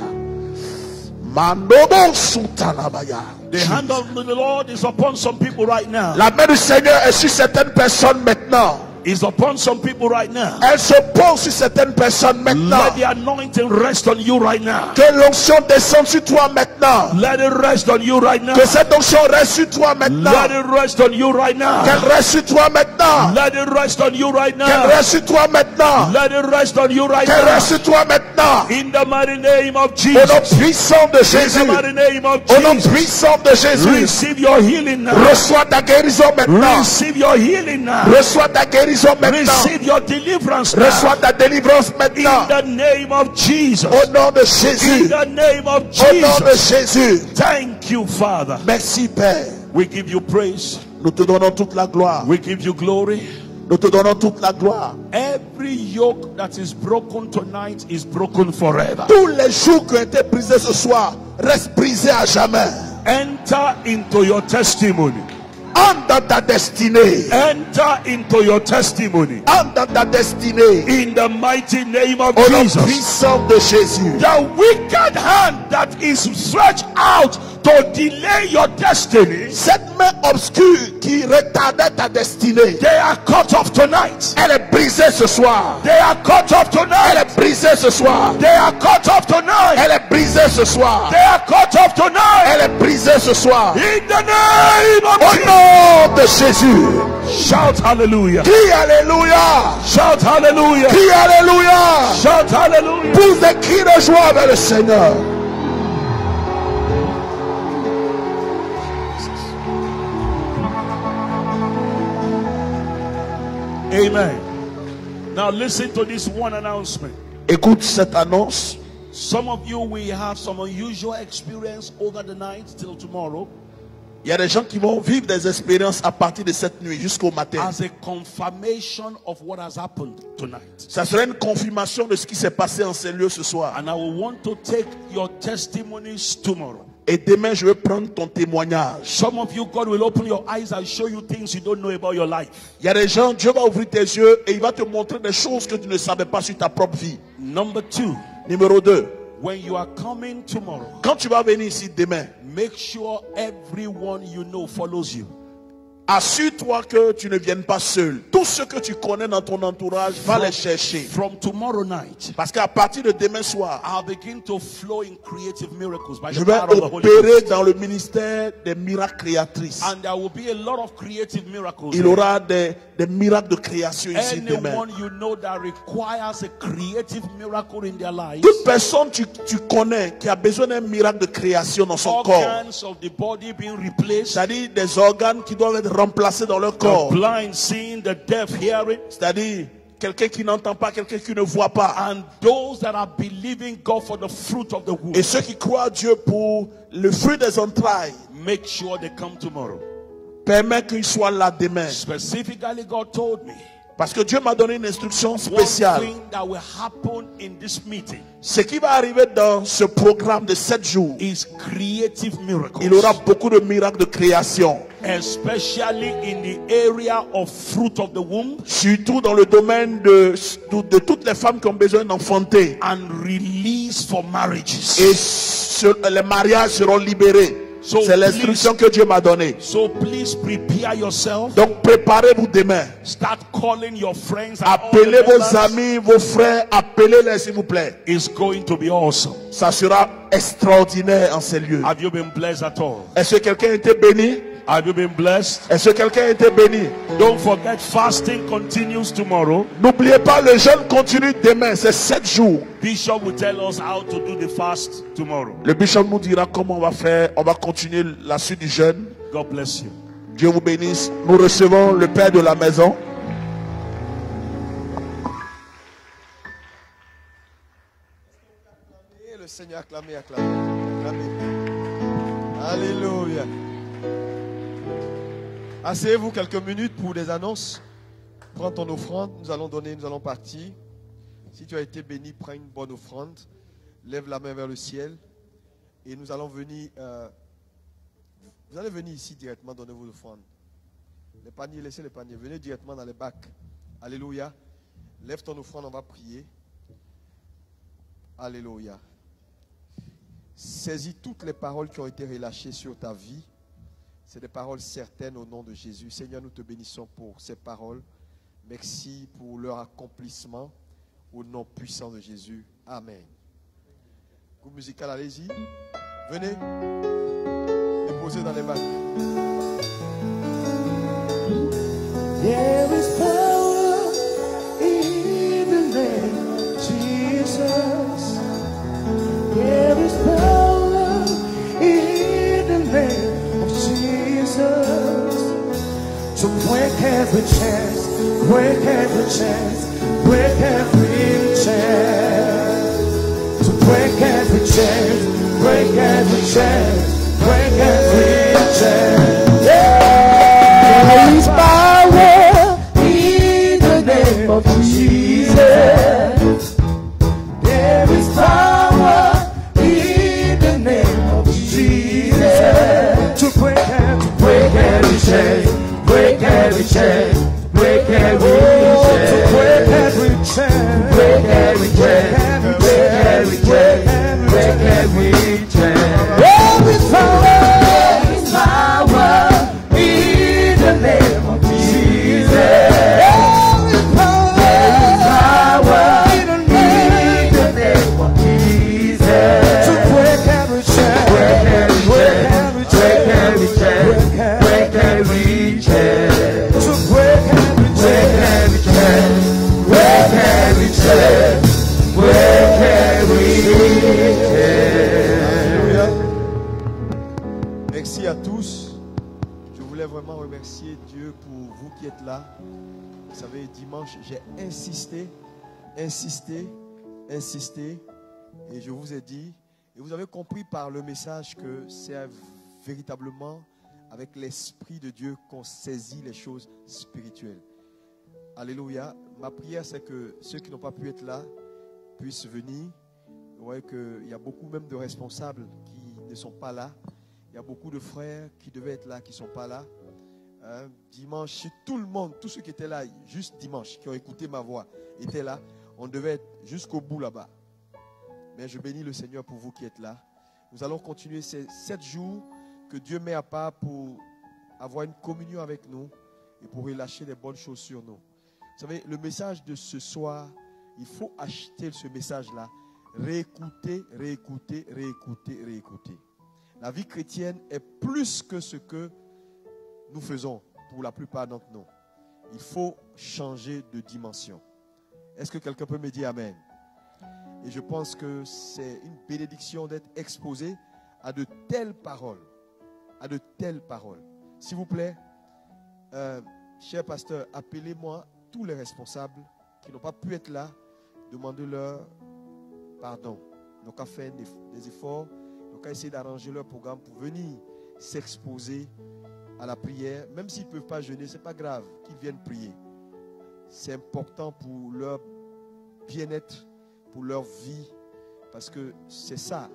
Manobo suta la baya. The hand of the Lord is upon some people right now. La main du Seigneur est sur certaines personnes maintenant. Is upon some people right now. Elle se pose sur certaines personnes maintenant. Let the anointing rest on you right now. Que l'onction descende sur toi maintenant. Let it rest on you right now. Que cette onction reste sur toi maintenant. Let it rest on you right now. Qu'elle reste sur toi maintenant. Let it rest on you right Qu'elle now. reste sur toi maintenant. Let it rest on you right Qu'elle now. reste sur toi maintenant. In the mighty name of Au nom Jesus. puissant de In Jésus. the mighty name of Au nom Jesus. puissant de Jésus. Receive your healing now. Reçois ta guérison maintenant. Receive your healing now. Reçois ta guérison maintenant. Receive your deliverance now. Reçois ta délivrance In maintenant. the name of Jesus. Au nom de In Jésus. the name of Au nom de Jesus. Jésus. Thank you, Father. Merci Père. We give you praise. Nous te donnons toute la gloire. We give you glory. Nous te donnons toute la gloire. Every yoke that is broken tonight is broken forever. Tous les jours qui ont été brisés ce soir restent brisés à jamais. Enter into your testimony. Entre dans ta destinée. Enter into your testimony. Entre dans ta destinée. In the mighty name of Au nom Jesus. puissant de Jésus. The wicked hand that is stretched out to delay your destiny, Cette main obscure qui retardait ta destinée. they are cut off tonight. Elle est brisée ce soir. They are cut off Elle tonight. est brisée ce soir. They are cut off tonight. Elle est brisée ce soir. They are cut off tonight. Elle est brisée ce soir. In the name of Au Jesus. nom de Jésus. Shout hallelujah. Crie Alléluia. Shout hallelujah. Crie Alléluia. Shout hallelujah. Pousse des cris de joie vers le Seigneur. Amen. Now listen to this one announcement. Écoute cette annonce. Some of you will have some unusual experience over the night till tomorrow Il y a des gens qui vont vivre des expériences à partir de cette nuit jusqu'au matin. as a confirmation of what has happened tonight. Ça sera une confirmation de ce qui s'est passé en ces lieux ce soir. And I will want to take your testimonies tomorrow. Et demain, je vais prendre ton témoignage. Some of you, God will open your eyes and show you things you don't know about your life. Il y a des gens, Dieu va ouvrir tes yeux et il va te montrer des choses que tu ne savais pas sur ta propre vie. Number 2, Numéro 2. when you are coming tomorrow, Quand tu vas venir ici demain, make sure everyone you know follows you. Assure-toi que tu ne viennes pas seul. Tous ceux que tu connais dans ton entourage, va les chercher. From tomorrow night, Parce qu'à partir de demain soir, I'll begin to flow in creative miracles by je the vais power of the Holy opérer Ghost. dans le ministère des miracles créatrices. And there will be a lot of creative miracles. Il y aura des miracles de création ici demain. Anyone you know that requires a creative miracle in their lives, Toute personne tu connais qui a besoin d'un miracle de création dans son corps, organs of the body being replaced, c'est-à-dire des organes qui doivent être remplacés dans leur the corps, blind seeing, the deaf hearing, c'est-à-dire quelqu'un qui n'entend pas, quelqu'un qui ne voit pas, and those that are believing God for the fruit of the womb, et ceux qui croient à Dieu pour le fruit des entrailles, make sure they come tomorrow. permet qu'ils soient là demain. Specifically, God told me Parce que Dieu m'a donné une instruction one spéciale. thing that will happen in this meeting Ce qui va arriver dans ce programme de 7 jours, is creative miracles. il y aura beaucoup de miracles de création. Especially in the area of fruit of the womb Surtout dans le domaine de toutes les femmes qui ont besoin d'enfanter. and release for marriages. Et les mariages seront libérés. So C'est l'instruction que Dieu m'a donnée. So please prepare yourself. Donc préparez-vous demain. Start calling your friends. And all Appelez the vos members. amis, vos frères, appelez-les s'il vous plaît. It's going to be awesome. Ça sera extraordinaire en ces lieux. Have you been blessed at all? Est-ce que quelqu'un a été béni? Have you been blessed? Est-ce que quelqu'un a été béni? Don't forget, fasting continues tomorrow. N'oubliez pas, le jeûne continue demain. C'est 7 jours. Bishop will tell us how to do the fast tomorrow. Le bishop nous dira comment on va faire. On va continuer la suite du jeûne. God bless you. Dieu vous bénisse. Nous recevons le père de la maison. Et le Seigneur, acclamez, acclamez, acclamez. Alléluia. Asseyez-vous quelques minutes pour des annonces. Prends ton offrande, nous allons donner, nous allons partir. Si tu as été béni, prends une bonne offrande. Lève la main vers le ciel. Et nous allons venir. Vous allez venir ici directement donner vos offrandes. Les paniers, laissez les paniers. Venez directement dans les bacs. Alléluia. Lève ton offrande, on va prier. Alléluia. Saisis toutes les paroles qui ont été relâchées sur ta vie. C'est des paroles certaines au nom de Jésus. Seigneur, nous te bénissons pour ces paroles. Merci pour leur accomplissement au nom puissant de Jésus. Amen. Groupe musical, allez-y. Venez. Déposez dans les bacs. There is power in the name of Jesus. There is power in the name of Jesus. To break every chance, break every chance, break every chance. To break every chance, break every chance, break every chance. There is power in the name of Jesus. There is power in the name of Jesus. To break every chain, break every chain, break every chain. To break every chain, break every chain, break every chain, break every chain. There is power in the name of Jesus. There is power in the name of Jesus. To break every chain, break every chain, break every chain. To break every chain, break every chain, break every chain. Alléluia. Merci à tous. Je voulais vraiment remercier Dieu pour vous qui êtes là. Vous savez, dimanche, j'ai insisté. Et je vous ai dit, et vous avez compris par le message que c'est véritablement avec l'Esprit de Dieu qu'on saisit les choses spirituelles. Alléluia. Ma prière, c'est que ceux qui n'ont pas pu être là puissent venir. Vous voyez qu'il y a beaucoup même de responsables qui ne sont pas là. Il y a beaucoup de frères qui devaient être là, qui ne sont pas là. Dimanche, tout le monde, tous ceux qui étaient là, juste dimanche, qui ont écouté ma voix, étaient là. On devait être jusqu'au bout là-bas. Mais je bénis le Seigneur pour vous qui êtes là. Nous allons continuer ces 7 jours que Dieu met à part pour avoir une communion avec nous et pour relâcher des bonnes choses sur nous. Vous savez, le message de ce soir, il faut acheter ce message-là. Réécouter, réécouter, réécouter, réécouter. La vie chrétienne est plus que ce que nous faisons pour la plupart d'entre nous. Il faut changer de dimension. Est-ce que quelqu'un peut me dire Amen? Et je pense que c'est une bénédiction d'être exposé à de telles paroles. À de telles paroles. S'il vous plaît, cher pasteur, appelez-moi tous les responsables qui n'ont pas pu être là. Demandez-leur pardon. Ils n'ont qu'à faire des efforts. Ils n'ont qu'à essayer d'arranger leur programme pour venir s'exposer à la prière. Même s'ils ne peuvent pas jeûner, ce n'est pas grave qu'ils viennent prier. C'est important pour leur bien-être, pour leur vie. Parce que c'est ça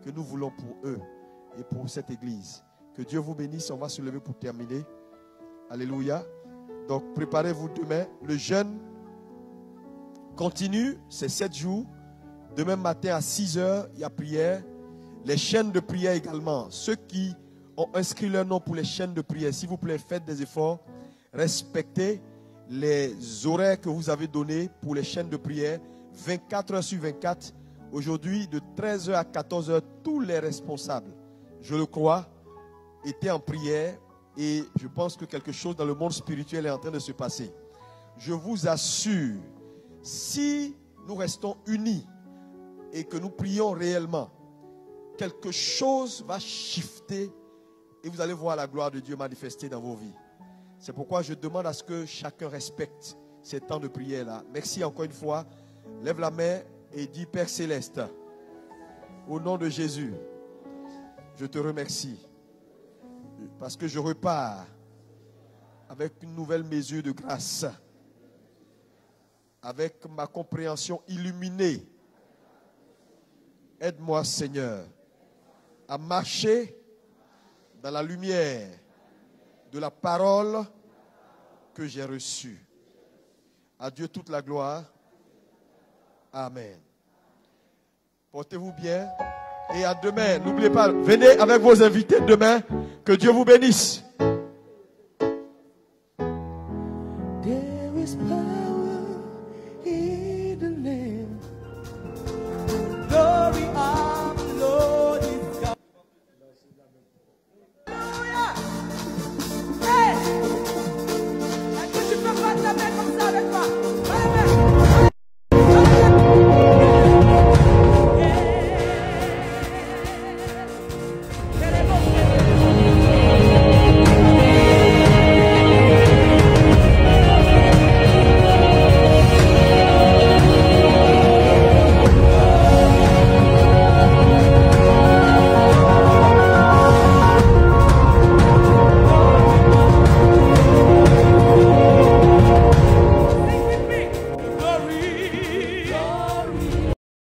que nous voulons pour eux et pour cette église. Que Dieu vous bénisse. On va se lever pour terminer. Alléluia. Donc préparez-vous demain. Le jeûne continue. C'est 7 jours. Demain matin à 6 heures, il y a prière. Les chaînes de prière également. Ceux qui ont inscrit leur nom pour les chaînes de prière, s'il vous plaît, faites des efforts. Respectez les horaires que vous avez donnés pour les chaînes de prière. 24 heures sur 24. Aujourd'hui, de 13h à 14h, tous les responsables, je le crois, étaient en prière. Et je pense que quelque chose dans le monde spirituel est en train de se passer. Je vous assure, si nous restons unis et que nous prions réellement, quelque chose va shifter et vous allez voir la gloire de Dieu manifester dans vos vies. C'est pourquoi je demande à ce que chacun respecte ces temps de prière-là. Merci encore une fois. Lève la main et dis Père Céleste, au nom de Jésus, je te remercie parce que je repars avec une nouvelle mesure de grâce, avec ma compréhension illuminée. Aide-moi, Seigneur, à marcher dans la lumière de la parole que j'ai reçue. À Dieu toute la gloire. Amen. Portez-vous bien et à demain. N'oubliez pas, venez avec vos invités demain. Que Dieu vous bénisse. There is power.